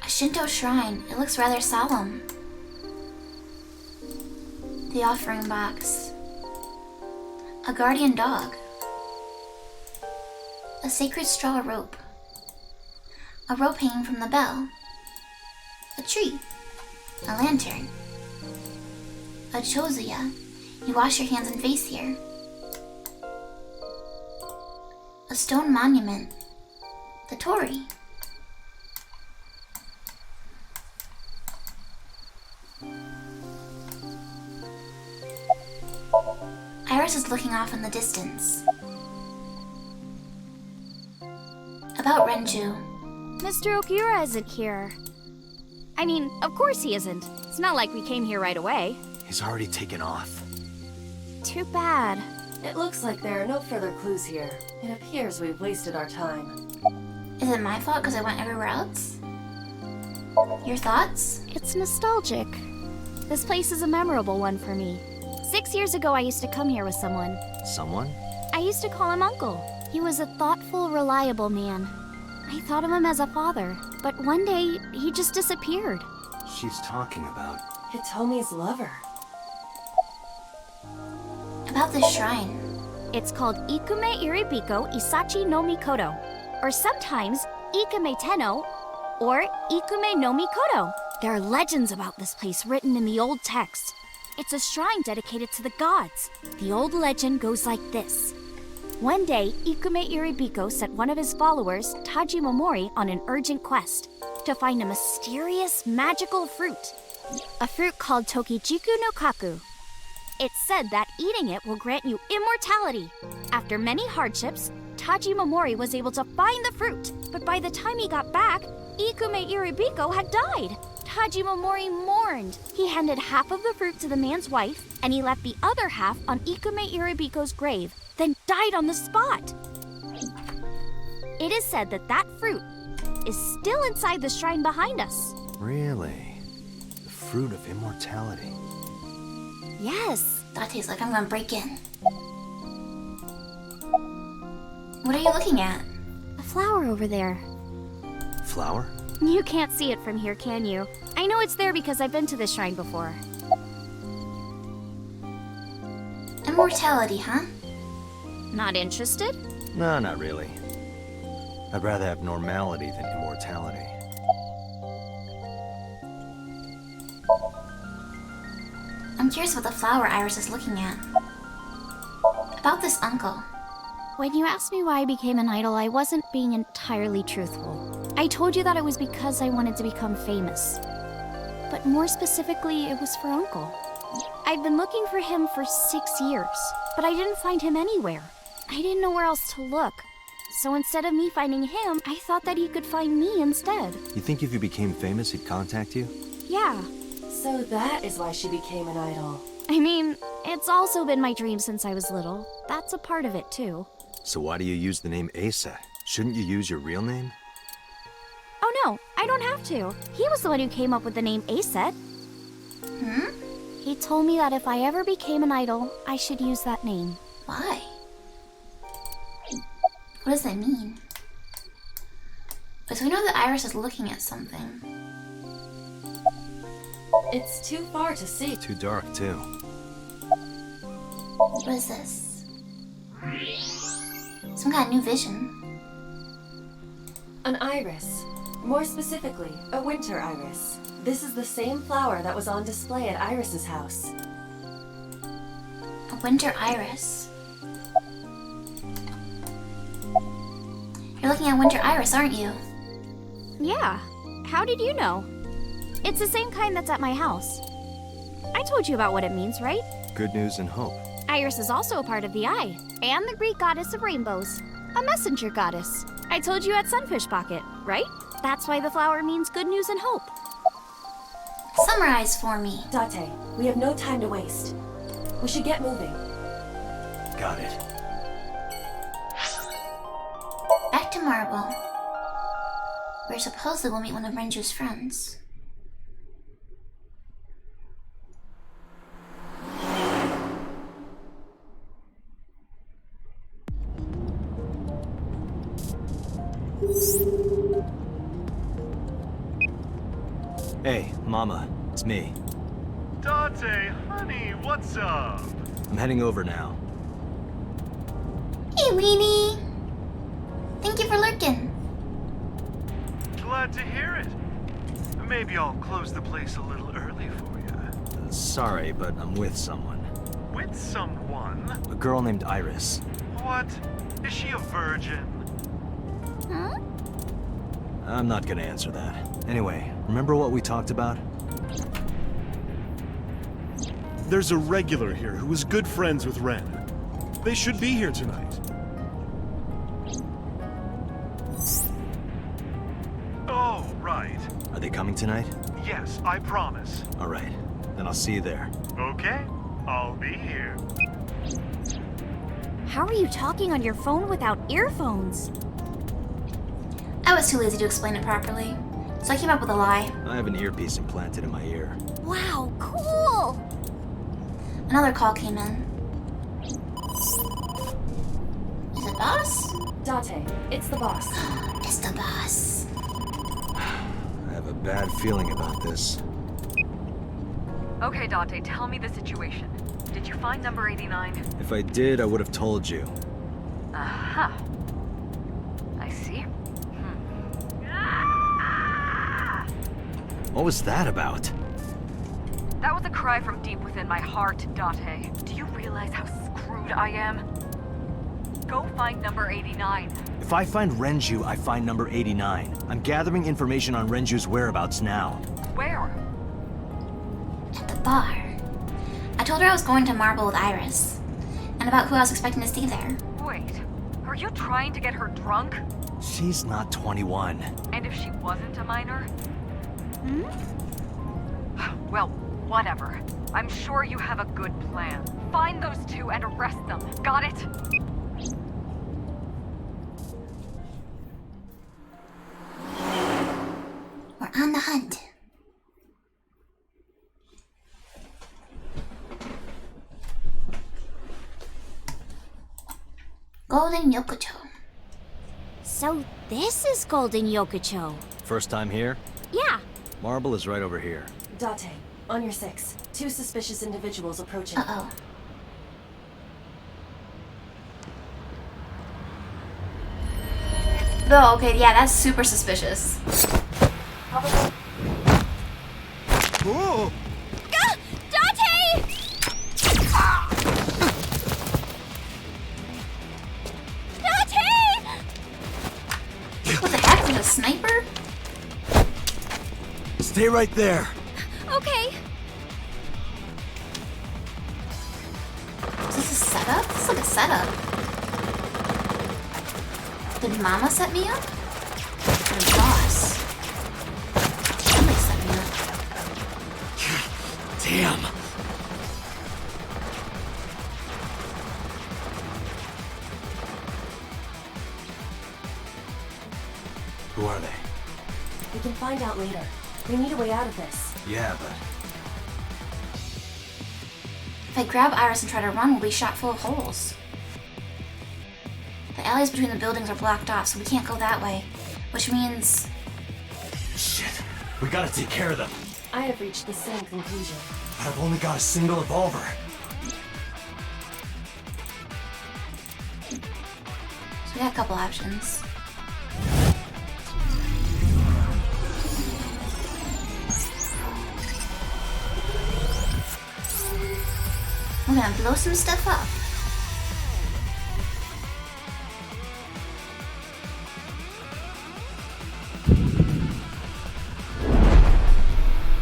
A: A Shinto shrine. It looks rather solemn. The offering box. A guardian dog. A sacred straw rope. A rope hanging from the bell. A tree. A lantern. A chozuya. You wash your hands and face here. A stone monument. The torii. Iris is looking off in the distance. About Renju.
H: Mr. Okira isn't here. I mean, of course he isn't. It's not like we came here right away.
C: He's already taken off.
H: Too bad.
E: It looks like there are no further clues here. It appears we've wasted our time.
A: Is it my fault because I went everywhere else? Your thoughts?
H: It's nostalgic. This place is a memorable one for me. 6 years ago, I used to come here with someone.
C: Someone?
H: I used to call him Uncle. He was a thoughtful, reliable man. I thought of him as a father, but one day, he just disappeared.
C: She's talking about...
E: Hitomi's lover.
A: About this shrine.
H: It's called Ikume Iribiko Isachi no Mikoto, or sometimes Ikume Tenno, or Ikume no Mikoto. There are legends about this place written in the old text. It's a shrine dedicated to the gods. The old legend goes like this. One day, Ikume Iribiko sent one of his followers, Taji Momori, on an urgent quest to find a mysterious, magical fruit. A fruit called Tokijiku no Kaku. It's said that eating it will grant you immortality. After many hardships, Taji Momori was able to find the fruit, but by the time he got back, Ikume Iribiko had died. Taji Momori mourned. He handed half of the fruit to the man's wife, and he left the other half on Ikume Iribiko's grave, then died on the spot. It is said that that fruit is still inside the shrine behind us.
C: Really? The fruit of immortality.
H: Yes.
A: Date's like, I'm gonna break in. What are you looking at?
H: A flower over there.
C: Flower?
H: You can't see it from here, can you? I know it's there because I've been to this shrine before.
A: Immortality, huh?
H: Not interested?
C: No, not really. I'd rather have normality than immortality.
A: I'm curious what the flower Iris is looking at. About this uncle.
H: When you asked me why I became an idol, I wasn't being entirely truthful. I told you that it was because I wanted to become famous. But more specifically, it was for Uncle. I've been looking for him for 6 years, but I didn't find him anywhere. I didn't know where else to look. So instead of me finding him, I thought that he could find me instead.
C: You think if you became famous, he'd contact you?
H: Yeah.
E: So that is why she became an idol.
H: I mean, it's also been my dream since I was little. That's a part of it, too.
C: So why do you use the name Asa? Shouldn't you use your real name?
H: Oh no, I don't have to. He was the one who came up with the name Aset. He told me that if I ever became an idol, I should use that name.
A: Why? What does that mean? Because we know that Iris is looking at something.
E: It's too far to see.
C: Too dark, too.
A: What is this? Some kind of new vision.
E: An iris. More specifically, a winter iris. This is the same flower that was on display at Iris's house.
A: A winter iris. You're looking at winter iris, aren't you?
H: Yeah. How did you know? It's the same kind that's at my house. I told you about what it means, right?
C: Good news and hope.
H: Iris is also a part of the eye, and the Greek goddess of rainbows. A messenger goddess. I told you at Sunfish Pocket, right? That's why the flower means good news and hope.
A: Summarize for me.
E: Date, we have no time to waste. We should get moving.
C: Got it.
A: Back to Marble, where supposedly we'll meet one of Renju's friends.
C: Hey, Mama, it's me.
D: Date, honey, what's up?
C: I'm heading over now.
A: Hey, Weenie! Thank you for lurking.
D: Glad to hear it. Maybe I'll close the place a little early for you.
C: Sorry, but I'm with someone.
D: With someone?
C: A girl named Iris.
D: What? Is she a virgin?
H: Huh?
C: I'm not gonna answer that. Anyway, remember what we talked about?
D: There's a regular here who was good friends with Ren. They should be here tonight. Oh, right.
C: Are they coming tonight?
D: Yes, I promise.
C: All right, then I'll see you there.
D: Okay, I'll be here.
H: How are you talking on your phone without earphones?
A: I was too lazy to explain it properly, so I came up with a lie.
C: I have an earpiece implanted in my ear.
H: Wow, cool!
A: Another call came in. Is it boss?
E: Date, it's the boss.
A: It's the boss.
C: I have a bad feeling about this.
B: Okay, Date, tell me the situation. Did you find number 89?
C: If I did, I would have told you.
B: Aha. I see.
C: What was that about?
B: That was a cry from deep within my heart, Date. Do you realize how screwed I am? Go find number 89.
C: If I find Renju, I find number 89. I'm gathering information on Renju's whereabouts now.
B: Where?
A: At the bar. I told her I was going to Marble with Iris, and about who I was expecting to see there.
B: Wait, are you trying to get her drunk?
C: She's not 21.
B: And if she wasn't a minor? Well, whatever. I'm sure you have a good plan. Find those two and arrest them. Got it?
A: We're on the hunt. Golden Yokocho.
H: So this is Golden Yokocho.
C: First time here?
H: Yeah.
C: Marble is right over here.
E: Date, on your 6. 2 suspicious individuals approaching.
A: Uh-oh. Oh, okay, yeah, that's super suspicious.
K: Whoa!
H: Ah! Date! Date!
A: What the heck? Is it a sniper?
K: Stay right there.
H: Okay.
A: Is this a setup? This is like a setup. Did Mama set me up? Or the boss? Somebody set me up.
K: Damn.
C: Who are they?
E: We can find out later. We need a way out of this.
C: Yeah, but...
A: If I grab Iris and try to run, we'll be shot full of holes. The alleys between the buildings are blocked off, so we can't go that way. Which means...
C: Shit. We gotta take care of them.
E: I have reached the same conclusion.
C: I've only got a single revolver.
A: So we got a couple options. We're gonna blow some stuff up.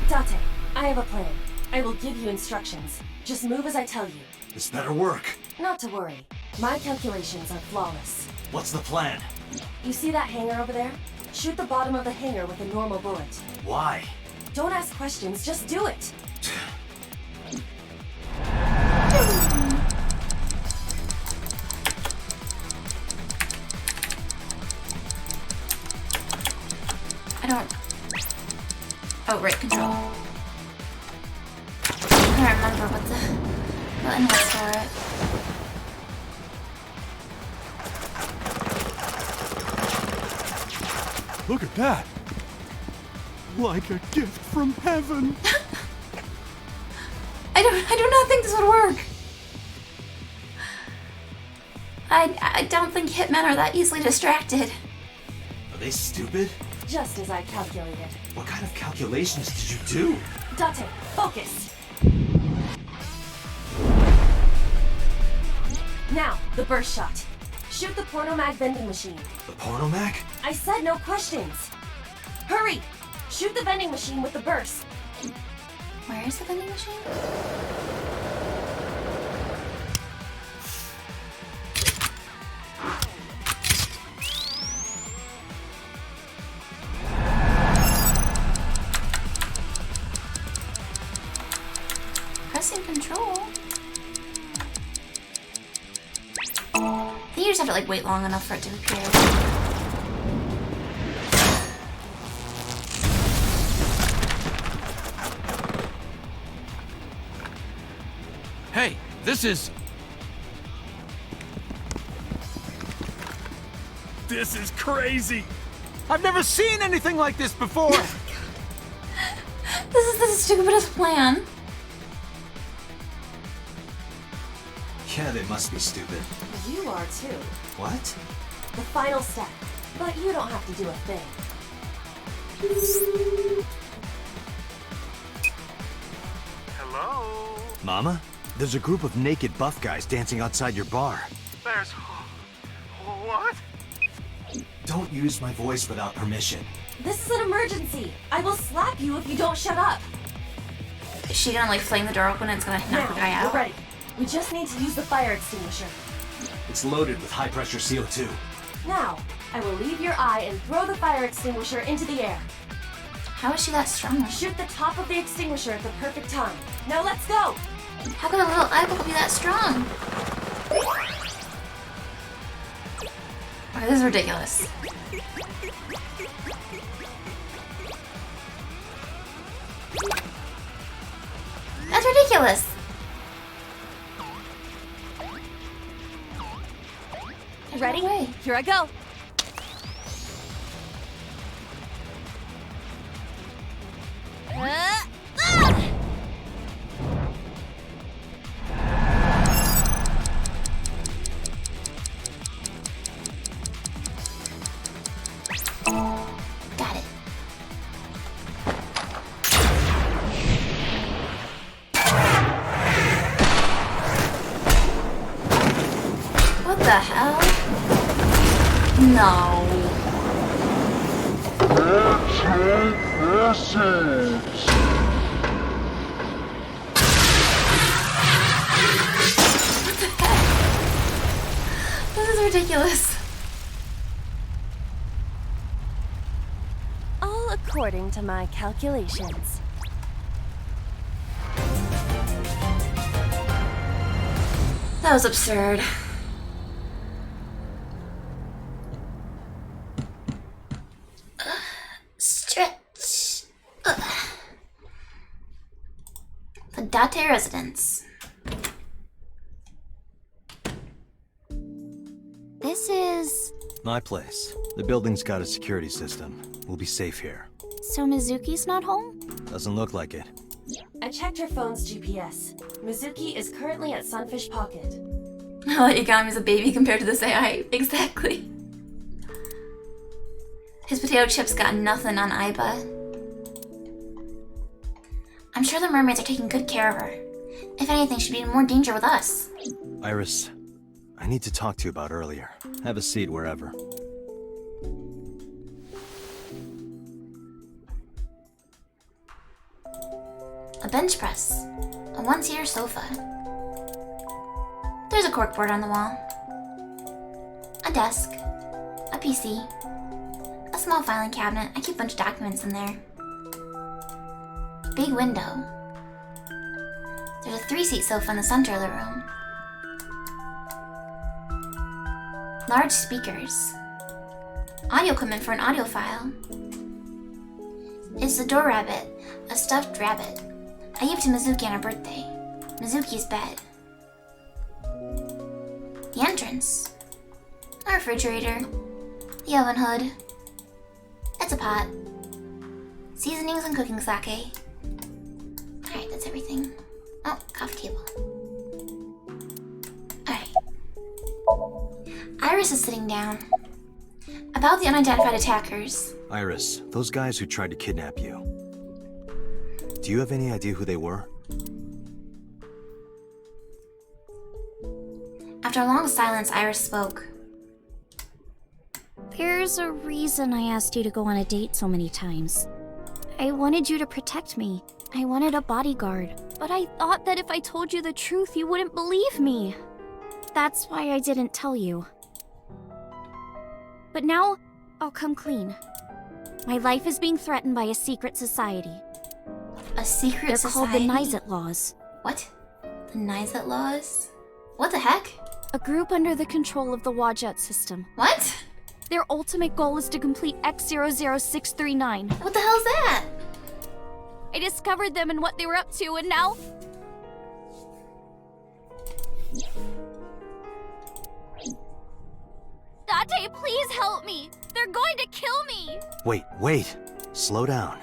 E: Date, I have a plan. I will give you instructions. Just move as I tell you.
C: This better work.
E: Not to worry. My calculations are flawless.
C: What's the plan?
E: You see that hangar over there? Shoot the bottom of the hangar with a normal bullet.
C: Why?
E: Don't ask questions, just do it.
A: I don't... Oh, right, control. I can't remember what the button was for it.
D: Look at that. Like a gift from heaven.
A: I do not think this would work. I don't think hitmen are that easily distracted.
C: Are they stupid?
E: Just as I calculated.
C: What kind of calculations did you do?
E: Date, focus! Now, the burst shot. Shoot the pornomag vending machine.
C: The pornomag?
E: I said no questions. Hurry! Shoot the vending machine with the burst.
A: Where is the vending machine? Pressing control. I think you just have to like wait long enough for it to appear.
L: Hey, this is...
K: This is crazy. I've never seen anything like this before.
A: This is the stupidest plan.
C: Yeah, they must be stupid.
E: You are too.
C: What?
E: The final step. But you don't have to do a thing.
D: Hello?
C: Mama? There's a group of naked buff guys dancing outside your bar.
D: There's... What?
C: Don't use my voice without permission.
E: This is an emergency. I will slap you if you don't shut up.
A: Is she gonna like fling the door open and it's gonna knock the guy out?
E: We're ready. We just need to use the fire extinguisher.
C: It's loaded with high-pressure CO2.
E: Now, I will leave your eye and throw the fire extinguisher into the air.
A: How is she that strong?
E: Shoot the top of the extinguisher at the perfect time. Now let's go!
A: How could a little eyeball be that strong? Okay, this is ridiculous. That's ridiculous!
N: Ready? Here I go.
A: Got it. What the hell? No. This is ridiculous.
N: All according to my calculations.
A: That was absurd. Stretch. The Date residence.
H: This is...
C: My place. The building's got a security system. We'll be safe here.
H: So Mizuki's not home?
C: Doesn't look like it.
E: I checked her phone's GPS. Mizuki is currently at Sunfish Pocket.
A: Oh, Igami's a baby compared to this AI. Exactly. His potato chips got nothing on Aiba. I'm sure the mermaids are taking good care of her. If anything, she'd be in more danger with us.
C: Iris, I need to talk to you about earlier. Have a seat wherever.
A: A bench press. A one-seater sofa. There's a corkboard on the wall. A desk. A PC. A small filing cabinet. I keep a bunch of documents in there. Big window. There's a 3-seat sofa in the center of the room. Large speakers. Audio equipment for an audio file. It's the door rabbit, a stuffed rabbit. I gave it to Mizuki on her birthday. Mizuki's bed. The entrance. A refrigerator. The oven hood. It's a pot. Seasonings and cooking sake. Alright, that's everything. Oh, coffee table. Alright. Iris is sitting down. About the unidentified attackers.
C: Iris, those guys who tried to kidnap you. Do you have any idea who they were?
A: After a long silence, Iris spoke.
H: There's a reason I asked you to go on a date so many times. I wanted you to protect me. I wanted a bodyguard. But I thought that if I told you the truth, you wouldn't believe me. That's why I didn't tell you. But now, I'll come clean. My life is being threatened by a secret society.
A: A secret society?
H: They're called the Nizet Laws.
A: What? The Nizet Laws? What the heck?
H: A group under the control of the Wajet system.
A: What?
H: Their ultimate goal is to complete X00639.
A: What the hell's that?
H: I discovered them and what they were up to, and now... Date, please help me! They're going to kill me!
C: Wait. Slow down.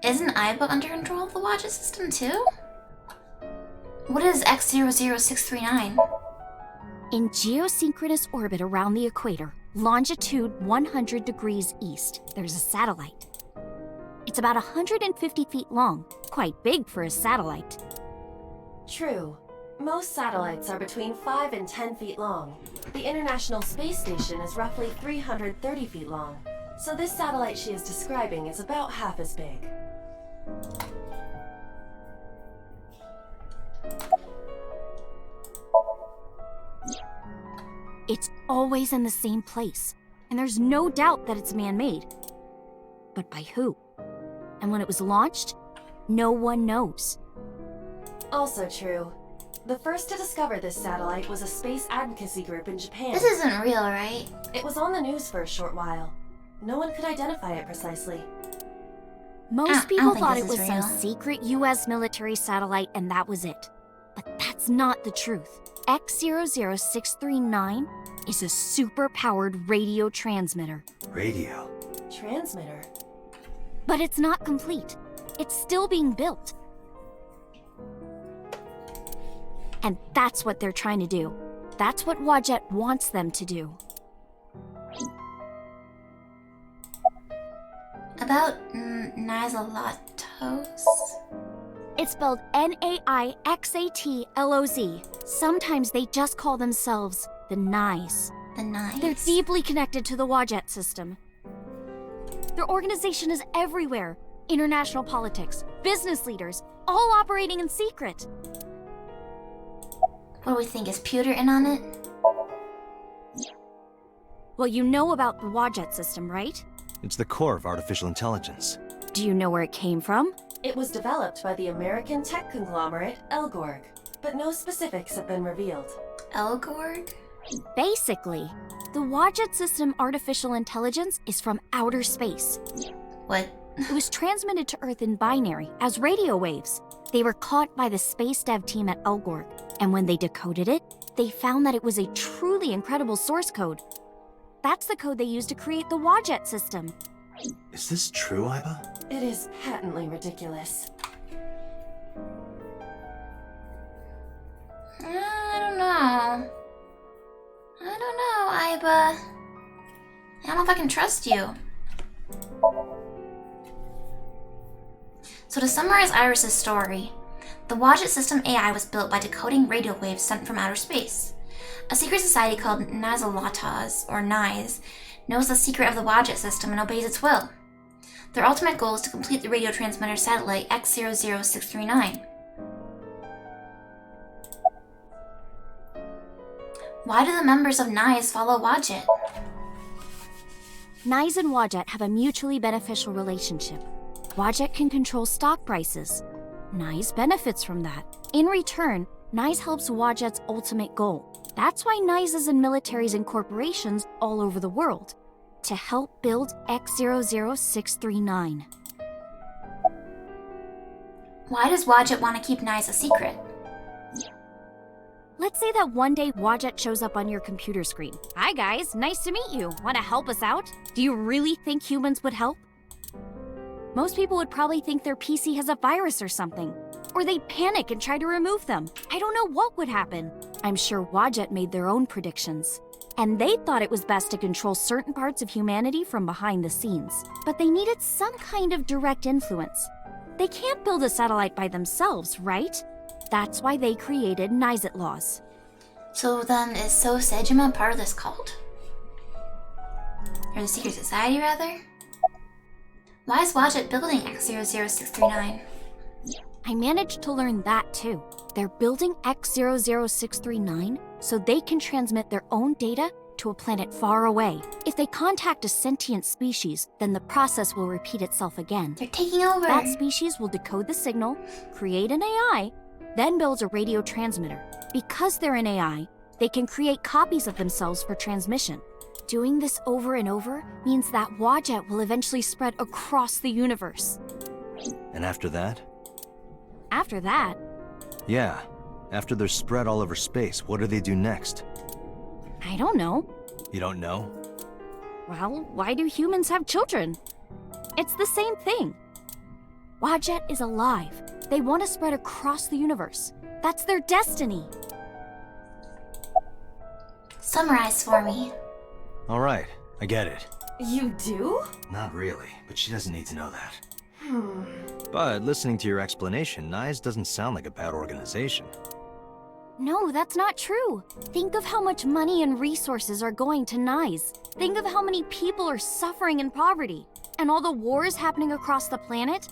A: Isn't Aiba under control of the Wajet system too? What is X00639?
H: In geosynchronous orbit around the equator, longitude 100 degrees east, there's a satellite. It's about 150 feet long, quite big for a satellite.
E: True. Most satellites are between 5 and 10 feet long. The International Space Station is roughly 330 feet long. So this satellite she is describing is about half as big.
H: always in the same place, and there's no doubt that it's man-made. But by who? And when it was launched, no one knows.
E: Also true. The first to discover this satellite was a space advocacy group in Japan.
A: This isn't real, right?
E: It was on the news for a short while. No one could identify it precisely.
H: Most
A: I
H: people
A: don't think
H: thought
A: this
H: it was
A: is
H: some
A: real.
H: secret US military satellite and that was it. But that's not the truth. X00639 is a super-powered radio transmitter.
C: Radio?
E: Transmitter?
H: But it's not complete. It's still being built. And that's what they're trying to do. That's what Wadjet wants them to do.
A: About Naizalotos?
H: It's spelled Naixatloz. Sometimes they just call themselves the Nais.
A: The Nais?
H: They're deeply connected to the Wadjet system. Their organization is everywhere. International politics, business leaders, all operating in secret.
A: What do we think? Is Pewter in on it?
H: Well, you know about the Wadjet system, right?
C: It's the core of artificial intelligence.
H: Do you know where it came from?
E: It was developed by the American tech conglomerate Elgorg, but no specifics have been revealed.
A: Elgorg?
H: Basically, the Wadjet system artificial intelligence is from outer space.
A: What?
H: It was transmitted to Earth in binary, as radio waves. They were caught by the space dev team at Elgorg, and when they decoded it, they found that it was a truly incredible source code. That's the code they used to create the Wadjet system.
C: Is this true, Iba?
E: It is patently ridiculous.
A: I don't know. Iba. I don't know if I can trust you. So to summarize Iris's story, the Wadjet system AI was built by decoding radio waves sent from outer space. A secret society called Naizalotos, or Nais, knows the secret of the Wadjet system and obeys its will. Their ultimate goal is to complete the radio transmitter satellite X00639. Why do the members of Nais follow Wadjet?
H: Nais and Wadjet have a mutually beneficial relationship. Wadjet can control stock prices. Nais benefits from that. In return, Nais helps Wadjet's ultimate goal. That's why Nais is in militaries and corporations all over the world. To help build X00639.
A: Why does Wadjet want to keep Nais a secret?
H: Let's say that one day Wadjet shows up on your computer screen. Hi guys, nice to meet you. Want to help us out? Do you really think humans would help? Most people would probably think their PC has a virus or something. Or they'd panic and try to remove them. I don't know what would happen. I'm sure Wadjet made their own predictions. And they thought it was best to control certain parts of humanity from behind the scenes. But they needed some kind of direct influence. They can't build a satellite by themselves, right? That's why they created Naizatloz.
A: So then, is So Sejima part of this cult? Or the secret society, rather? Why is Wadjet building X00639?
H: I managed to learn that too. They're building X00639 so they can transmit their own data to a planet far away. If they contact a sentient species, then the process will repeat itself again.
A: They're taking over.
H: That species will decode the signal, create an AI, then builds a radio transmitter. Because they're an AI, they can create copies of themselves for transmission. Doing this over and over means that Wadjet will eventually spread across the universe.
C: And after that?
H: After that,
C: Yeah. After they're spread all over space, what do they do next?
H: I don't know.
C: You don't know?
H: Well, why do humans have children? It's the same thing. Wadjet is alive. They want to spread across the universe. That's their destiny.
A: Summarize for me.
C: Alright, I get it.
E: You do?
C: Not really, but she doesn't need to know that. But listening to your explanation, Nais doesn't sound like a bad organization.
H: No, that's not true. Think of how much money and resources are going to Nais. Think of how many people are suffering in poverty. And all the wars happening across the planet.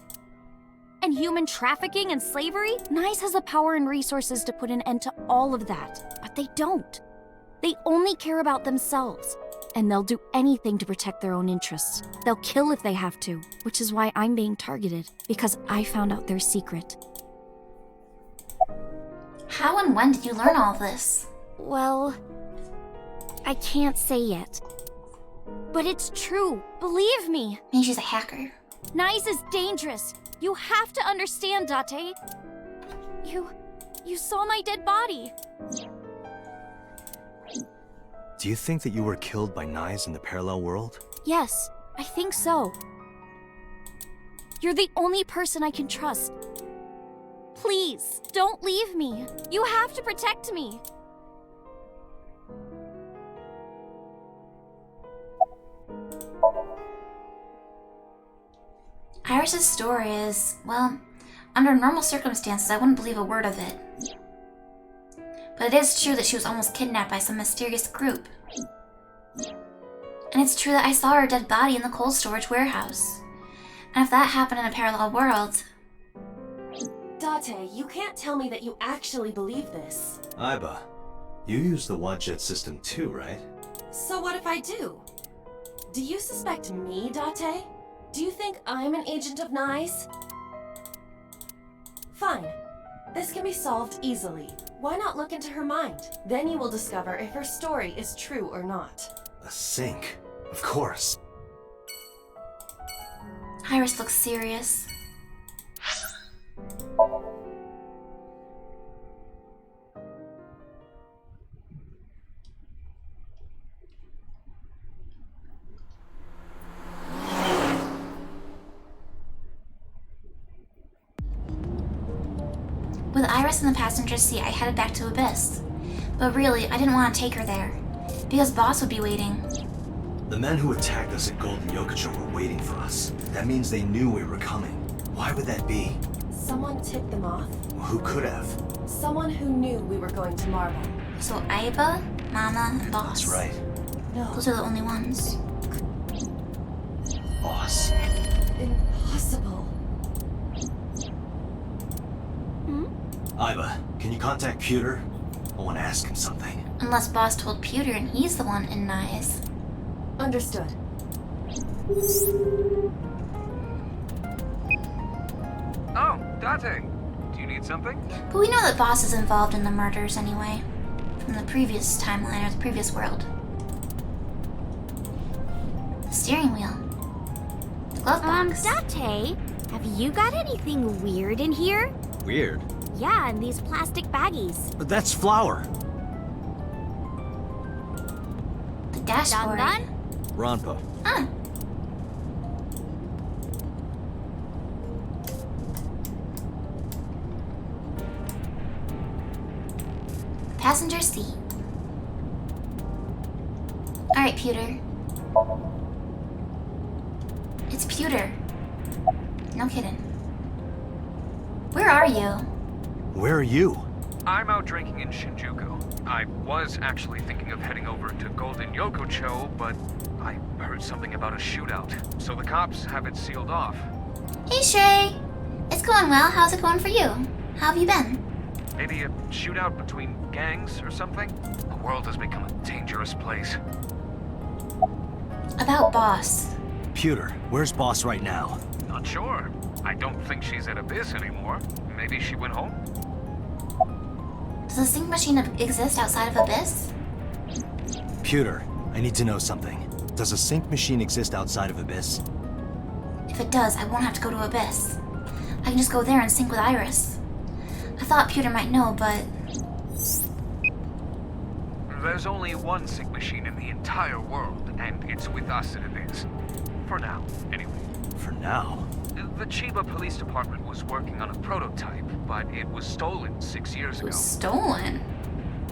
H: And human trafficking and slavery. Nais has the power and resources to put an end to all of that. But they don't. They only care about themselves. And they'll do anything to protect their own interests. They'll kill if they have to, which is why I'm being targeted, because I found out their secret.
A: How and when did you learn all this?
H: Well, I can't say yet. But it's true, believe me.
A: Maybe she's a hacker.
H: Nyes is dangerous. You have to understand, Date. You saw my dead body.
C: Do you think that you were killed by Nyes in the parallel world?
H: Yes, I think so. You're the only person I can trust. Please, don't leave me. You have to protect me.
A: Iris's story is, well, under normal circumstances, I wouldn't believe a word of it. But it is true that she was almost kidnapped by some mysterious group. And it's true that I saw her dead body in the cold storage warehouse. And if that happened in a parallel world...
E: Date, you can't tell me that you actually believe this.
C: Aiba, you use the Wadjet system too, right?
E: So what if I do? Do you suspect me, Date? Do you think I'm an agent of Nyes? Fine. This can be solved easily. Why not look into her mind? Then you will discover if her story is true or not.
C: A sync? Of course.
A: Iris looks serious. With Iris in the passenger seat, I headed back to Abyss. But really, I didn't want to take her there, because Boss would be waiting.
C: The men who attacked us at Golden Yokocho were waiting for us. That means they knew we were coming. Why would that be?
E: Someone tipped them off?
C: Who could have?
E: Someone who knew we were going to Marble.
A: So Aiba, Mama, and Boss.
C: That's right.
E: No.
A: Those are the only ones.
C: Boss.
E: Impossible.
C: Aiba, can you contact Pewter? I want to ask him something.
A: Unless Boss told Pewter and he's the one in Nyes.
E: Understood.
L: Oh, Date. Do you need something?
A: But we know that Boss is involved in the murders anyway. From the previous timeline or the previous world. The steering wheel. The glove box.
H: Date, have you got anything weird in here?
C: Weird.
H: Yeah, in these plastic baggies.
C: But that's flour.
A: The dashboard.
H: Done?
C: Ronpo.
A: Ah. Passenger seat. Alright, Pewter. It's Pewter. No kidding. Where are you?
C: Where are you?
L: I'm out drinking in Shinjuku. I was actually thinking of heading over to Golden Yokocho, but I heard something about a shootout, so the cops have it sealed off.
A: Hey, Shrey. It's going well. How's it going for you? How have you been?
L: Maybe a shootout between gangs or something? The world has become a dangerous place.
A: About Boss.
C: Pewter, where's Boss right now?
L: Not sure. I don't think she's at Abyss anymore. Maybe she went home?
A: Does the sync machine exist outside of Abyss?
C: Pewter, I need to know something. Does a sync machine exist outside of Abyss?
A: If it does, I won't have to go to Abyss. I can just go there and sync with Iris. I thought Pewter might know, but...
L: There's only one sync machine in the entire world, and it's with us at Abyss. For now, anyway.
C: For now?
L: The Chiba Police Department was working on a prototype, but it was stolen 6 years ago.
A: Stolen?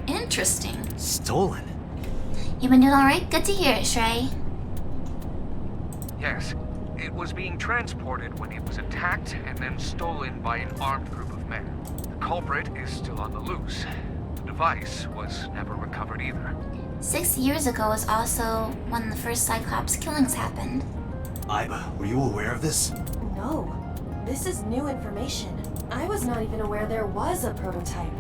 A: Interesting.
C: Stolen?
A: You been doing alright? Good to hear it, Shrey.
L: Yes. It was being transported when it was attacked and then stolen by an armed group of men. The culprit is still on the loose. The device was never recovered either.
A: 6 years ago was also when the first Cyclops killings happened.
C: Aiba, were you aware of this?
E: No. This is new information. I was not even aware there was a prototype.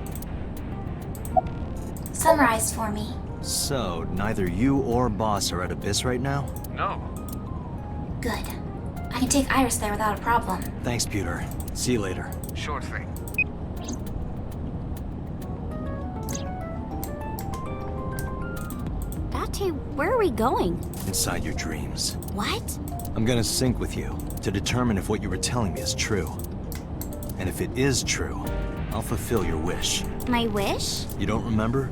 A: Summarize for me.
C: So, neither you or Boss are at Abyss right now?
L: No.
A: Good. I can take Iris there without a problem.
C: Thanks, Peter. See you later.
L: Sure thing.
H: Date, where are we going?
C: Inside your dreams.
H: What?
C: I'm gonna sync with you to determine if what you were telling me is true. And if it is true, I'll fulfill your wish.
H: My wish?
C: You don't remember?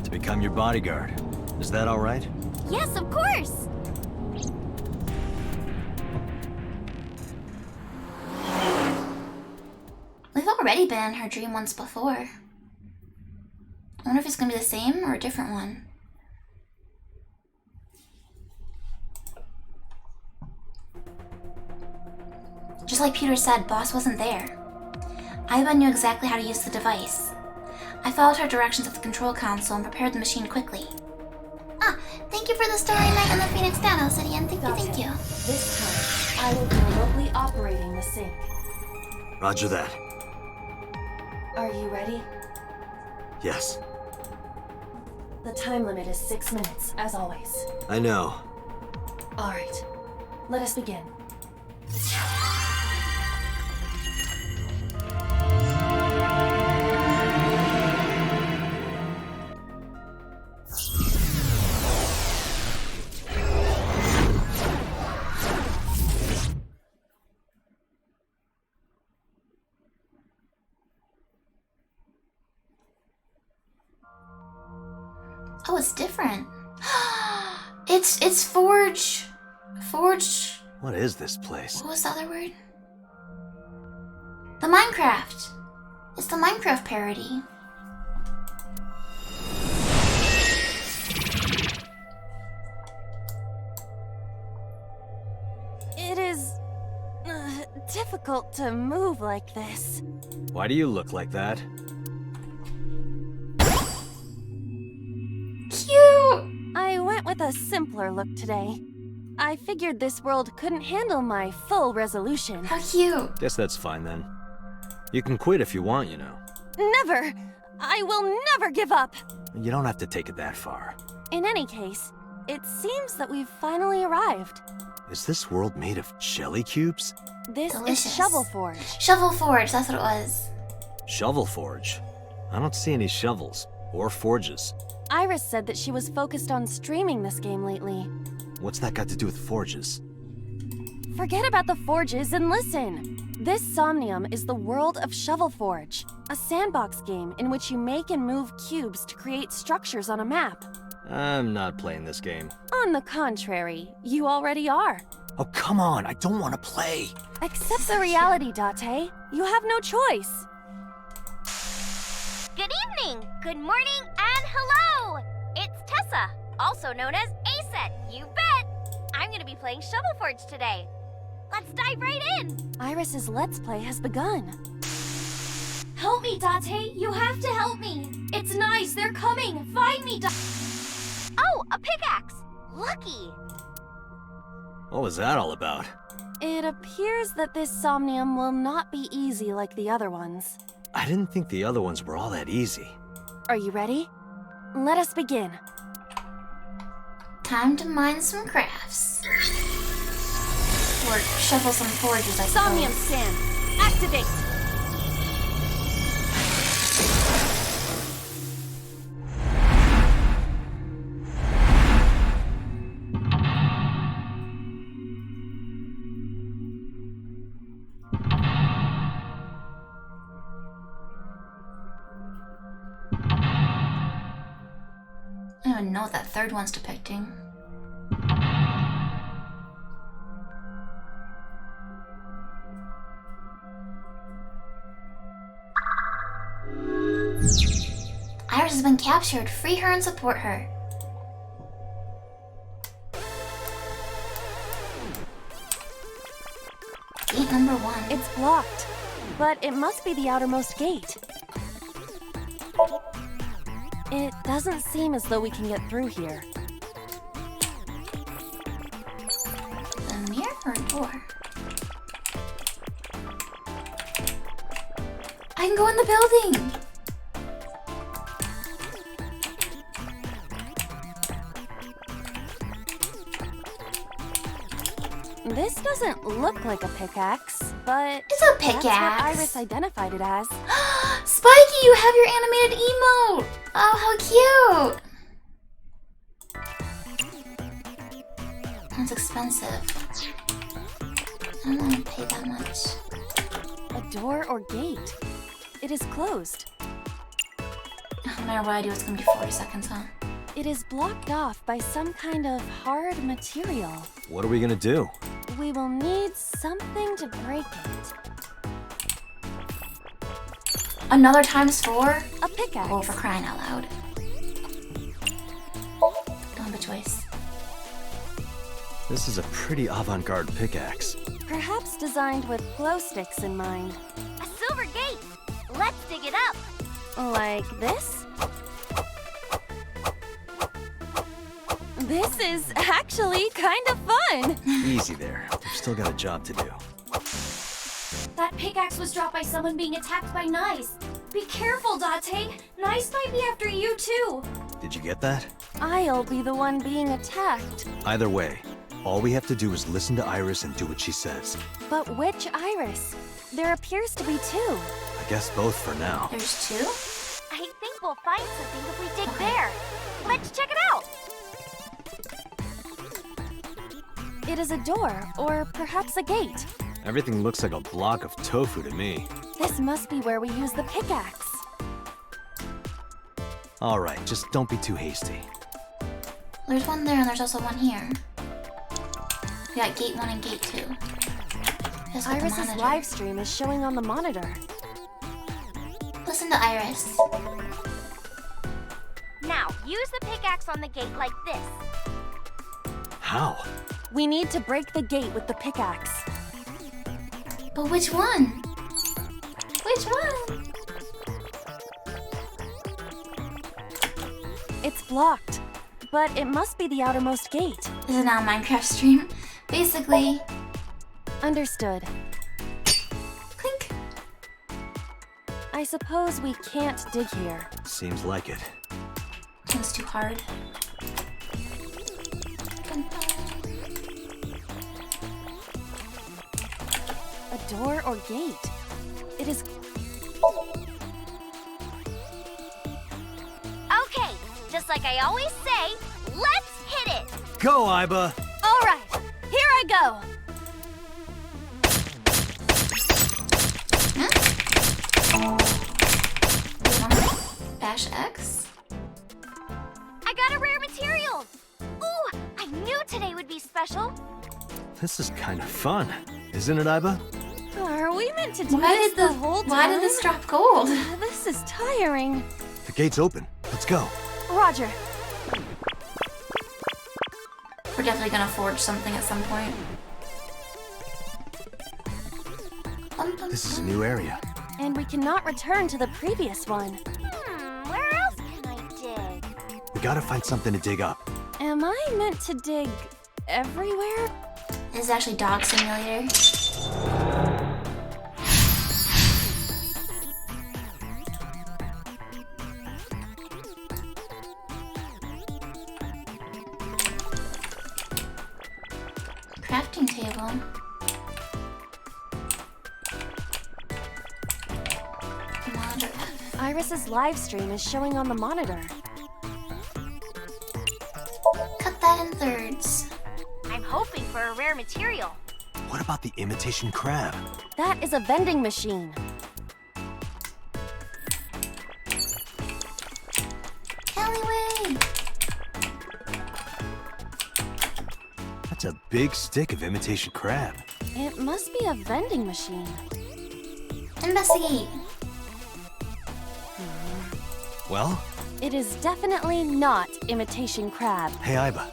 C: To become your bodyguard. Is that all right?
H: Yes, of course!
A: We've already been in her dream once before. I wonder if it's gonna be the same or a different one. Just like Peter said, Boss wasn't there. Aiba knew exactly how to use the device. I followed her directions at the control console and prepared the machine quickly. Ah, thank you for the Starry Night and the Phoenix Down, Alcidian. Thank you.
E: This time, I will be remotely operating the sync.
C: Roger that.
E: Are you ready?
C: Yes.
E: The time limit is 6 minutes, as always.
C: I know.
E: Alright, let us begin.
A: Oh, it's different. It's Forge. Forge.
C: What is this place?
A: What was the other word? The Minecraft. It's the Minecraft parody.
N: It is difficult to move like this.
C: Why do you look like that?
A: Cute!
N: I went with a simpler look today. I figured this world couldn't handle my full resolution.
A: How cute!
C: Guess that's fine then. You can quit if you want, you know.
N: Never! I will never give up!
C: You don't have to take it that far.
N: In any case, it seems that we've finally arrived.
C: Is this world made of jelly cubes?
N: This
A: Delicious.
N: is Shovel Forge.
A: Shovel Forge, that's what it was.
C: Shovel forge? I don't see any shovels or forges.
N: Iris said that she was focused on streaming this game lately.
C: What's that got to do with forges?
N: Forget about the forges and listen! This Somnium is the world of Shovel Forge, a sandbox game in which you make and move cubes to create structures on a map.
C: I'm not playing this game.
N: On the contrary, you already are.
C: Oh, come on, I don't want to play.
N: Accept the reality, Date. You have no choice.
H: Good evening, good morning, and hello! It's Tessa, also known as Aset, you bet! I'm gonna be playing Shovel Forge today. Let's dive right in!
N: Iris's Let's Play has begun.
A: Help me, Date! You have to help me! It's nice, they're coming! Find me,
H: Oh, a pickaxe! Lucky!
C: What was that all about?
N: It appears that this Somnium will not be easy like the other ones.
C: I didn't think the other ones were all that easy.
N: Are you ready? Let us begin.
A: Time to mine some crafts. Or shovel some forges, I suppose.
N: Somnium Sand, activate!
A: I don't even know what that third one's depicting. Iris has been captured. Free her and support her. Gate number 1.
N: It's blocked, but it must be the outermost gate. It doesn't seem as though we can get through here.
A: A mirror or a door? I can go in the building!
N: This doesn't look like a pickaxe, but
A: It's a
N: that's what
A: pickaxe.
N: Iris identified it as.
A: Spiky, you have your animated emote. Oh, how cute. That's expensive. I don't want to pay that much.
N: A door or gate. It is closed.
A: No matter what I do, it's gonna be 40 seconds, huh?
N: It is blocked off by some kind of hard material.
C: What are we gonna do?
N: We will need something to break it.
A: Another ×4?
N: A pickaxe.
A: Oh, for crying out loud. Don't have a choice.
C: This is a pretty avant-garde pickaxe.
N: Perhaps designed with glow sticks in mind.
H: A silver gate! Let's dig it up!
N: Like this? This is actually kind of fun!
C: Easy there. We've still got a job to do.
E: That pickaxe was dropped by someone being attacked by Nice. Be careful, Date. Nice might be after you too.
C: Did you get that?
N: I'll be the one being attacked.
C: Either way, all we have to do is listen to Iris and do what she says.
N: But which Iris? There appears to be two.
C: I guess both for now.
A: There's two?
H: I think we'll find something if we dig there. Let's check it out!
N: It is a door, or perhaps a gate.
C: Everything looks like a block of tofu to me.
N: This must be where we use the pickaxe.
C: All right, just don't be too hasty.
A: There's one there and there's also one here. We got gate 1 and gate 2. Just with the
N: Iris's
A: monitor.
N: live stream is showing on the monitor.
A: Listen to Iris.
H: Now, use the pickaxe on the gate like this.
C: How?
N: We need to break the gate with the pickaxe.
A: But which one? Which one?
N: It's blocked, but it must be the outermost gate.
A: This is now a Minecraft stream. Basically,
N: Understood.
A: clink.
N: I suppose we can't dig here.
C: Seems like it.
A: It's too hard.
N: A door or gate. It is...
H: Okay, just like I always say, let's hit it!
C: Go, Iba!
N: All right, here I go.
A: Bash X?
H: I got a rare material! Ooh, I knew today would be special!
C: This is kind of fun, isn't it, Iba?
N: Are we meant to do
A: Why
N: this
A: did
N: the whole time?
A: Why did this drop gold?
N: This is tiring.
C: The gate's open. Let's go.
N: Roger.
A: We're definitely gonna forge something at some point.
C: This is a new area.
N: And we cannot return to the previous one.
H: Where else can I dig?
C: We gotta find something to dig up.
N: Am I meant to dig everywhere?
A: This is actually Dog Simulator. Crafting table. Monitor F.
N: Iris's live stream is showing on the monitor.
A: Cut that in thirds.
H: I'm hoping for a rare material.
C: What about the imitation crab?
N: That is a vending machine.
A: Alleyway!
C: That's a big stick of imitation crab.
N: It must be a vending machine.
A: Investigate.
C: Well?
N: It is definitely not imitation crab.
C: Hey, Iba.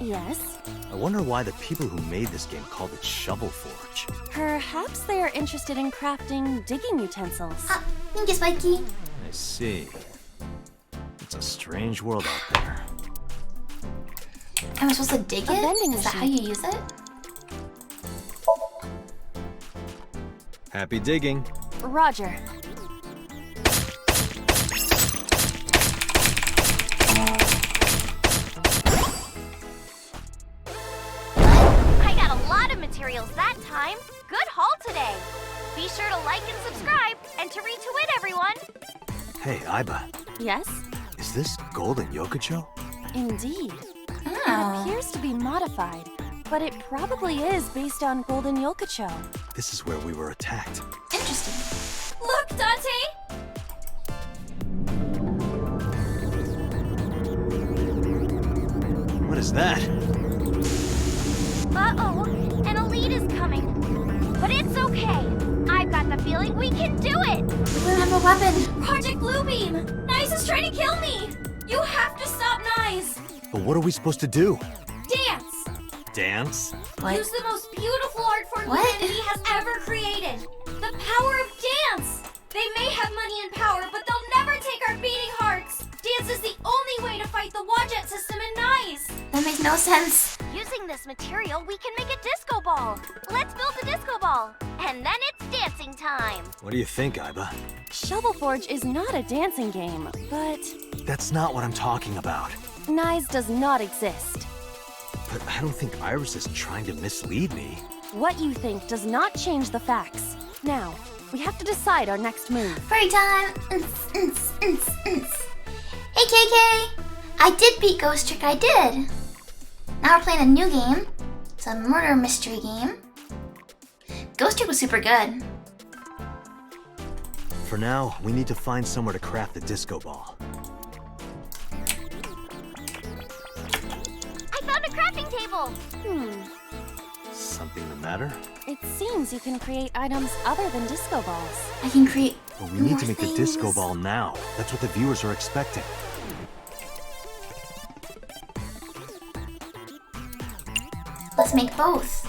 N: Yes?
C: I wonder why the people who made this game called it Shovel Forge.
N: Perhaps they are interested in crafting digging utensils.
A: Ah, thank you, Spiky.
C: I see. It's a strange world out there.
A: Am I supposed to dig it?
N: vending
A: Is that how
N: machine.
A: you use it?
C: Happy digging.
N: Roger.
H: I got a lot lot of materials that time. Good haul today. Be sure to like and subscribe, and to retweet everyone.
C: Hey, Aiba.
N: Yes?
C: Is this Golden Yokocho?
N: Indeed.
A: Oh.
N: It appears to be modified, but it probably is based on Golden Yokocho.
C: This is where we were attacked.
A: Interesting.
E: Look, Dante!
C: What is that?
H: Uh-oh, an elite is coming. But it's okay. I've got the feeling we can do it.
A: We don't have a weapon.
E: Project Bluebeam! Nyes is trying to kill me! You have to stop Nyes!
C: But what are we supposed to do?
E: Dance!
C: Dance?
E: Use the most beautiful art form
A: What?
E: humanity has ever created. The power of dance! They may have money and power, but they'll never take our beating hearts. Dance is the only way to fight the Wadjet system and Nyes.
A: That makes no sense.
H: Using this material, we can make a disco ball. Let's build a disco ball. And then it's dancing time.
C: What do you think, Aiba?
N: Shovel Forge is not a dancing game, but
C: That's not what I'm talking about.
N: Nyes does not exist.
C: But I don't think Iris is trying to mislead me.
N: What you think does not change the facts. Now, we have to decide our next move.
A: Party time. Hey, KK. I did beat Ghost Trick, I did. Now we're playing a new game. It's a murder mystery game. Ghost Trick was super good.
C: For now, we need to find somewhere to craft the disco ball.
H: I found a crafting table.
C: Something the matter?
N: It seems you can create items other than disco balls.
A: I can create
C: But we need
A: more
C: to make the
A: things.
C: disco ball now. That's what the viewers are expecting.
A: Let's make both.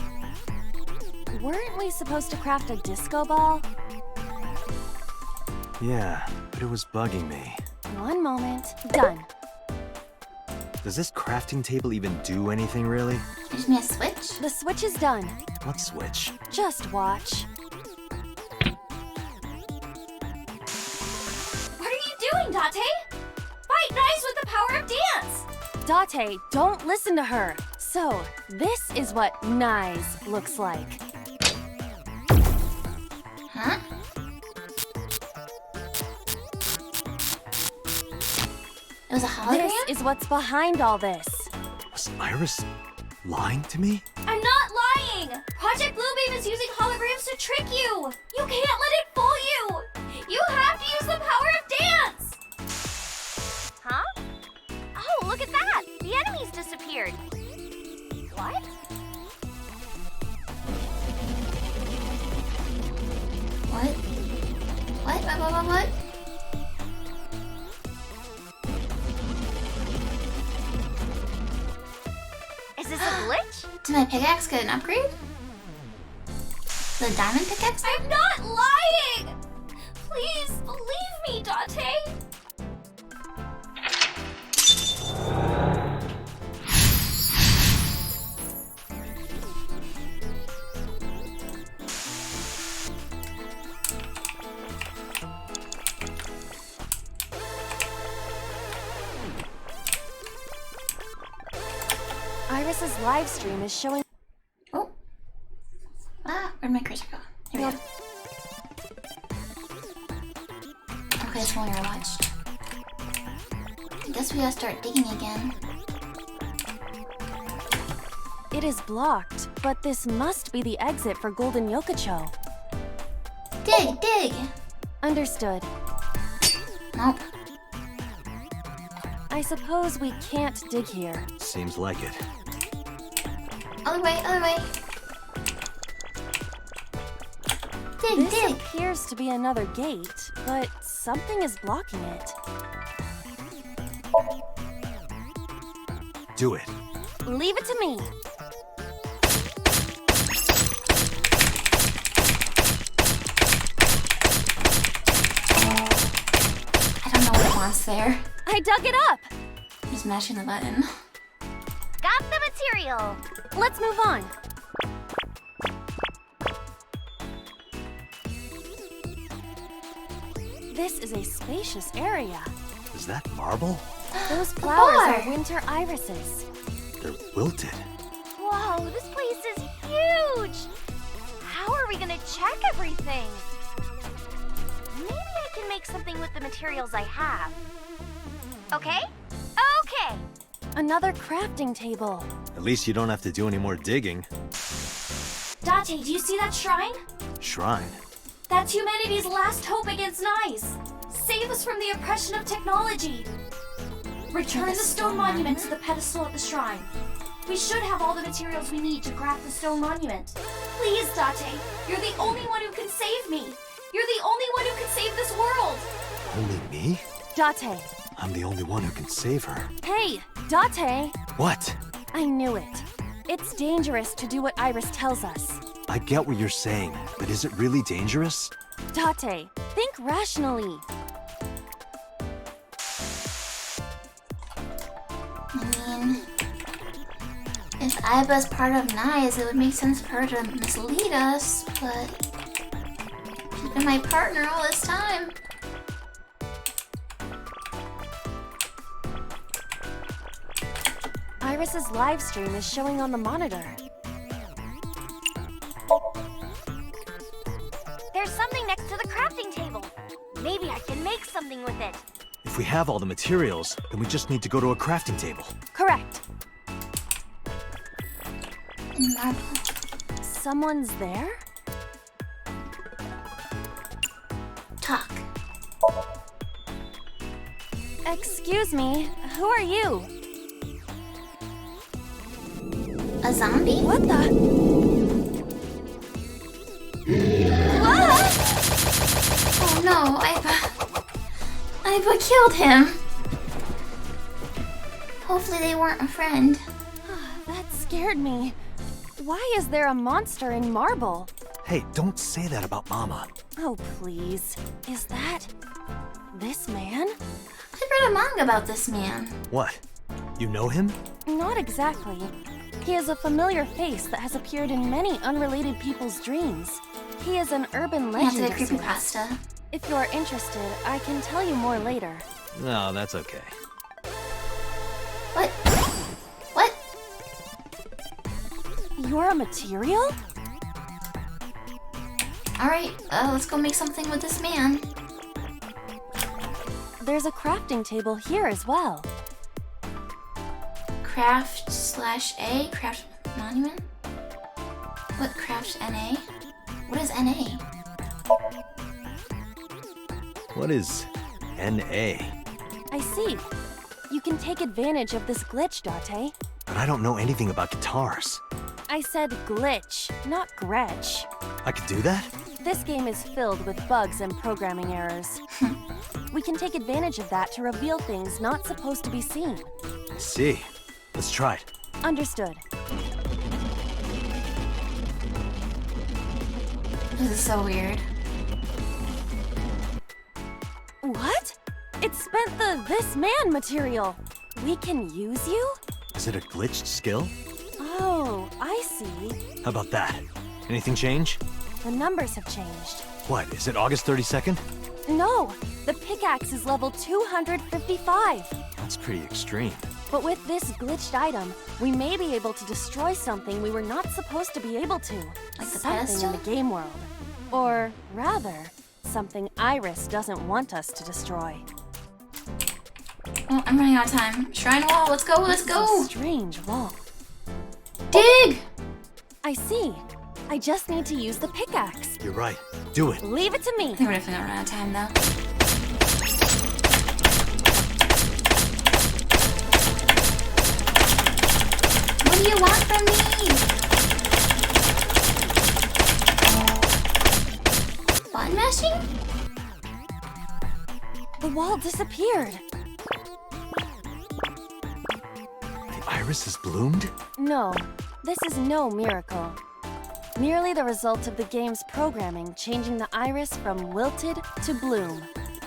N: Weren't we supposed to craft a disco ball?
C: Yeah, but it was bugging me.
N: One moment. Done.
C: Does this crafting table even do anything, really?
A: Gives me a switch?
N: The switch is done.
C: What switch?
N: Just watch.
E: What are you doing, Date? Fight Nyes with the power of dance!
N: Date, don't listen to her. So, this is what Nyes looks like.
A: Huh? It was a hologram?
N: This is what's behind all this.
C: Was Iris lying to me?
E: I'm not lying! Project Bluebeam is using holograms to trick you! You can't let it fool you! You have to use the power of dance!
H: Huh? Oh, look at that! The enemies disappeared. What?
A: What?
H: Is this a glitch?
A: Did my pickaxe get an upgrade? The diamond pickaxe?
E: I'm not lying! Please, believe me, Date!
N: Iris's live stream is showing.
A: Oh. Ah, where'd my cursor go? Here we go. Okay, it's one I watched. I guess we gotta start digging again.
N: It is blocked, but this must be the exit for Golden Yokocho.
A: Dig!
N: Understood.
A: Nope.
N: I suppose we can't dig here.
C: Seems like it.
A: Other way.
N: This
A: Dig!
N: appears to be another gate, but something is blocking it.
C: Do it.
N: Leave it to me.
A: I don't know what it wants there.
N: I dug it up!
A: I'm just mashing the button.
H: Got the material.
N: Let's move on. This is a spacious area.
C: Is that marble?
N: Those flowers
A: bar.
N: are winter irises.
C: They're wilted.
H: Whoa, this place is huge. check everything. Maybe I can make something with the materials I have. Okay? Okay!
N: Another crafting table.
C: At least you don't have to do any more digging.
E: Date, do you see that shrine?
C: Shrine?
E: That's humanity's last hope against Nice. Save us from the oppression of technology. Return the stone monument to the pedestal at the shrine. We should have all the materials we need to craft the stone monument. Please, Date, you're the only one who can save me. You're the only one who can save this world.
C: Only me?
N: Date.
C: I'm the only one who can save her.
N: Hey, Date.
C: What?
N: I knew it. It's dangerous to do what Iris tells us.
C: I get what you're saying, but is it really dangerous?
N: Date, think rationally.
A: I mean, if Iba's part of Nice, it would make sense for her to mislead us, but she's been my partner all this time.
N: Iris's live stream is showing on the monitor.
H: There's something next to the crafting table. Maybe I can make something with it.
C: If we have all the materials, then we just need to go to a crafting table.
N: Correct.
A: Marble.
N: Someone's there?
A: Talk.
N: Excuse me, who are you?
A: A zombie?
N: What the?
A: What? Oh no, Iba killed him. Hopefully they weren't a friend.
N: That scared me. Why is there a monster in marble?
C: Hey, don't say that about Mama.
N: Oh, please. Is that this man?
A: I read a manga about this man.
C: What? You know him?
N: Not exactly. He is a familiar face that has appeared in many unrelated people's dreams. He is an urban legend.
A: Yeah, it's a creepypasta.
N: If you are interested, I can tell you more later.
C: No, that's okay.
A: What? What?
N: You're a material?
A: Alright, let's go make something with this man.
N: There's a crafting table here as well.
A: Craft/A? Craft monument? What craft NA? What is NA?
C: What is NA?
N: I see. You can take advantage of this glitch, Date.
C: But I don't know anything about guitars.
N: I said glitch, not Gretch.
C: I could do that?
N: This game is filled with bugs and programming errors. We can take advantage of that to reveal things not supposed to be seen.
C: I see. Let's try it.
N: Understood.
A: This is so weird.
N: What? It spent the this man material. We can use you?
C: Is it a glitched skill?
N: Oh, I see.
C: How about that? Anything change?
N: The numbers have changed.
C: What, is it August 32nd?
N: No, the pickaxe is level 255.
C: That's pretty extreme.
N: But with this glitched item, we may be able to destroy something we were not supposed to be able to.
A: Like the
N: something
A: pedestal?
N: in the game world. Or rather, something Iris doesn't want us to destroy.
A: Oh, I'm running out of time. Shrine wall, let's go, let's
N: This is
A: go!
N: a strange wall.
A: Dig!
N: I see. I just need to use the pickaxe.
C: You're right. Do it.
N: Leave it to me.
A: I think we're definitely gonna run out of time though. What do you want from me? Button mashing?
N: The wall disappeared.
C: The iris has bloomed?
N: No, this is no miracle. Merely the result of the game's programming changing the iris from wilted to bloom.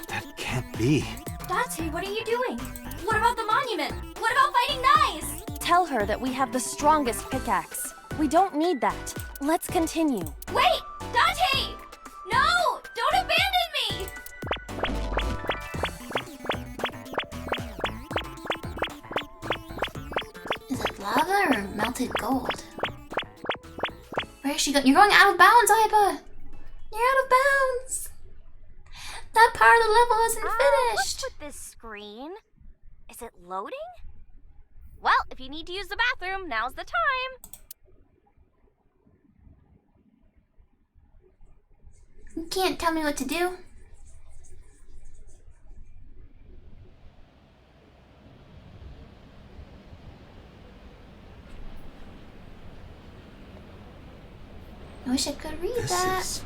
C: That can't be.
E: Date, what are you doing? What about the monument? What about fighting Nice?
N: Tell her that we have the strongest pickaxe. We don't need that. Let's continue.
E: Wait! Date! No! Don't abandon me!
A: Is it lava or melted gold? Where is she going? You're going out of bounds, Iba! You're out of bounds. That part of the level isn't finished.
H: What's with this screen? Is it loading? Well, if you need to use the bathroom, now's the time.
A: You can't tell me what to do. I wish I could read that.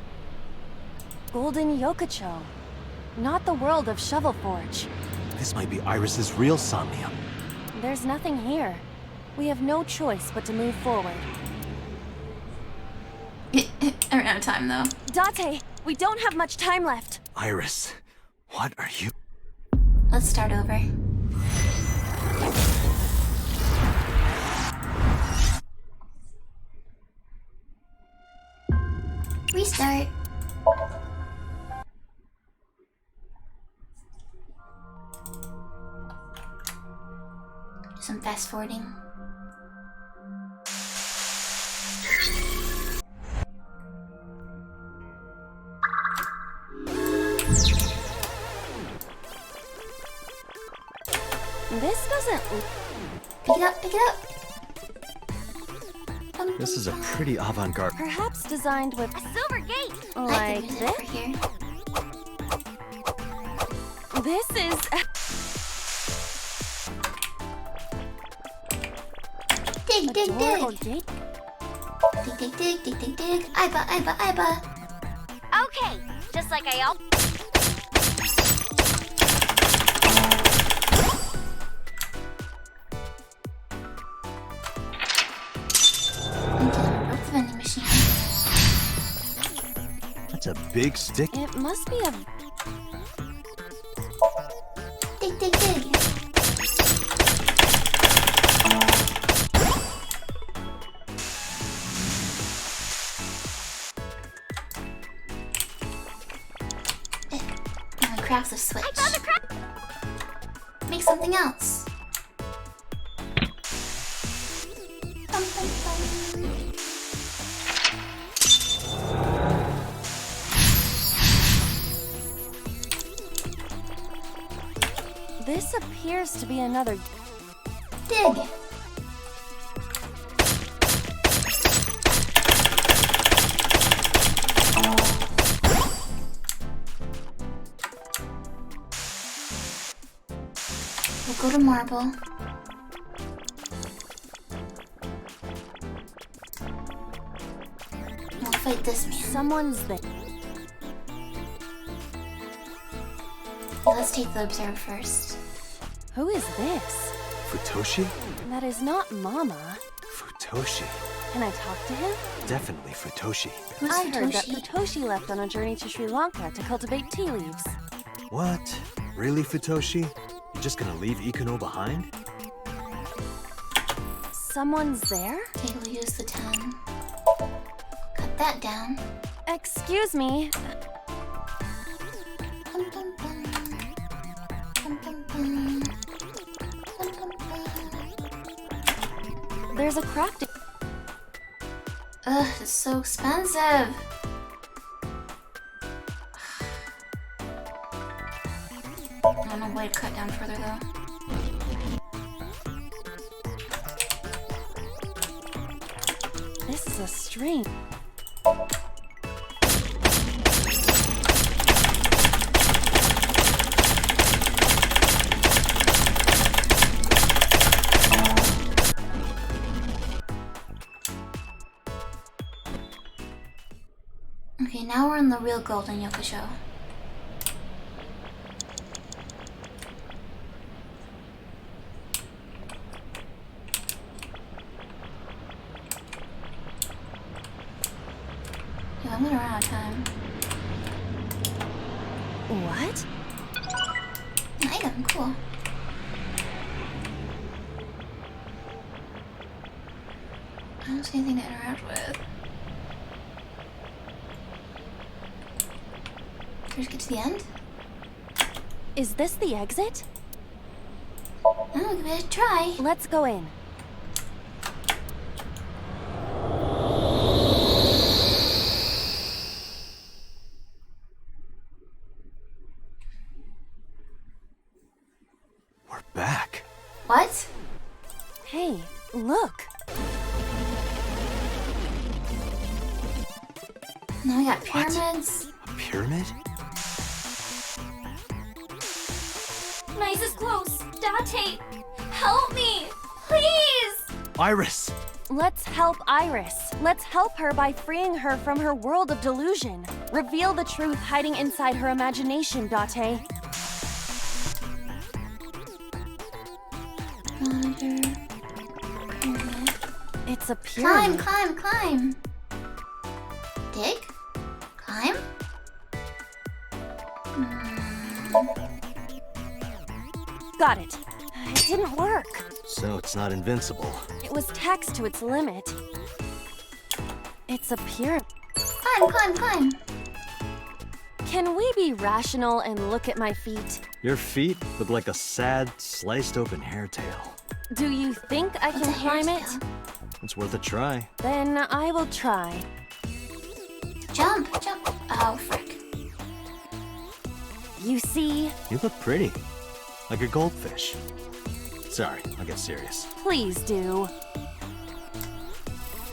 N: Golden Yokocho. Not the world of Shovel Forge.
C: This might be Iris's real Somnium.
N: There's nothing here. We have no choice but to move forward.
A: I ran out of time though.
N: Date, we don't have much time left.
C: Iris, what are you?
A: Let's start over. Restart. Do some fast forwarding.
N: This doesn't...
A: Pick it up, pick it up.
C: This is a pretty avant-garde.
N: Perhaps designed with...
H: A silver gate!
N: Like this?
A: Over here.
N: This is...
A: Dig, dig,
N: Adorable
A: dig.
N: gate.
A: Dig, dig, dig, dig, dig, dig. Iba, Iba, Iba.
H: Okay, just like I all...
A: Broke the vending machine.
C: That's a big stick.
N: It must be a...
A: Dig, dig, dig. Now crafts a switch.
H: I found a crack!
A: Make something else. Bum, bum, bum.
N: This appears to be another...
A: Dig. We'll go to marble. We'll fight this man.
N: Someone's there.
A: Yeah, let's take the observer first.
N: Who is this?
C: Futoshi?
N: That is not Mama.
C: Futoshi.
N: Can I talk to him?
C: Definitely Futoshi.
A: Who's
N: I heard that
A: Futoshi?
N: Futoshi left on a journey to Sri Lanka to cultivate tea leaves.
C: What? Really, Futoshi? You're just gonna leave Ikuno behind?
N: Someone's there?
A: Okay, we'll use the 10. Cut that down.
N: Excuse me.
A: Bum, bum, bum. Bum, bum, bum. Bum, bum, bum.
N: There's a crafting...
A: Ugh, it's so expensive. I don't know a way to cut down further though.
N: This is a string.
A: Okay, now we're in the real Golden Yokocho. Yeah, I'm gonna run out of time.
N: What?
A: An item, cool. I don't see anything to interact with. Let's get to the end.
N: Is this the exit?
A: Oh, give it a try.
N: Let's go in. look.
A: Now we got pyramids.
C: A pyramid?
H: Nice is close. Date, help me, please.
C: Iris!
N: Let's help Iris. Let's help her by freeing her from her world of delusion. Reveal the truth hiding inside her imagination, Date.
A: Monitor. Pyramid.
N: It's a pyramid.
A: Climb. Dig? Climb?
N: Got it. It didn't work.
C: So it's not invincible.
N: It was taxed to its limit. It's a pyramid.
A: Climb.
N: Can we be rational and look at my feet?
C: Your feet look like a sad, sliced open hairtail.
N: Do you think I can climb it?
C: It's worth a try.
N: Then I will try.
A: Jump. Oh, frick.
N: You see?
C: You look pretty. Like a goldfish. Sorry, I'll get serious.
N: Please do.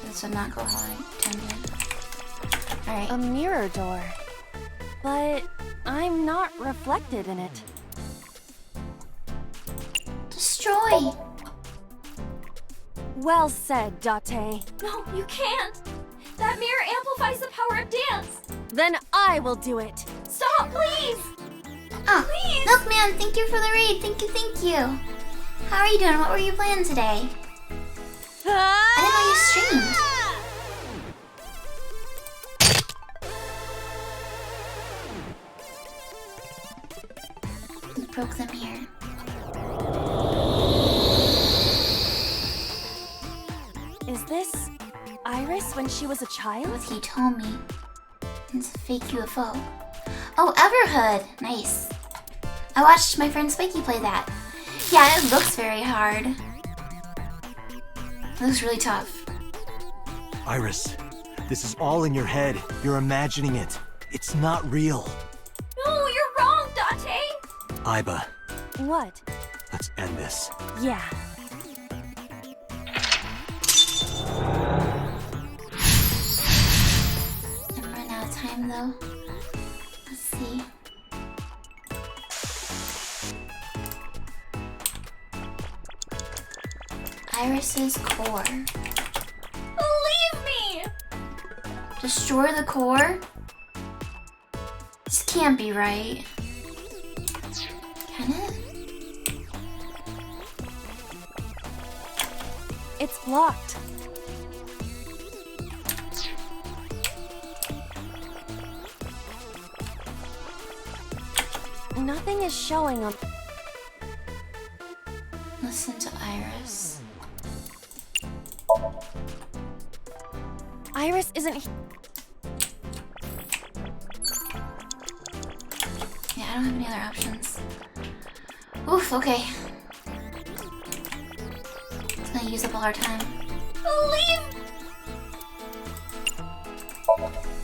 A: This would not go how I intended. Alright.
N: A mirror door. But I'm not reflected in it.
A: Destroy!
N: Well said, Date.
H: No, you can't. That mirror amplifies the power of dance.
N: Then I will do it.
H: Stop, please.
A: Oh,
H: Please.
A: Milkman, thank you for the raid. Thank you. How are you doing? What were you playing today? I didn't know you streamed. You broke them here.
N: Is this Iris when she was a child?
A: What he told me. It's a fake UFO. Oh, Everhood! Nice. I watched my friend Spiky play that. Yeah, it looks very hard. It looks really tough.
C: Iris, this is all in your head. You're imagining it. It's not real.
H: No, you're wrong, Date.
C: Iba,
N: What?
C: let's end this.
N: Yeah.
A: I'm running out of time though. Let's see. Iris's core.
H: Leave me.
A: Destroy the core? This can't be right. Can it?
N: It's blocked. Nothing is showing on.
A: Listen to Iris.
N: Iris isn't.
A: Yeah, I don't have any other options. Oof, okay. It's gonna use up all our time.
H: Leave.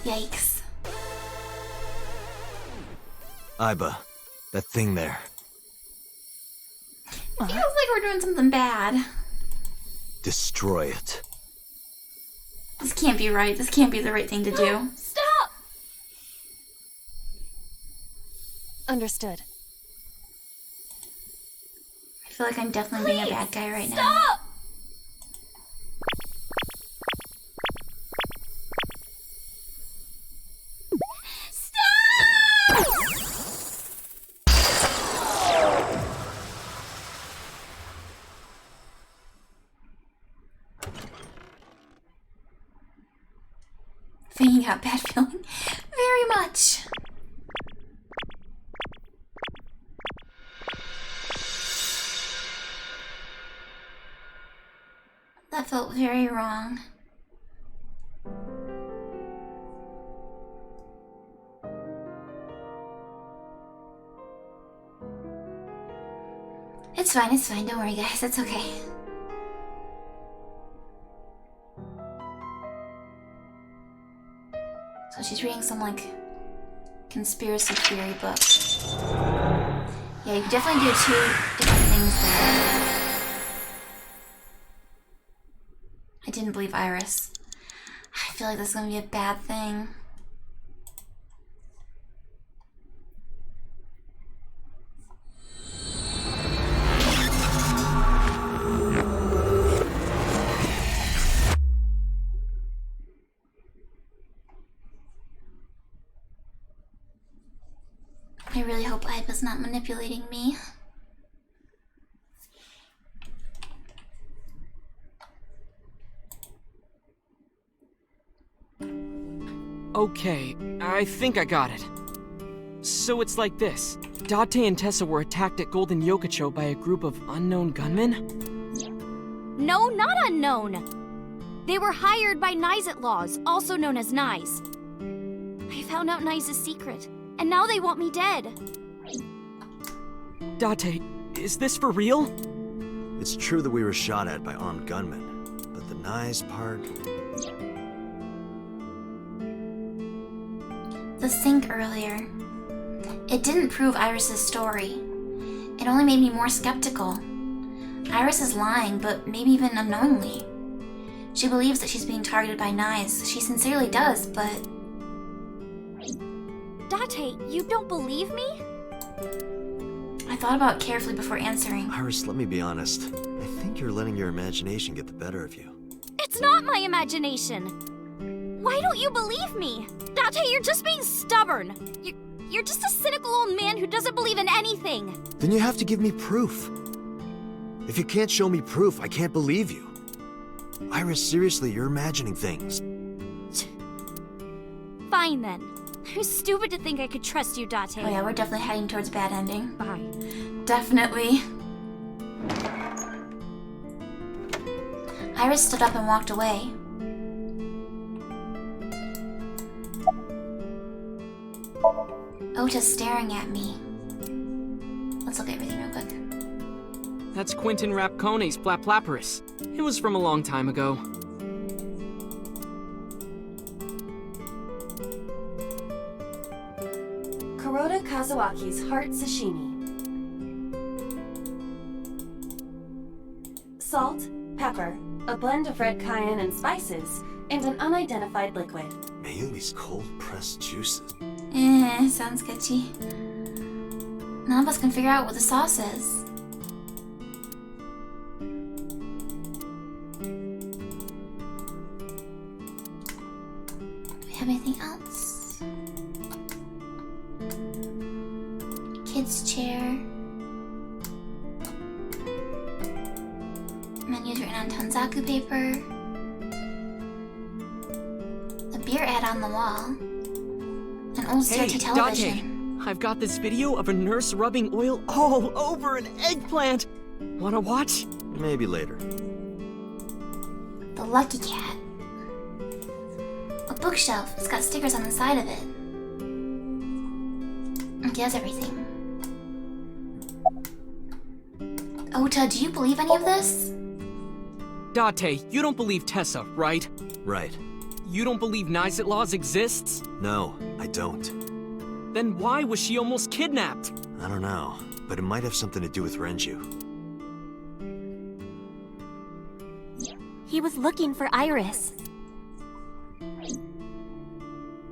A: Yikes.
C: Iba, that thing there.
A: Feels like we're doing something bad.
C: Destroy it.
A: This can't be right. This can't be the right thing to do.
H: Stop.
N: Understood.
A: I feel like I'm definitely being a bad guy right now.
H: Stop.
A: Fangy got bad feeling very much. That felt very wrong. It's fine, don't worry guys, it's okay. So she's reading some like conspiracy theory book. Yeah, you could definitely do two different things there. didn't believe Iris. I feel like this is gonna be a bad thing. I really hope Iba's not manipulating me.
M: Okay, I think I got it. So it's like this. Date and Tessa were attacked at Golden Yokocho by a group of unknown gunmen?
H: No, not unknown. They were hired by Nyes Laws, also known as Nyes. I found out Nyes' secret, and now they want me dead.
M: Date, is this for real?
C: It's true that we were shot at by armed gunmen, but the Nyes part...
A: The sink earlier. It didn't prove Iris's story. It only made me more skeptical. Iris is lying, but maybe even unknowingly. She believes that she's being targeted by Nyes. She sincerely does, but...
H: Date, you don't believe me?
A: I thought about it carefully before answering.
C: Iris, let me be honest. I think you're letting your imagination get the better of you.
H: It's not my imagination. Why don't you believe me? Date, you're just being stubborn. You're just a cynical old man who doesn't believe in anything.
C: Then you have to give me proof. If you can't show me proof, I can't believe you. Iris, seriously, you're imagining things.
H: Fine then. I'm stupid to think I could trust you, Date.
A: Oh yeah, we're definitely heading towards a bad ending.
H: Bye.
A: Definitely. Iris stood up and walked away. Ota's staring at me. Let's look at everything real quick.
M: That's Quentin Rapcone's Flaplaparus. It was from a long time ago.
E: Kuroda Kazuaki's Heart Sashimi. Salt, pepper, a blend of red cayenne and spices, and an unidentified liquid.
C: Mayumi's cold-pressed juices.
A: Sounds sketchy. None of us can figure out what the sauce is. Do we have anything else? Kids' chair. Menus written on Tanzaku paper. The beer ad on the wall. An old CRT television.
M: Date, I've got this video of a nurse rubbing oil all over an eggplant. Wanna watch?
C: Maybe later.
A: The Lucky Cat. A bookshelf. It's got stickers on the side of it. Okay, that's everything. Ota, do you believe any of this?
M: Date, you don't believe Tessa, right?
C: Right.
M: You don't believe Nyes Laws exists?
C: No, I don't.
M: Then why was she almost kidnapped?
C: I don't know, but it might have something to do with Renju.
N: He was looking for Iris.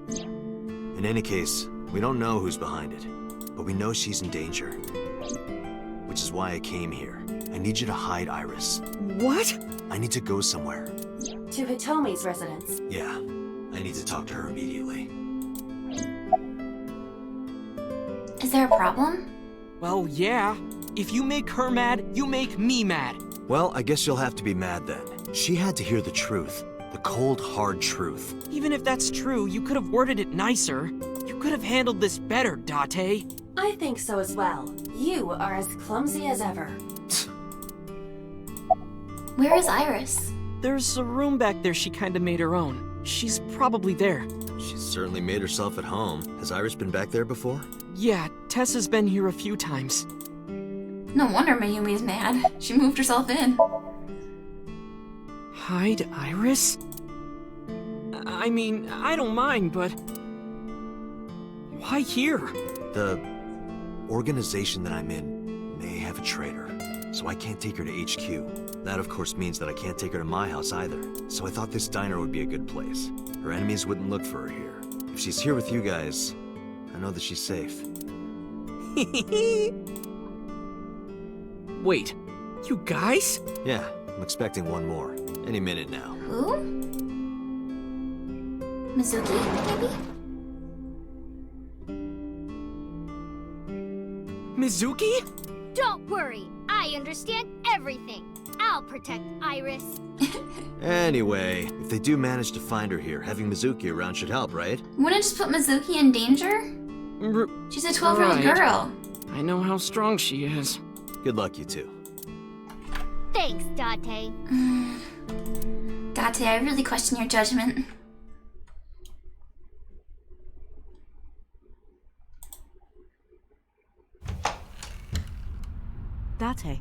C: In any case, we don't know who's behind it, but we know she's in danger. Which is why I came here. I need you to hide Iris.
M: What?
C: I need to go somewhere.
E: To Hitomi's residence.
C: Yeah, I need to talk to her immediately.
A: Is there a problem?
M: Well, yeah. If you make her mad, you make me mad.
C: Well, I guess you'll have to be mad then. She had to hear the truth. The cold, hard truth.
M: Even if that's true, you could have worded it nicer. You could have handled this better, Date.
E: I think so as well. You are as clumsy as ever.
A: Where is Iris?
M: There's a room back there she kinda made her own. She's probably there.
C: She's certainly made herself at home. Has Iris been back there before?
M: Yeah, Tessa's been here a few times.
A: No wonder Mayumi's mad. She moved herself in.
M: Hide Iris? I mean, I don't mind, but... why here?
C: The organization that I'm in may have a traitor, so I can't take her to HQ. That of course means that I can't take her to my house either, so I thought this diner would be a good place. Her enemies wouldn't look for her here. If she's here with you guys, I know that she's safe.
M: Wait, you guys?
C: Yeah, I'm expecting one more. Any minute now.
A: Who? Mizuki, maybe?
M: Mizuki?
H: Don't worry, I understand everything. I'll protect Iris.
C: Anyway, if they do manage to find her here, having Mizuki around should help, right?
A: Wouldn't it just put Mizuki in danger? She's a 12-year-old
M: right.
A: girl.
M: I know how strong she is.
C: Good luck, you two.
H: Thanks, Date.
A: Date, I really question your judgment.
G: Date.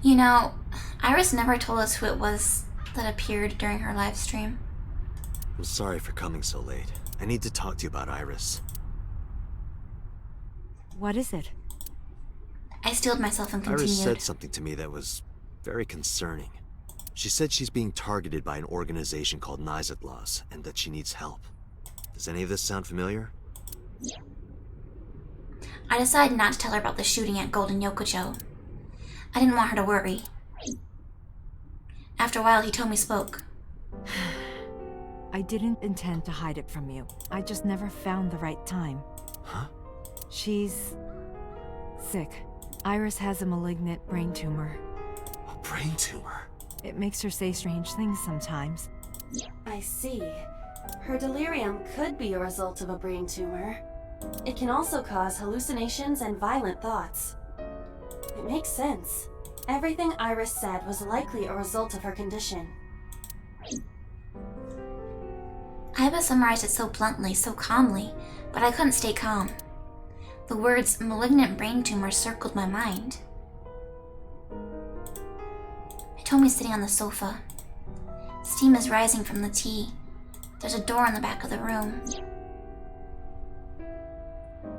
A: You know, Iris never told us who it was that appeared during her live stream.
C: I'm sorry for coming so late. I need to talk to you about Iris.
G: What is it?
A: I steeled myself and continued.
C: Iris said something to me that was very concerning. She said she's being targeted by an organization called Nizatlas, and that she needs help. Does any of this sound familiar?
A: I decided not to tell her about the shooting at Golden Yokocho. I didn't want her to worry. After a while, he told me spoke.
G: I didn't intend to hide it from you. I just never found the right time.
C: Huh?
G: She's sick. Iris has a malignant brain tumor.
C: A brain tumor?
G: It makes her say strange things sometimes.
E: I see. Her delirium could be a result of a brain tumor. It can also cause hallucinations and violent thoughts. It makes sense. Everything Iris said was likely a result of her condition.
A: Iba summarized it so bluntly, so calmly, but I couldn't stay calm. The words malignant brain tumor circled my mind. It told me sitting on the sofa. Steam is rising from the tea. There's a door in the back of the room.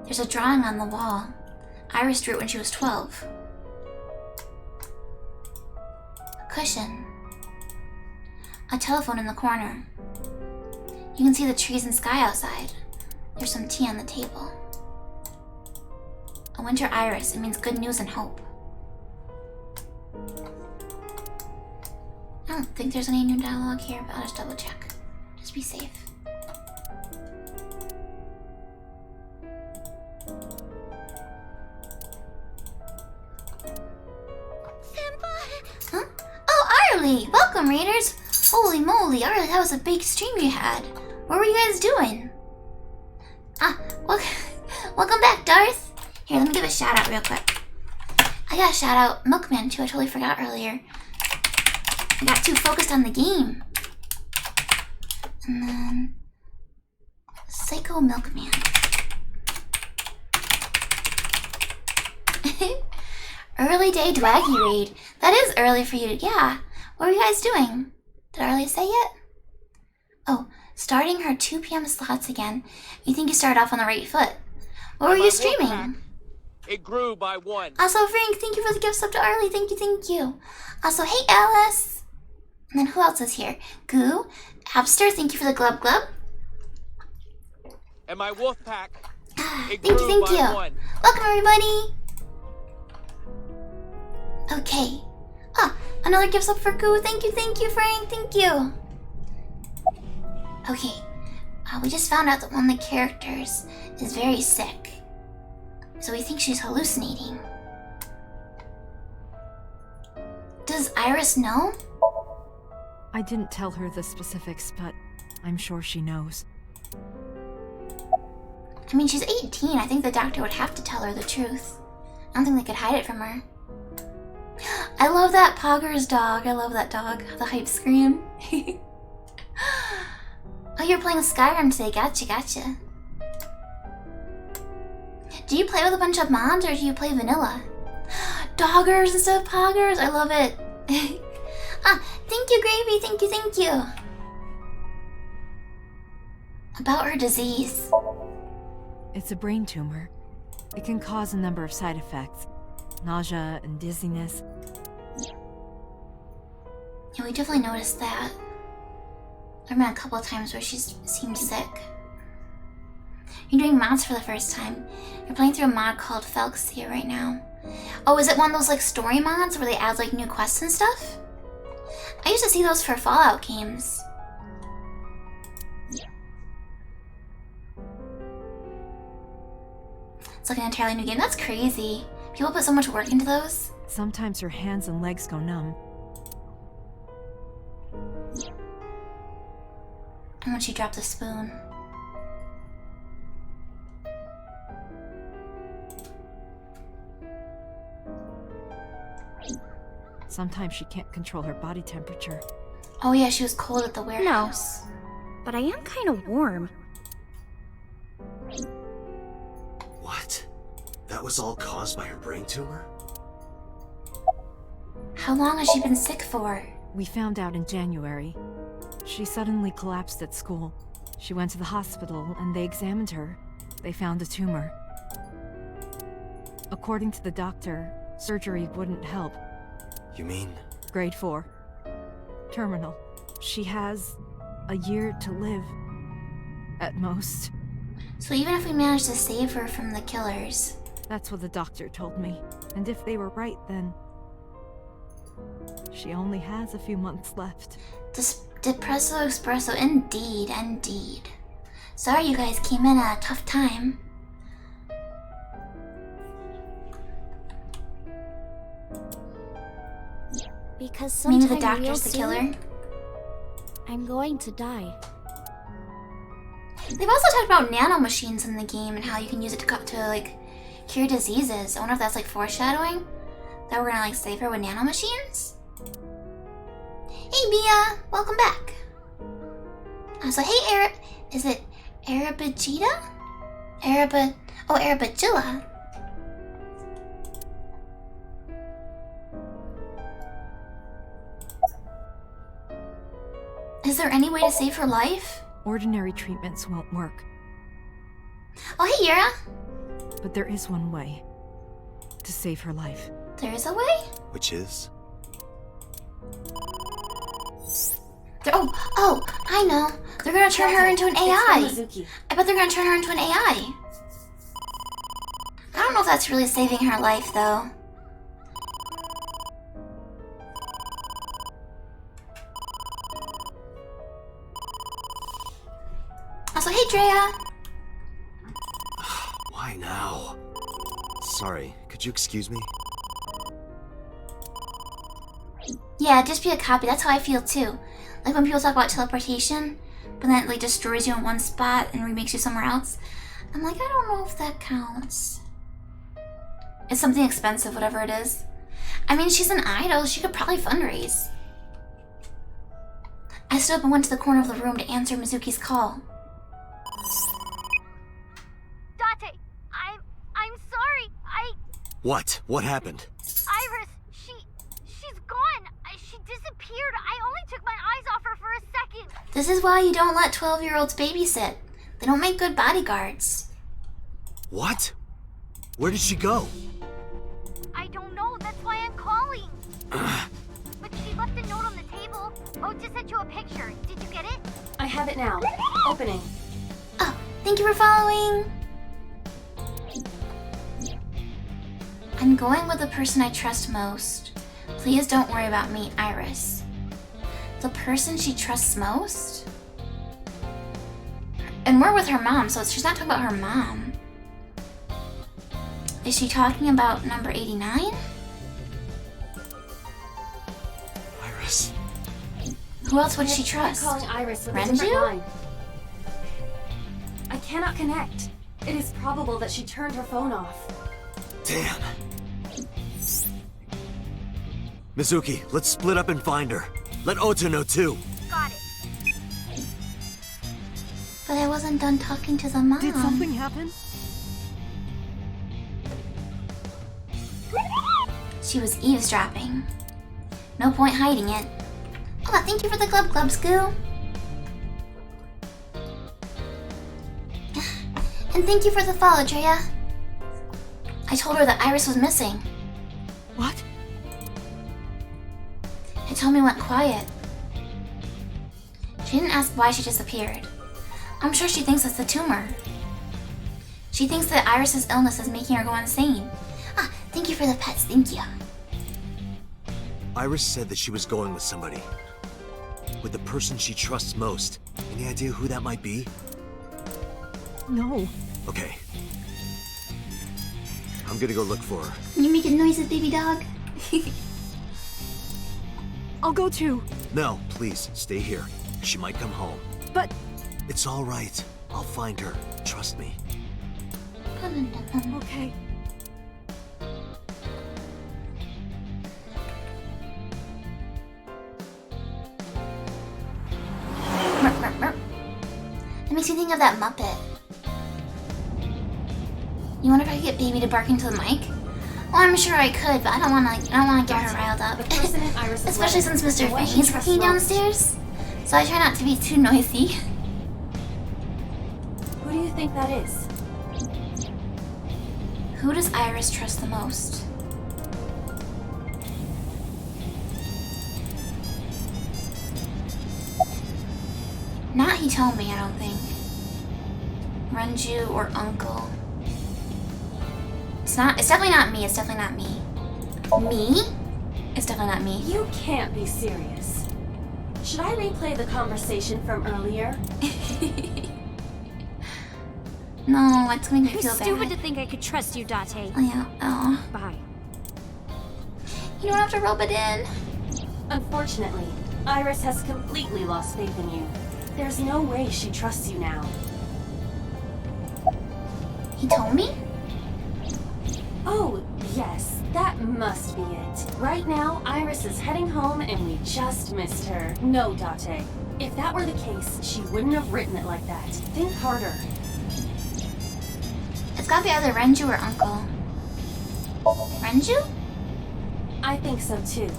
A: There's a drawing on the wall. Iris drew it when she was 12. A cushion. A telephone in the corner. You can see the trees and sky outside. There's some tea on the table. A winter iris, it means good news and hope. I don't think there's any new dialogue here, but I'll just double check. Just be safe. Huh? Oh, Arlie! Welcome, readers! Holy moly, Arlie, that was a big stream you had. What were you guys doing? Welcome back, Darth. Here, let me give a shout out real quick. I gotta shout out Milkman too, I totally forgot earlier. I got too focused on the game. And then Psycho Milkman. Early day Dwaggy raid. That is early for you. Yeah. What were you guys doing? Did Arlie say it? Oh, starting her 2 p.m. slots again. You think you started off on the right foot. What were you streaming?
P: It grew by 1.
A: Also, Frank, thank you for the gift sub to Arlie. Thank you, thank you. Also, hey, Alice. And then who else is here? Goo, Abster, thank you for the glub glub.
P: And my wolf pack.
A: Thank you, thank you.
P: 1.
A: Welcome, everybody. Okay. Another gift sub for Goo. Thank you, Frank. Thank you. Okay. We just found out that one of the characters is very sick. So we think she's hallucinating. Does Iris know?
G: I didn't tell her the specifics, but I'm sure she knows.
A: I mean, she's 18. I think the doctor would have to tell her the truth. I don't think they could hide it from her. I love that Poggers dog. I love that dog. The hype scream. Oh, you're playing Skyrim today. Gotcha. Do you play with a bunch of mods or do you play vanilla? Doggers instead of Poggers. I love it. Thank you, Gravy. Thank you. About her disease.
G: It's a brain tumor. It can cause a number of side effects. Nausea and dizziness.
A: Yeah, we definitely noticed that. There have been a couple of times where she's seemed sick. You're doing mods for the first time. You're playing through a mod called Felxia right now. Oh, is it one of those like story mods where they add like new quests and stuff? I used to see those for Fallout games. It's like an entirely new game. That's crazy. People put so much work into those.
G: Sometimes her hands and legs go numb.
A: And when she dropped the spoon.
G: Sometimes she can't control her body temperature.
A: Oh yeah, she was cold at the warehouse.
H: No, but I am kind of warm.
C: What? That was all caused by her brain tumor?
A: How long has she been sick for?
G: We found out in January. She suddenly collapsed at school. She went to the hospital and they examined her. They found a tumor. According to the doctor, surgery wouldn't help.
C: You mean?
G: Grade 4. Terminal. She has a year to live. At most.
A: So even if we manage to save her from the killers...
G: That's what the doctor told me. And if they were right, then... she only has a few months left.
A: Depresso Espresso, indeed, indeed. Sorry you guys came in at a tough time.
H: Because sometime
A: maybe the doctor's the killer?
H: I'm going to die.
A: They've also talked about nanomachines in the game and how you can use it to like cure diseases. I wonder if that's like foreshadowing that we're gonna like save her with nanomachines. Hey Mia, welcome back. So hey is it Arabagita? Arabagilla. Is there any way to save her life?
G: Ordinary treatments won't work.
A: Oh, hey, Yura.
G: But there is one way to save her life.
A: There is a way?
C: Which is?
A: Oh, I know. They're gonna turn her into an AI. I bet they're gonna turn her into an AI. I don't know if that's really saving her life, though. Also, hey, Drea.
C: Why now? Sorry, could you excuse me?
A: Yeah, just be a copy. That's how I feel, too. Like when people talk about teleportation, but then it like destroys you in one spot and remakes you somewhere else. I'm like, I don't know if that counts. It's something expensive, whatever it is. I mean, she's an idol. She could probably fundraise. I stood up and went to the corner of the room to answer Mizuki's call.
H: Date, I'm sorry.
C: What? What happened?
H: Iris, she's gone. She disappeared. I only took my eyes off her for a second.
A: This is why you don't let 12-year-olds babysit. They don't make good bodyguards.
C: What? Where did she go?
H: I don't know. That's why I'm calling. But she left a note on the table. Oh, just sent you a picture. Did you get it?
E: I have it now. Opening.
A: Oh, thank you for following. I'm going with the person I trust most. Please don't worry about me, Iris. The person she trusts most? And we're with her mom, so she's not talking about her mom. Is she talking about number 89?
C: Iris.
A: Who else would she trust?
E: I'm calling Iris with a different
A: Renju?
E: line. I cannot connect. It is probable that she turned her phone off.
C: Damn. Mizuki, let's split up and find her. Let Ota know too.
H: Got it.
A: But I wasn't done talking to the mom.
G: Did something happen?
A: She was eavesdropping. No point hiding it. Oh, thank you for the Glub Scoo. And thank you for the follow, Drea. I told her that Iris was missing.
G: What?
A: I told me went quiet. She didn't ask why she disappeared. I'm sure she thinks it's the tumor. She thinks that Iris's illness is making her go insane. Ah, thank you for the pets, thank you.
C: Iris said that she was going with somebody. With the person she trusts most. Any idea who that might be?
G: No.
C: Okay. I'm gonna go look for her.
A: You're making noises, baby dog.
G: I'll go too.
C: No, please, stay here. She might come home.
G: But...
C: It's all right. I'll find her. Trust me.
G: Okay.
A: That makes me think of that Muppet. You wonder if I could get Baby to bark into the mic? Well, I'm sure I could, but I don't want to get her riled up. Especially since Mr. Fangy's working downstairs. So I try not to be too noisy.
E: Who do you think that is?
A: Who does Iris trust the most? Not he told me, I don't think. Renju or Uncle. It's definitely not me, it's definitely not me. Me? It's definitely not me.
E: You can't be serious. Should I replay the conversation from earlier?
A: No, it's going to
H: You're
A: feel
H: stupid
A: bad.
H: to think I could trust you, Date.
A: Oh yeah, oh.
H: Bye.
A: You don't have to rub it in.
E: Unfortunately, Iris has completely lost faith in you. There's no way she trusts you now.
A: He told me?
E: Oh, yes, that must be it. Right now, Iris is heading home and we just missed her. No, Date. If that were the case, she wouldn't have written it like that. Think harder.
A: It's gotta be either Renju or Uncle. Renju?
E: I think so too.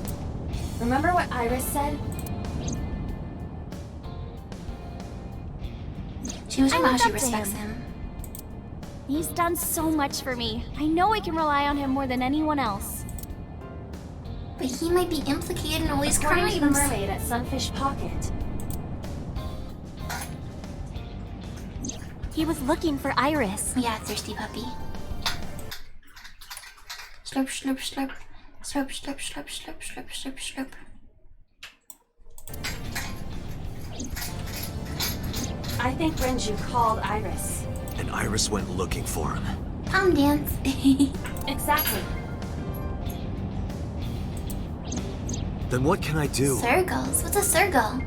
E: Remember what Iris said?
A: She was talking about how she
H: look up to
A: respects
H: him.
A: him.
H: He's done so much for me. I know I can rely on him more than anyone else.
A: But he might be implicated in all these
E: According
A: crimes.
E: to the mermaid at Sunfish Pocket.
H: He was looking for Iris.
A: Yeah, thirsty puppy. Slurp, slurp, slurp. Slurp, slurp, slurp, slurp, slurp, slurp, slurp.
E: I think Renju called Iris.
C: And Iris went looking for him.
A: Palm dance.
E: Exactly.
C: Then what can I do?
A: Circles? What's a circle?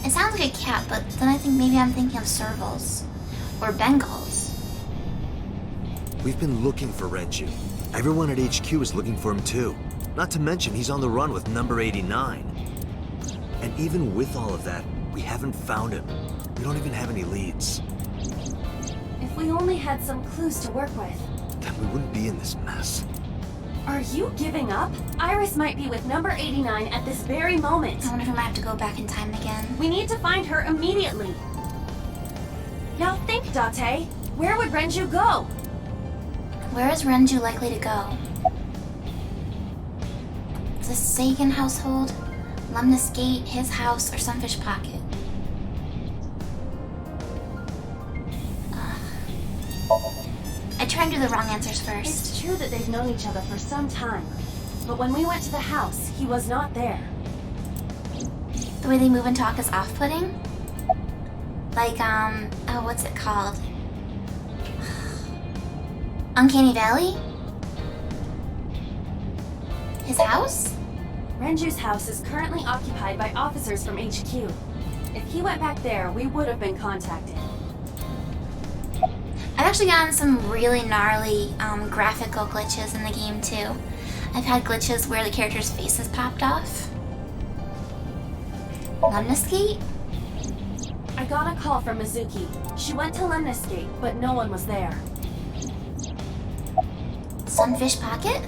A: It sounds like a cat, but then I think maybe I'm thinking of servals. Or Bengals.
C: We've been looking for Renju. Everyone at HQ is looking for him too. Not to mention he's on the run with number 89. And even with all of that, we haven't found him. We don't even have any leads.
E: If we only had some clues to work with.
C: Then we wouldn't be in this mess.
E: Are you giving up? Iris might be with number 89 at this very moment.
A: I wonder if I might have to go back in time again.
E: We need to find her immediately. Now think, Date. Where would Renju go?
A: Where is Renju likely to go? The Sagan household, Lemnis Gate, his house, or Sunfish Pocket? I tried to do the wrong answers first.
E: It's true that they've known each other for some time. But when we went to the house, he was not there.
A: The way they move and talk is off-putting? Like, oh, what's it called? Uncanny Valley? His house?
E: Renju's house is currently occupied by officers from HQ. If he went back there, we would have been contacted.
A: I've actually gotten some really gnarly graphical glitches in the game too. I've had glitches where the character's faces popped off. Lemnis Gate?
E: I got a call from Mizuki. She went to Lemnis Gate, but no one was there.
A: Sunfish Pocket?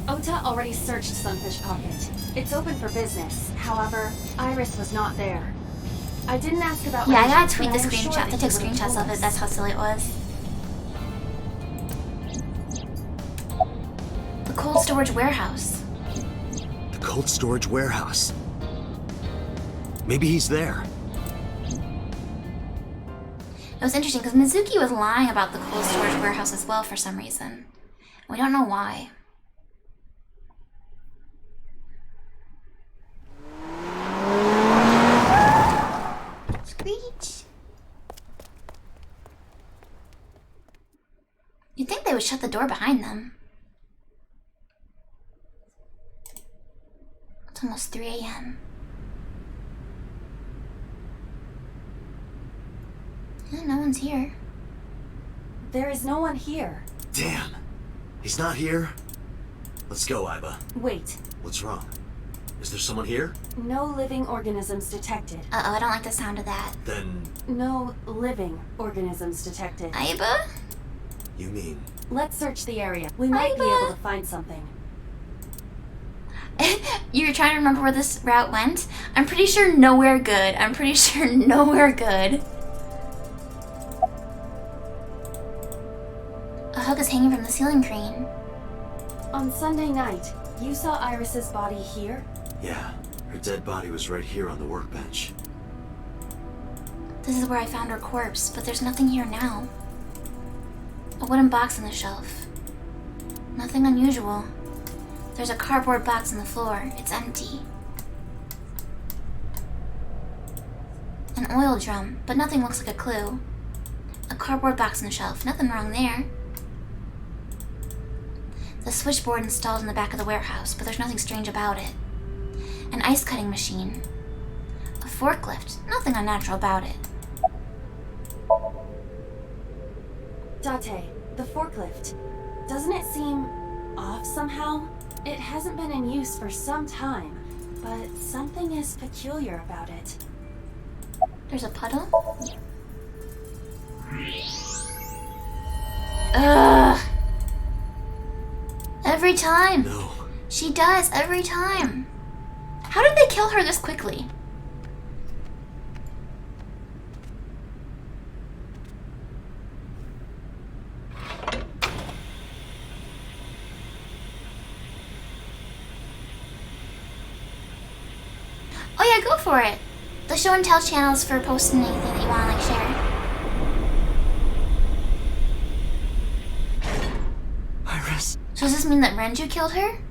E: Ota already searched Sunfish Pocket. It's open for business. However, Iris was not there. I didn't ask about
A: Yeah, I
E: Renju,
A: gotta tweet the
E: but I'm sure
A: screenshots.
E: that
A: I
E: he
A: took
E: would have
A: screenshots
E: told
A: of it.
E: us.
A: That's how silly it was. The cold storage warehouse.
K: cold storage warehouse. Maybe he's there.
A: It was interesting because Mizuki was lying about the cold storage warehouse as well for some reason. We don't know why. Screech. You'd think they would shut the door behind them. It's almost 3 a.m. Yeah, no one's here.
E: There is no one here.
K: Damn. He's not here? Let's go, Iba.
E: Wait.
K: What's wrong? Is there someone here?
E: No living organisms detected.
A: Uh-oh, I don't like the sound of that.
K: Then...
E: No living organisms detected.
A: Iba?
K: You mean...
E: Let's search the area. We might be able to find something.
A: You were trying to remember where this route went? I'm pretty sure nowhere good. I'm pretty sure nowhere good. A hook is hanging from the ceiling crane.
E: On Sunday night, you saw Iris's body here?
K: Yeah, her dead body was right here on the workbench.
A: This is where I found her corpse, but there's nothing here now. A wooden box on the shelf. Nothing unusual. There's a cardboard box on the floor. It's empty. An oil drum, but nothing looks like a clue. A cardboard box on the shelf. Nothing wrong there. The switchboard installed in the back of the warehouse, but there's nothing strange about it. An ice cutting machine. A forklift. Nothing unnatural about it.
E: Date, the forklift. Doesn't it seem off somehow? It hasn't been in use for some time, but something is peculiar about it.
A: There's a puddle? Ugh! Every time!
K: No.
A: She does, every time! How did they kill her this quickly? Oh yeah, go for it! The show and tell channels for posting anything that you want to like share.
K: Iris.
A: So does this mean that Renju killed her?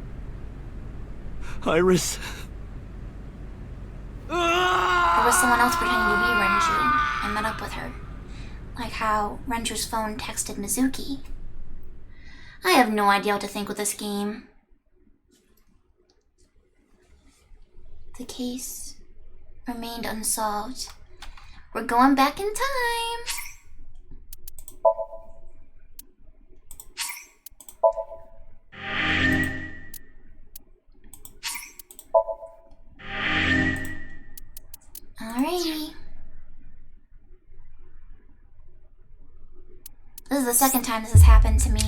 K: Iris.
A: Or was someone else pretending to be Renju and met up with her? Like how Renju's phone texted Mizuki. I have no idea what to think with this game. The case remained unsolved. We're going back in time. Alrighty. This is the second time this has happened to me,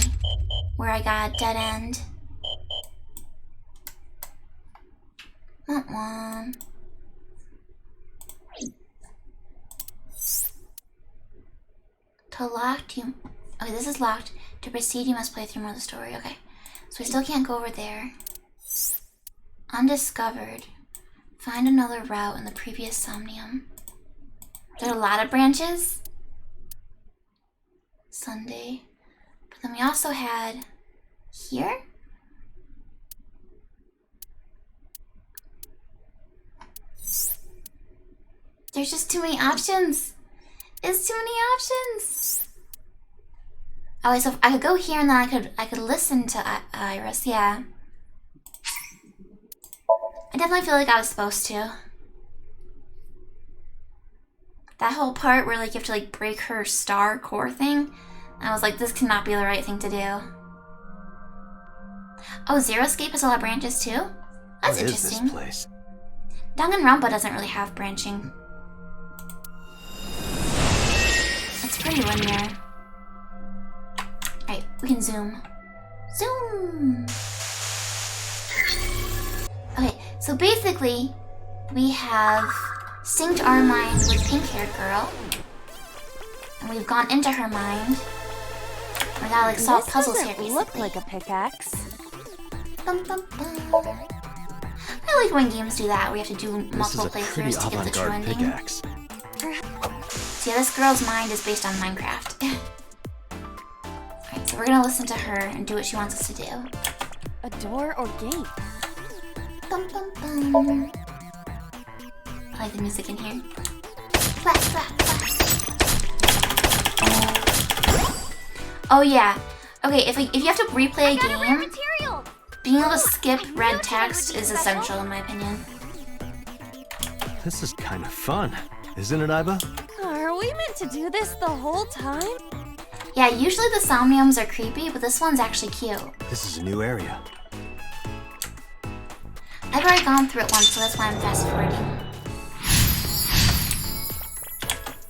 A: where I got a dead end. Not one. To locked, you... Okay, this is locked. To proceed, you must play through more of the story. Okay. So we still can't go over there. Undiscovered. Find another route in the previous Somnium. There are a lot of branches. Sunday. But then we also had... Here? There's just too many options. It's too many options. Oh, so I could go here and then I could listen to Iris. Yeah. I definitely feel like I was supposed to. That whole part where like you have to like break her star core thing, I was like, this cannot be the right thing to do. Oh, Zero Escape has a lot of branches too? That's interesting.
C: What is this place?
A: Danganronpa doesn't really have branching. It's pretty linear. Alright, we can zoom. Zoom! Okay, so basically, we have synced our mind with Pink-Haired Girl. And we've gone into her mind. We gotta like solve puzzles here, basically.
N: Look like a pickaxe.
A: Bum, bum, bum. I I like when games do that, where you have to do
C: This is
A: multiple
C: a pretty
A: playthroughs to get the true
C: avant-garde
A: ending.
C: pickaxe.
A: So yeah, this girl's mind is based on Minecraft. Alright, so we're gonna listen to her and do what she wants us to do.
N: A door or gate?
A: Bum, bum, bum. I like the music in here. Clap, clap, clap. Oh yeah. Okay, if you have to replay a game, being able to skip red text is essential in my opinion.
C: This is kind of fun, isn't it, Iba?
N: Are we meant to do this the whole time?
A: Yeah, usually the Somniums are creepy, but this one's actually cute.
C: This is a new area.
A: I've already gone through it once, so that's why I'm fast forwarding.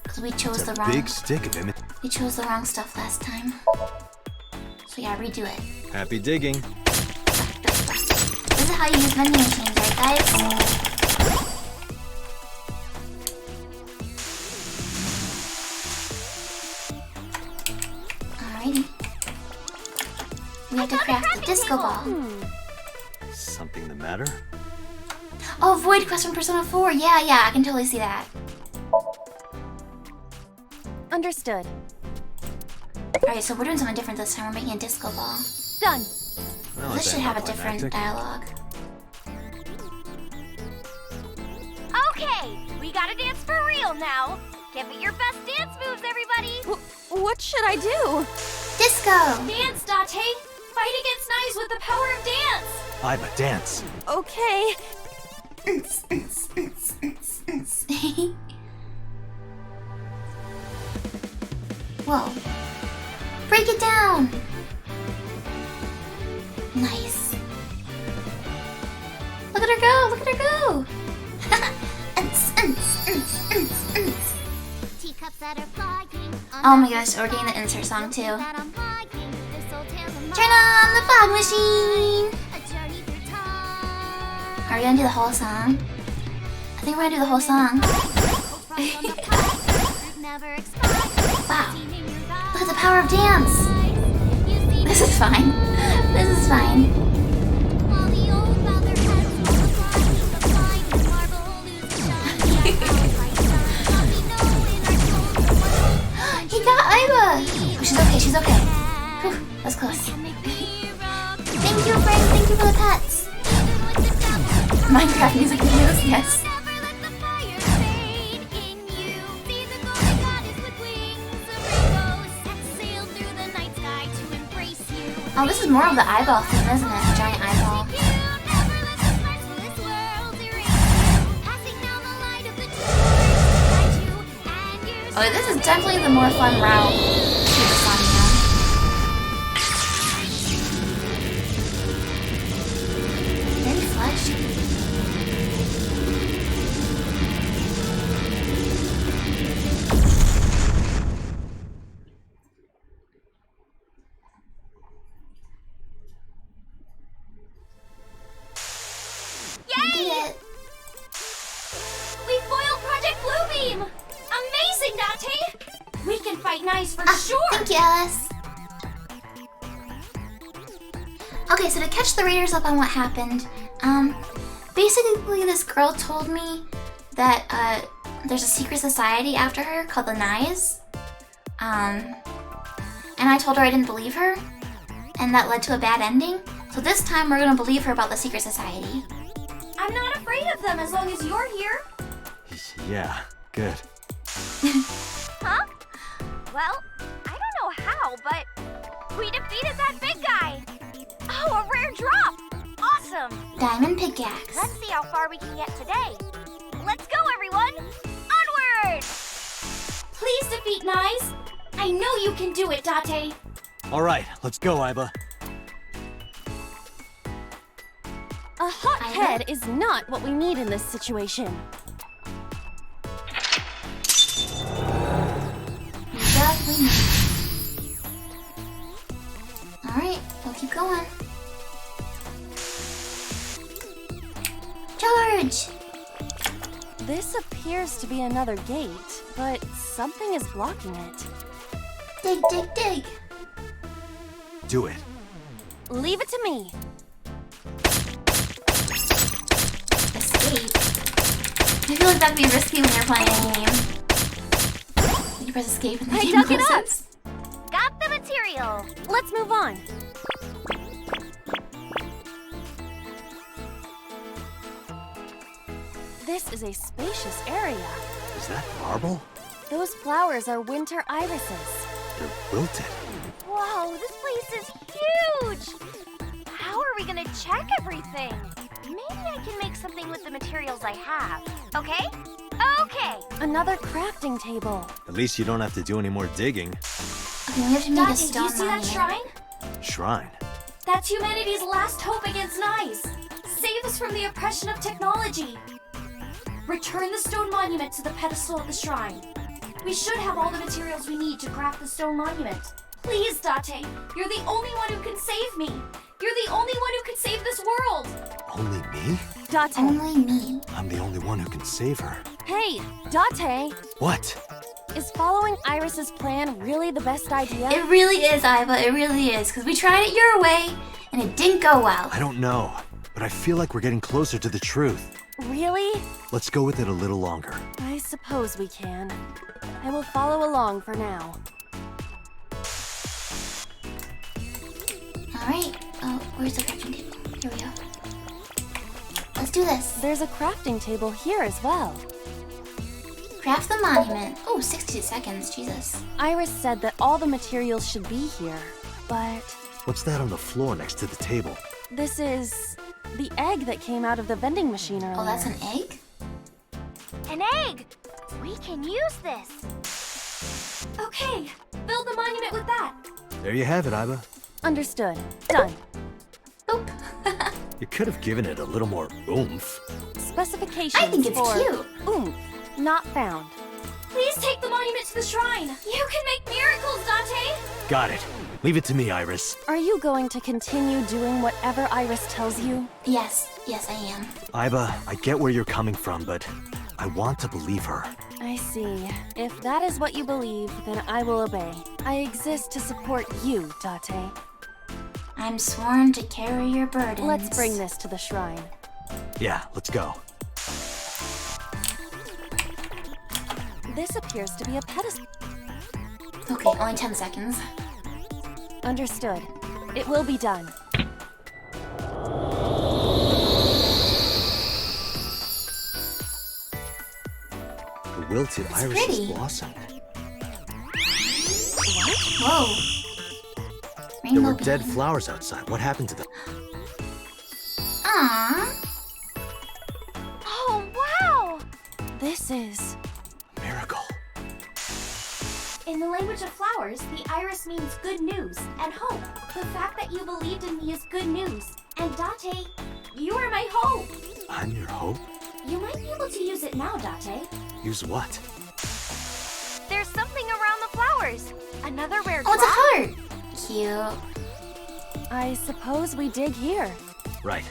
A: Because we chose the wrong.
C: Big stick of image.
A: We chose the wrong stuff last time. So yeah, redo it.
C: Happy digging.
A: This is how you use vending machines, right, guys? Alrighty. We have to craft the disco ball.
C: Something the matter?
A: Oh, void quest from Persona 4. Yeah, I can totally see that.
N: Understood.
A: Alright, so we're doing something different this time. We're making a disco ball.
N: Done.
C: Well,
A: This
C: that
A: should have a
C: got
A: different
C: climactic.
A: dialogue.
H: Okay, we gotta dance for real now. Give it your best dance moves, everybody.
N: What should I do?
A: Disco!
E: Dance, Date! Fight against knives with the power of dance!
C: Iba, dance.
N: Okay.
A: Whoa. Break it down! Nice. Look at her go! Look at her go! Oh my gosh, we're getting the insert song too. Turn on the fog machine! Are we gonna do the whole song? I think we're gonna do the whole song. Wow. Look at the power of dance! This is fine. This is fine. He got Iba! Oh, she's okay, she's okay. Whew, that's close. Thank you, friends. Thank you for the pets. Minecraft music videos, yes. Oh, this is more of the eyeball theme, isn't it? The giant eyeball. Oh, this is definitely the more fun route to the Somnium. Very fleshy.
H: Yay! We foiled Project Bluebeam! Amazing, Date! We can fight knives for sure!
A: Thank you, Alice. Okay, so to catch the readers up on what happened, basically this girl told me that there's a secret society after her called the Knives. And I told her I didn't believe her, and that led to a bad ending. So this time we're gonna believe her about the secret society.
E: I'm not afraid of them as long as you're here.
C: Yeah, good.
H: Huh? Well, I don't know how, but we defeated that big guy. Oh, a rare drop! Awesome!
A: Diamond pickaxe.
H: Let's see how far we can get today. Let's go, everyone! Onward!
E: Please defeat knives. I know you can do it, Date.
C: All right, let's go, Iba.
N: A hot head is not what we need in this situation.
A: Alright, we'll keep going. Charge!
N: This appears to be another gate, but something is blocking it.
A: Dig, dig, dig.
C: Do it.
N: Leave it to me.
A: I feel like that'd be risky when you're playing a game. You press escape and the game
N: dug it up.
A: closes.
H: Got the material.
N: Let's move on. This is a spacious area.
C: Is that marble?
N: Those flowers are winter irises.
C: They're wilted.
H: Whoa, this place is huge! How are we gonna check everything? Maybe I can make something with the materials I have. Okay? Okay!
N: Another crafting table.
C: At least you don't have to do any more digging.
A: Okay, we have to make a
E: Dante, do
A: stone
E: you see that
A: monument.
E: shrine?
C: Shrine.
E: That's humanity's last hope against Nice. Save us from the oppression of technology. Return the stone monument to the pedestal of the shrine. We should have all the materials we need to craft the stone monument. Please, Date, you're the only one who can save me. You're the only one who can save this world.
C: Only me?
N: Date.
A: Only me.
C: I'm the only one who can save her.
N: Hey, Date.
C: What?
N: Is following Iris's plan really the best idea?
A: It really is, Iva. It really is. Because we tried it your way, and it didn't go well.
C: I don't know, but I feel like we're getting closer to the truth.
N: Really?
C: Let's go with it a little longer.
N: I suppose we can. I will follow along for now.
A: Alright. Oh, where's the crafting table? Here we go. Let's do this.
N: There's a crafting table here as well.
A: Craft the monument. Oh, 60 seconds. Jesus.
N: Iris said that all the materials should be here, but
C: What's that on the floor next to the table?
N: this is the egg that came out of the vending machine earlier.
A: Oh, that's an egg?
H: An egg! We can use this.
E: Okay, build the monument with that.
C: There you have it, Iva.
N: Understood. Done.
C: You could have given it a little more oomph.
N: Specifications
A: I think it's
N: for
A: cute.
N: oomph, not found.
E: Please take the monument to the shrine. You can make miracles, Dante.
C: Got it. Leave it to me, Iris.
N: Are you going to continue doing whatever Iris tells you?
A: Yes. Yes, I am.
C: Iva, I get where you're coming from, but I want to believe her.
N: I see. If that is what you believe, then I will obey. I exist to support you, Date.
A: I'm sworn to carry your burdens.
N: Let's bring this to the shrine.
C: Yeah, let's go.
N: This appears to be a pedestal.
A: Okay, only 10 seconds.
N: Understood. It will be done.
C: The wilted iris
A: pretty.
C: is blossomed.
A: Whoa.
C: There
A: Rainbow
C: were dead
A: bean.
C: flowers outside. What happened to them?
A: Aww.
H: Oh, wow!
N: This is...
C: Miracle.
E: In the language of flowers, the iris means good news and hope. The fact that you believed in me is good news. And Date, you are my hope.
C: I'm your hope?
E: You might be able to use it now, Date.
C: Use what?
H: There's something around the flowers. Another rare
A: Oh, it's a
H: drop.
A: heart. Cute.
N: I suppose we dig here.
C: Right.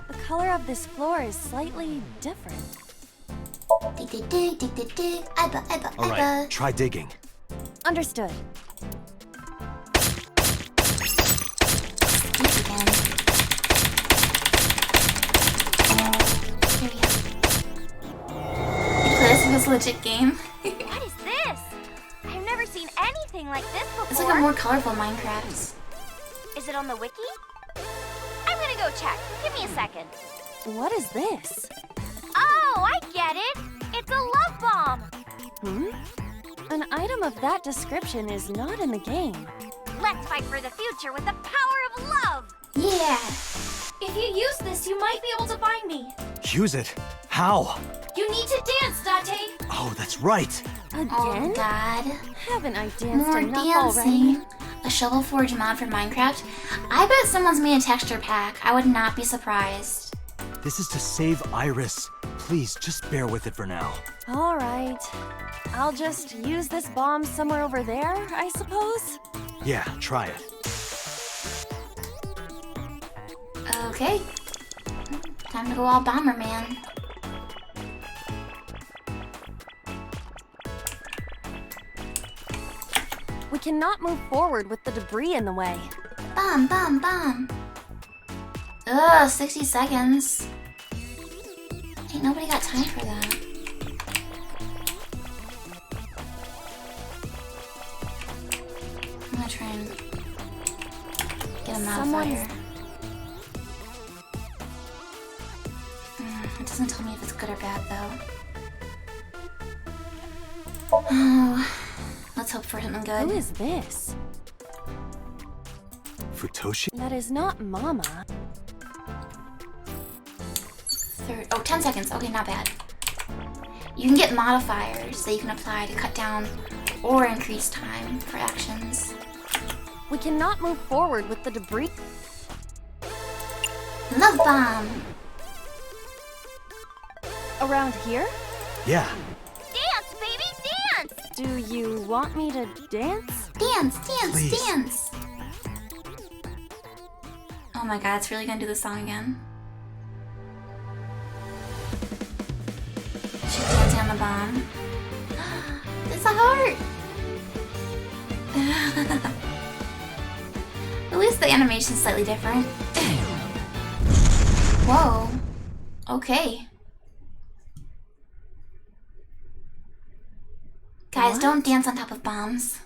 N: The color of this floor is slightly different.
A: Dig, dig, dig, dig, dig, dig. Iba, Iba,
C: All
A: Iba.
C: right, try digging.
N: Understood.
A: Dig again. Here we go. You play this legit game.
H: What is this? I've never seen anything like this before.
A: It's like a more colorful Minecraft.
H: Is it on the wiki? I'm gonna go check. Give me a second.
N: What is this?
H: Oh, I get it. It's a love bomb.
N: Hmm? An item of that description is not in the game.
H: Let's fight for the future with the power of love.
A: Yeah.
E: If you use this, you might be able to find me.
C: Use it? How?
E: You need to dance, Date.
C: Oh, that's right.
N: Again?
A: Oh, God.
N: Haven't I danced
A: More
N: enough
A: dancing.
N: already?
A: A Shovel Forge mod for Minecraft? I bet someone's made a texture pack. I would not be surprised.
C: This is to save Iris. Please, just bear with it for now.
N: All right. I'll just use this bomb somewhere over there, I suppose?
C: Yeah, try it.
A: Okay. Time to go all Bomberman.
N: We cannot move forward with the debris in the way.
A: Bomb, bomb, bomb. Ugh, 60 seconds. Ain't nobody got time for that. I'm gonna try and get a modifier. It doesn't tell me if it's good or bad though. Oh, let's hope for something good.
N: Who is this?
C: Futoshi?
N: That is not Mama.
A: Oh, 10 seconds. Okay, not bad. You can get modifiers that you can apply to cut down or increase time for actions.
N: We cannot move forward with the debris.
A: Love bomb!
N: Around here?
C: Yeah.
H: Dance, baby, dance!
N: Do you want me to dance?
A: Dance, dance,
C: Please.
A: dance! Oh my god, it's really gonna do the song again. She's dancing on the bomb. It's a heart! At least the animation's slightly different. Whoa. Okay. Guys, don't dance on top of bombs.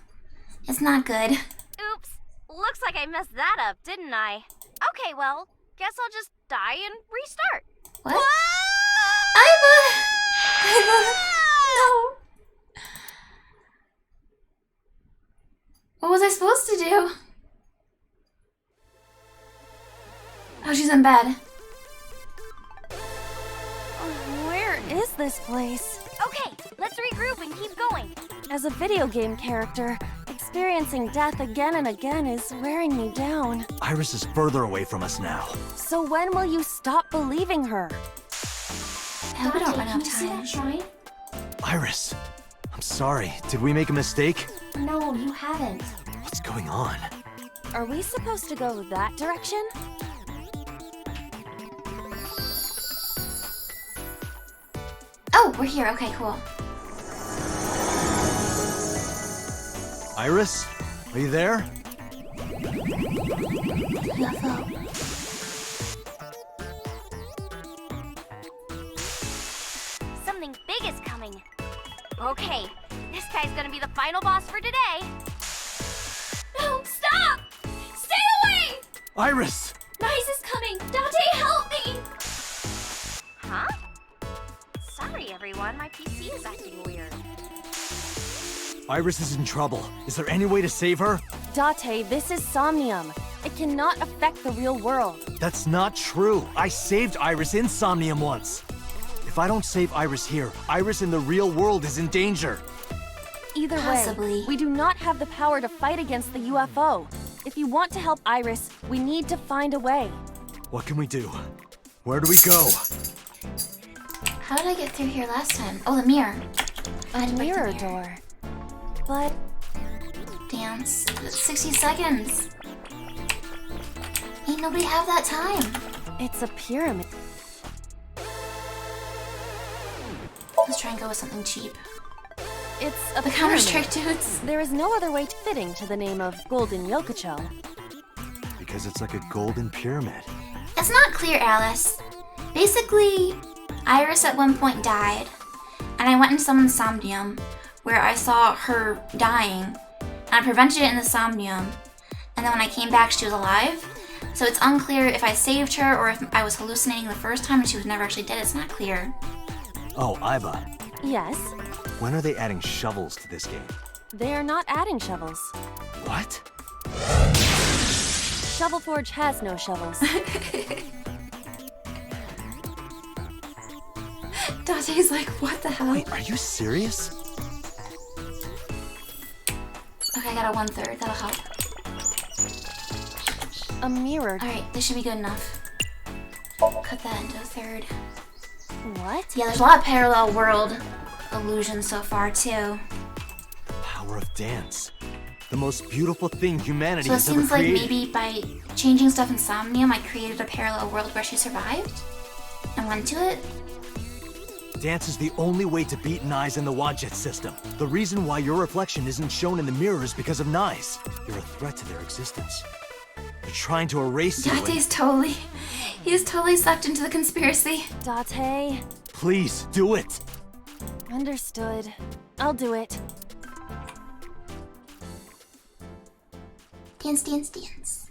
A: It's not good.
H: Oops. Looks like I messed that up, didn't I? Okay, well, guess I'll just die and restart.
A: What? Iva! No! What was I supposed to do? Oh, she's in bed.
N: Where is this place?
H: Okay, let's regroup and keep going.
N: As a video game character, experiencing death again and again is wearing me down.
C: Iris is further away from us now.
N: So when will you stop believing her?
A: I hope we don't run out of time.
E: Shrine?
C: Iris, I'm sorry. Did we make a mistake?
E: No, you haven't.
C: What's going on?
N: Are we supposed to go that direction?
A: Oh, we're here. Okay, cool.
C: Iris? Are you there?
A: UFO.
H: Something big is coming. Okay, this guy's gonna be the final boss for today. No, stop! Stay away!
C: Iris!
E: Nice is coming! Dante, help me!
H: Huh? Sorry, everyone. My PC is acting weird.
C: Iris is in trouble. Is there any way to save her?
N: Date, this is Somnium. It cannot affect the real world.
C: That's not true. I saved Iris in Somnium once. If I don't save Iris here, Iris in the real world is in danger.
N: Either
A: Possibly.
N: way, we do not have the power to fight against the UFO. If you want to help Iris, we need to find a way.
C: What can we do? Where do we go?
A: How did I get through here last time? Oh, the mirror. I had
N: A
A: to break the
N: mirror door. But
A: Dance. 60 seconds. Ain't nobody have that time.
N: it's a pyramid.
A: Let's try and go with something cheap.
N: It's a
A: The
N: pyramid.
A: Counter-Strike dudes.
N: There is no other way fitting to the name of Golden Yokucho.
C: Because it's like a golden pyramid.
A: It's not clear, Alice. Basically, Iris at one point died, and I went and summoned Somnium, where I saw her dying, and I prevented it in the Somnium, and then when I came back, she was alive. So it's unclear if I saved her or if I was hallucinating the first time and she was never actually dead. It's not clear.
C: Oh, Iba.
N: Yes,
C: When are they adding shovels to this game?
N: they are not adding shovels.
C: What?
N: Shovel Forge has no shovels.
A: Dante's like, what the hell?
C: Wait, are you serious?
A: Okay, I got a 1/3. That'll help.
N: A mirror.
A: Alright, this should be good enough. Cut that into a third.
N: What?
A: Yeah, there's a lot of parallel world illusions so far, too.
C: Power of dance. The most beautiful thing humanity
A: So it
C: has ever
A: seems like
C: created.
A: maybe by changing stuff in Somnium, I created a parallel world where she survived and went to it.
C: Dance is the only way to beat Nyes in the Wadjet system. The reason why your reflection isn't shown in the mirror is because of Nyes. You're a threat to their existence. They're trying to erase you.
A: He's totally sucked into the conspiracy.
N: Date.
C: Please, do it!
N: Understood. I'll do it.
A: Dance, dance, dance.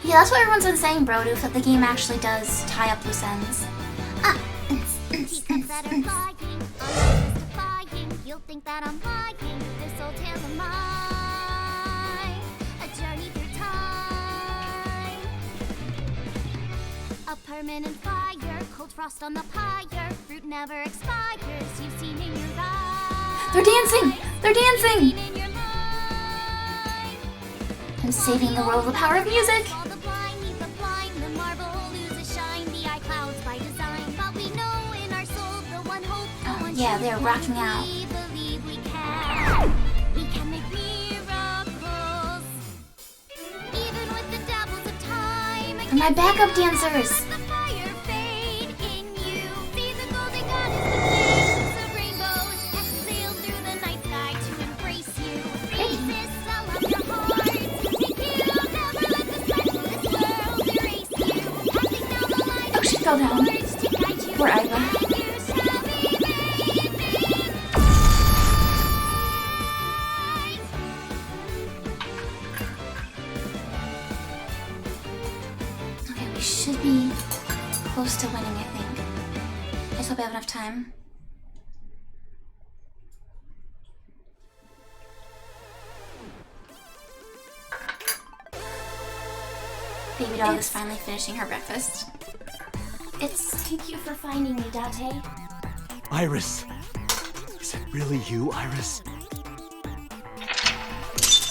A: Yeah, that's what everyone's been saying, Brodoof, that the game actually does tie up loose ends.
H: You'll think that I'm lying. This old tale of mine, a journey through time. A permanent fire, cold frost on the pyre. Fruit never expires. You've seen in your eyes.
A: They're dancing! They're dancing! I'm saving the world with the power of music! Oh, yeah, they're rocking out.
H: We can make miracles, even with the devils of time.
A: And my backup dancers!
H: The fire fade in you. See the golden goddess of rainbows sail through the night sky to embrace you. Praises all of your heart. Take you, never let the sun of this world erase you. Passing down the light.
A: Oh, she fell down. Poor Iva. Should be close to winning, I think. I just hope I have enough time. Baby dog is finally finishing her breakfast.
H: Thank you for finding me, Date.
C: Iris! Is it really you, Iris?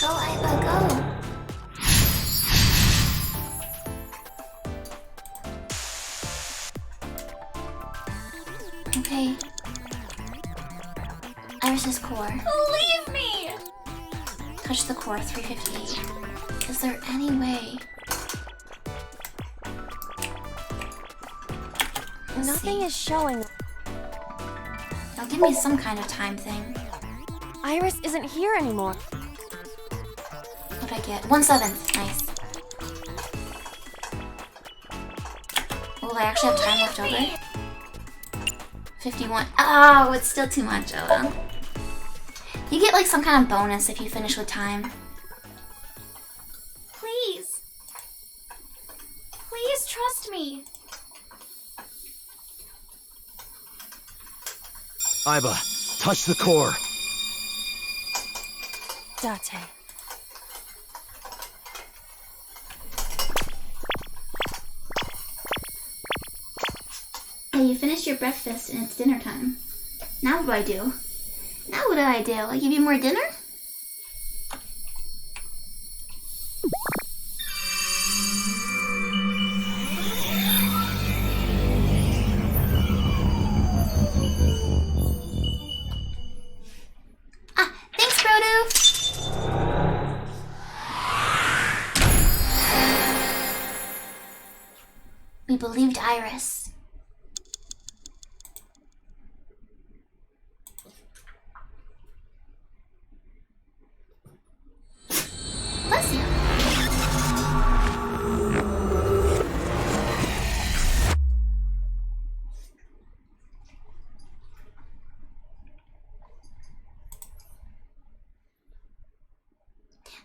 A: Go, Iva, go! Okay. Iris's core.
H: Leave me!
A: Touch the core, 358. Is there any way?
N: Nothing is showing.
A: Now give me some kind of time thing.
N: Iris isn't here anymore.
A: What'd I get? 1/7. Nice. Will I actually have time left over? 51. Oh, it's still too much. Oh well. You get like some kind of bonus if you finish with time.
H: Please. Please trust me.
C: Iva, touch the core.
N: Date.
A: Hey, you finished your breakfast and it's dinner time. Now what do I do? Now what do? I give you more dinner? Ah, thanks, Brodoof! We believed Iris. Bless you.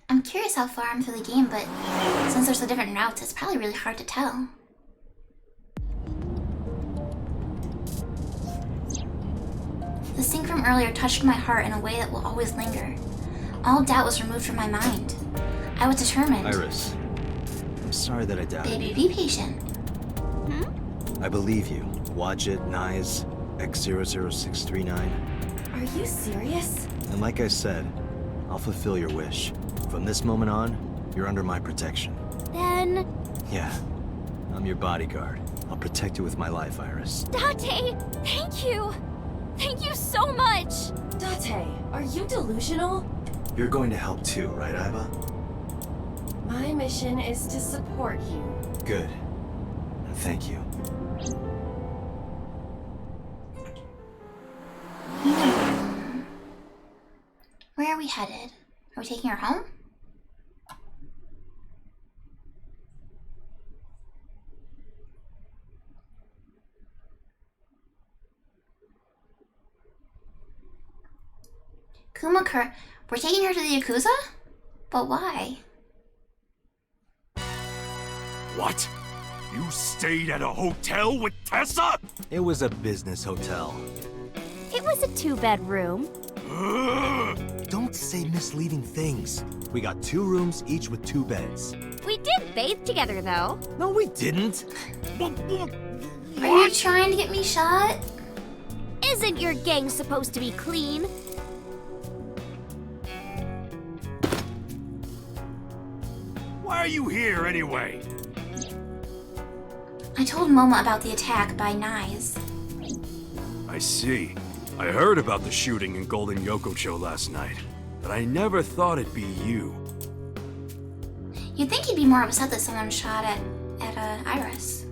A: I'm curious how far I'm through the game, but since there's the different routes, it's probably really hard to tell. The sync from earlier touched my heart in a way that will always linger. All doubt was removed from my mind. I was determined.
C: Iris, I'm sorry that I doubted
A: Baby,
C: you.
A: be patient.
C: I believe you. Wadjet, Nyes, X00639.
N: Are you serious?
C: And like I said, I'll fulfill your wish. From this moment on, you're under my protection.
H: Then...
C: Yeah, I'm your bodyguard. I'll protect you with my life, Iris.
H: Date, thank you! Thank you so much!
E: Date, are you delusional?
C: You're going to help too, right, Iva?
E: My mission is to support you.
C: Good. And Thank you.
A: Where are we headed? Are we taking her home? Kumakura, we're taking her to the Yakuza? But why?
K: What? You stayed at a hotel with Tessa?
C: It was a business hotel.
H: It was a 2-bedroom.
C: Don't say misleading things. We got 2 rooms, each with 2 beds.
H: We did bathe together, though.
C: No, we didn't.
A: Are you trying to get me shot?
H: Isn't your gang supposed to be clean?
K: Why are you here anyway?
A: I told Moma about the attack by Nyes.
K: I see. I heard about the shooting in Golden Yokocho last night, but I never thought it'd be you.
A: You'd think he'd be more upset that someone shot at Iris.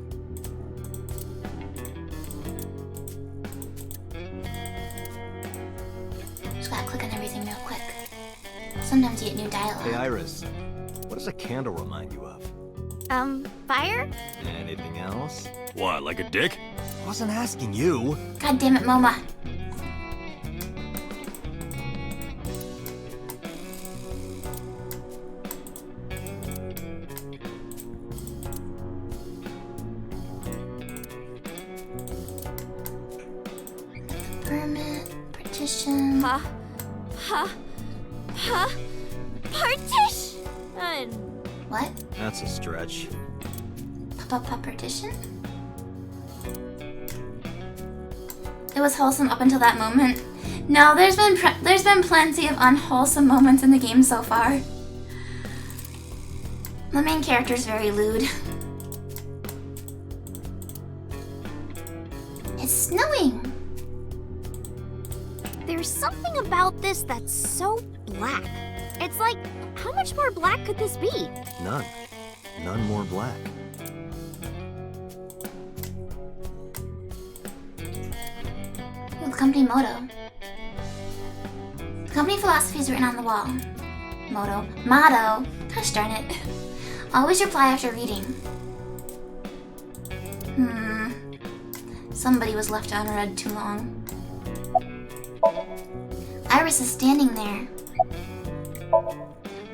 A: Just gotta click on everything real quick. Sometimes you get new dialogue.
C: Hey, Iris. What does a candle remind you of?
H: Fire?
C: Anything else?
K: What, like a dick?
C: I wasn't asking you.
A: God damn it, Moma. Permit, partition.
H: Partition!
A: What?
C: That's a stretch.
A: Partition? It was wholesome up until that moment. No, there's been plenty of unwholesome moments in the game so far. The main character's very lewd. It's snowing!
H: There's something about this that's so black. It's like, how much more black could this be?
C: None. None more black.
A: Ooh, the company motto. The company philosophy is written on the wall. Motto. Gosh darn it. Always reply after reading. Somebody was left unread too long. Iris is standing there.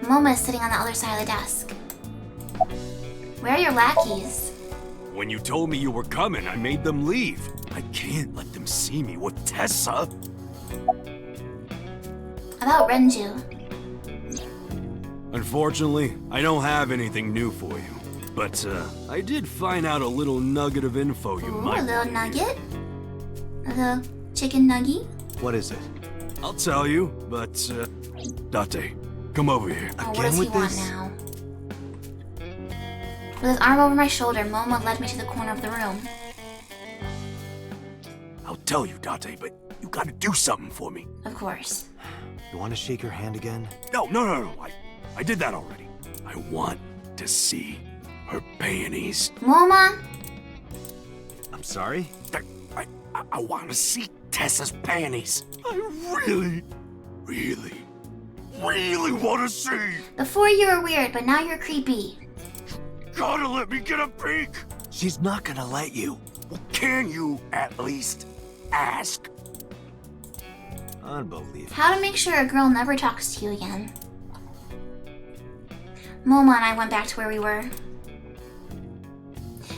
A: Moma is sitting on the other side of the desk. Where are your lackeys?
K: When you told me you were coming, I made them leave. I can't let them see me with Tessa.
A: About Renju.
K: Unfortunately, I don't have anything new for you. But, I did find out a little nugget of info you might...
A: A little nugget? A little chicken nugget?
C: What is it?
K: I'll tell you, but, Date, come over here.
A: Oh, what does he want now? With his arm over my shoulder, Moma led me to the corner of the room.
K: I'll tell you, Date, but you gotta do something for me.
A: Of course.
C: You want to shake her hand again?
K: No. I did that already. I want to see her panties.
A: Moma!
C: I'm sorry?
K: I want to see Tessa's panties. I really want to see.
A: Before you were weird, but now you're creepy.
K: Gotta let me get a peek.
C: She's not gonna let you.
K: Well, can you at least ask?
C: Unbelievable.
A: How to make sure a girl never talks to you again. Moma and I went back to where we were.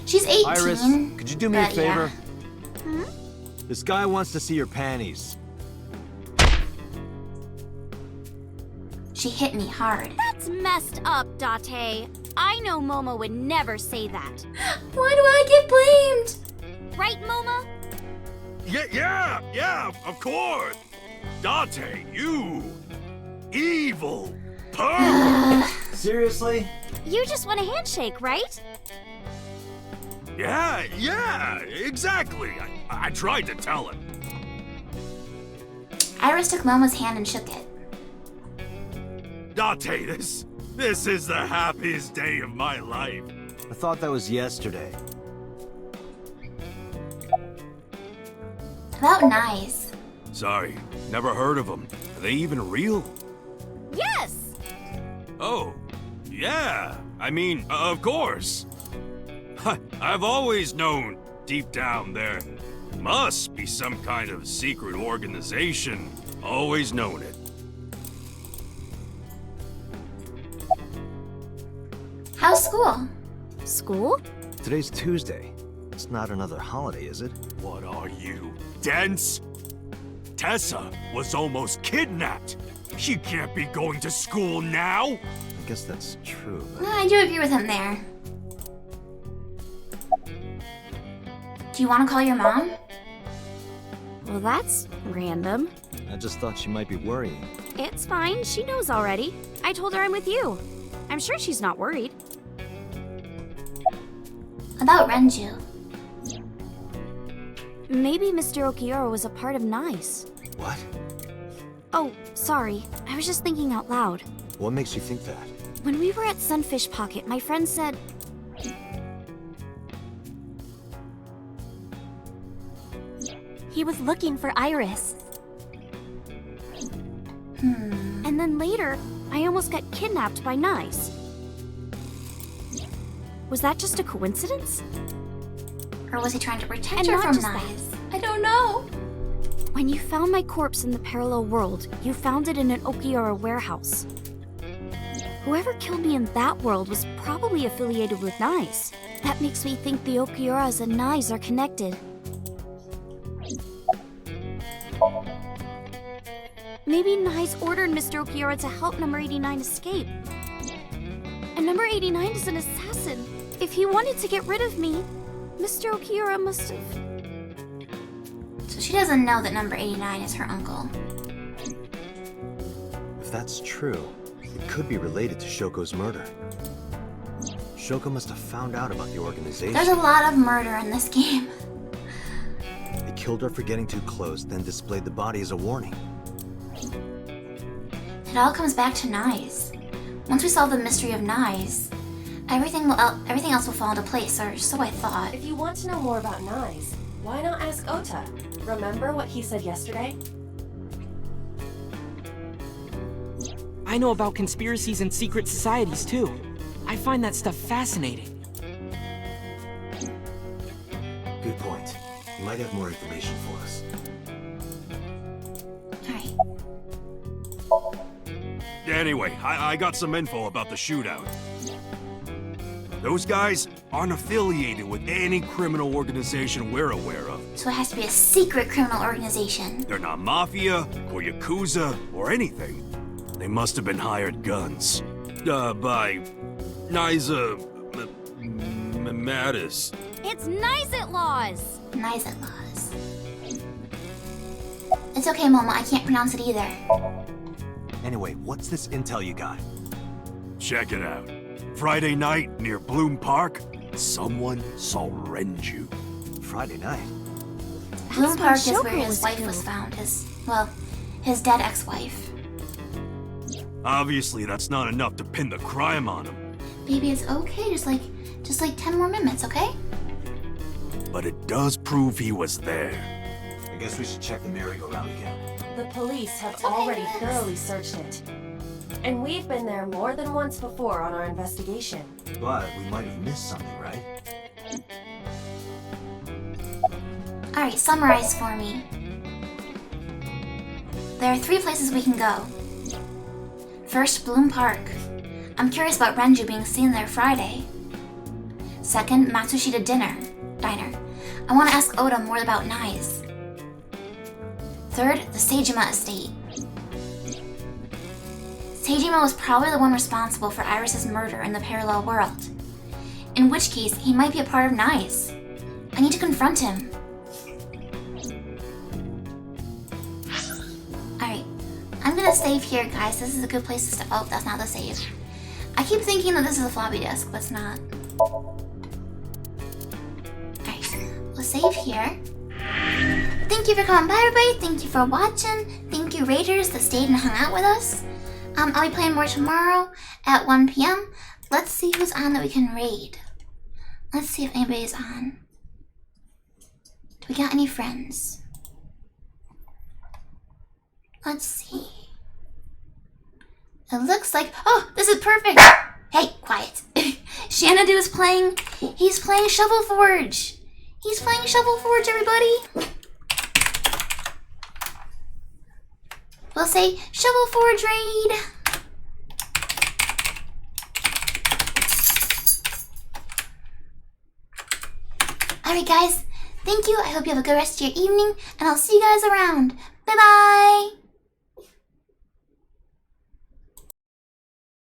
A: She's 18.
C: Iris, could you do me a favor?
A: Yeah.
C: This guy wants to see your panties.
A: She hit me hard.
H: That's messed up, Date. I know Moma would never say that.
A: Why do I get blamed?
H: Right, Moma?
K: Yeah, of course. Date, you evil perv.
C: Seriously?
H: You just want a handshake, right?
K: Yeah, exactly. I tried to tell him.
A: Iris took Moma's hand and shook it.
K: Date, this is the happiest day of my life.
C: I thought that was yesterday.
A: About Nice.
K: Sorry, never heard of them. Are they even real?
H: Yes!
K: Oh, yeah. I mean, of course. I've always known, deep down there, must be some kind of secret organization. Always known it.
A: How's school?
H: School?
C: Today's Tuesday. It's not another holiday, is it?
K: What are you, dense? Tessa was almost kidnapped. She can't be going to school now.
C: I guess that's true, but...
A: I do agree with him there. Do you want to call your mom?
H: Well, that's random.
C: I just thought she might be worrying.
H: It's fine, she knows already. I told her I'm with you. I'm sure she's not worried.
A: About Renju.
H: Maybe Mr. Okiura was a part of Nice.
C: What?
H: Oh, sorry. I was just thinking out loud.
C: What makes you think that?
H: When we were at Sunfish Pocket, my friend said... he was looking for Iris. And then later, I almost got kidnapped by Nice. Was that just a coincidence?
A: Or was he trying to protect
H: And
A: her
H: not
A: from
H: just
A: Nice? I don't know.
H: When you found my corpse in the parallel world, you found it in an Okiura warehouse. Whoever killed me in that world was probably affiliated with Nice. That makes me think the Okiuras and Nice are connected. Maybe Nice ordered Mr. Okiura to help number 89 escape. And number 89 is an assassin. If he wanted to get rid of me, Mr. Okiura must have...
A: So she doesn't know that number 89 is her uncle.
C: If that's true, it could be related to Shoko's murder. Shoko must have found out about the organization.
A: There's a lot of murder in this game.
C: They killed her for getting too close, then displayed the body as a warning.
A: It all comes back to Nice. Once we solve the mystery of Nice, everything else will fall into place, or so I thought.
E: If you want to know more about Nice, why not ask Ota? Remember what he said yesterday?
M: I know about conspiracies and secret societies, too. I find that stuff fascinating.
C: Good point. You might have more information for us.
A: Alright.
K: Anyway, I got some info about the shootout. Those guys aren't affiliated with any criminal organization we're aware of.
A: So it has to be a secret criminal organization.
K: They're not mafia, or yakuza, or anything. They must have been hired guns. By Niza... Mattis.
H: It's Nice at Laws!
A: Nice at Laws. It's okay, Momo, I can't pronounce it either.
C: Anyway, what's this intel you got?
K: Check it out. Friday night near Bloom Park, someone saw Renju.
C: Friday night?
A: Bloom Park is
H: Shoko
A: where his
H: was
A: wife
H: killed.
A: was found. His dead ex-wife.
K: Obviously, that's not enough to pin the crime on him.
A: Baby, it's okay. Just like 10 more minutes, okay?
K: But it does prove he was there.
C: I guess we should check the merry-go-round again.
E: The police have
A: It's okay,
E: already
A: Liz.
E: thoroughly searched it. And we've been there more than once before on our investigation.
C: But we might have missed something, right?
A: Alright, summarize for me. There are 3 places we can go. First, Bloom Park. I'm curious about Renju being seen there Friday. Second, Matsushita Diner. I want to ask Oda more about Nice. Third, the Seijima estate. Seijima was probably the one responsible for Iris's murder in the parallel world. In which case, he might be a part of Nice. I need to confront him. Alright, I'm gonna save here, guys. This is a good place to stop. Oh, that's not the save. I keep thinking that this is a floppy disk, but it's not. Alright, we'll save here. Thank you for coming by, everybody. Thank you for watching. Thank you, Raiders, that stayed and hung out with us. I'll be playing more tomorrow at 1 p.m. Let's see who's on that we can raid. Let's see if anybody's on. Do we got any friends? Let's see. It looks like, oh, this is perfect. Hey, quiet. Xanadu is playing, he's playing Shovel Forge. He's playing Shovel Forge, everybody. We'll say Shovel Forge raid. Alright guys, thank you. I hope you have a good rest of your evening, and I'll see you guys around. Bye bye!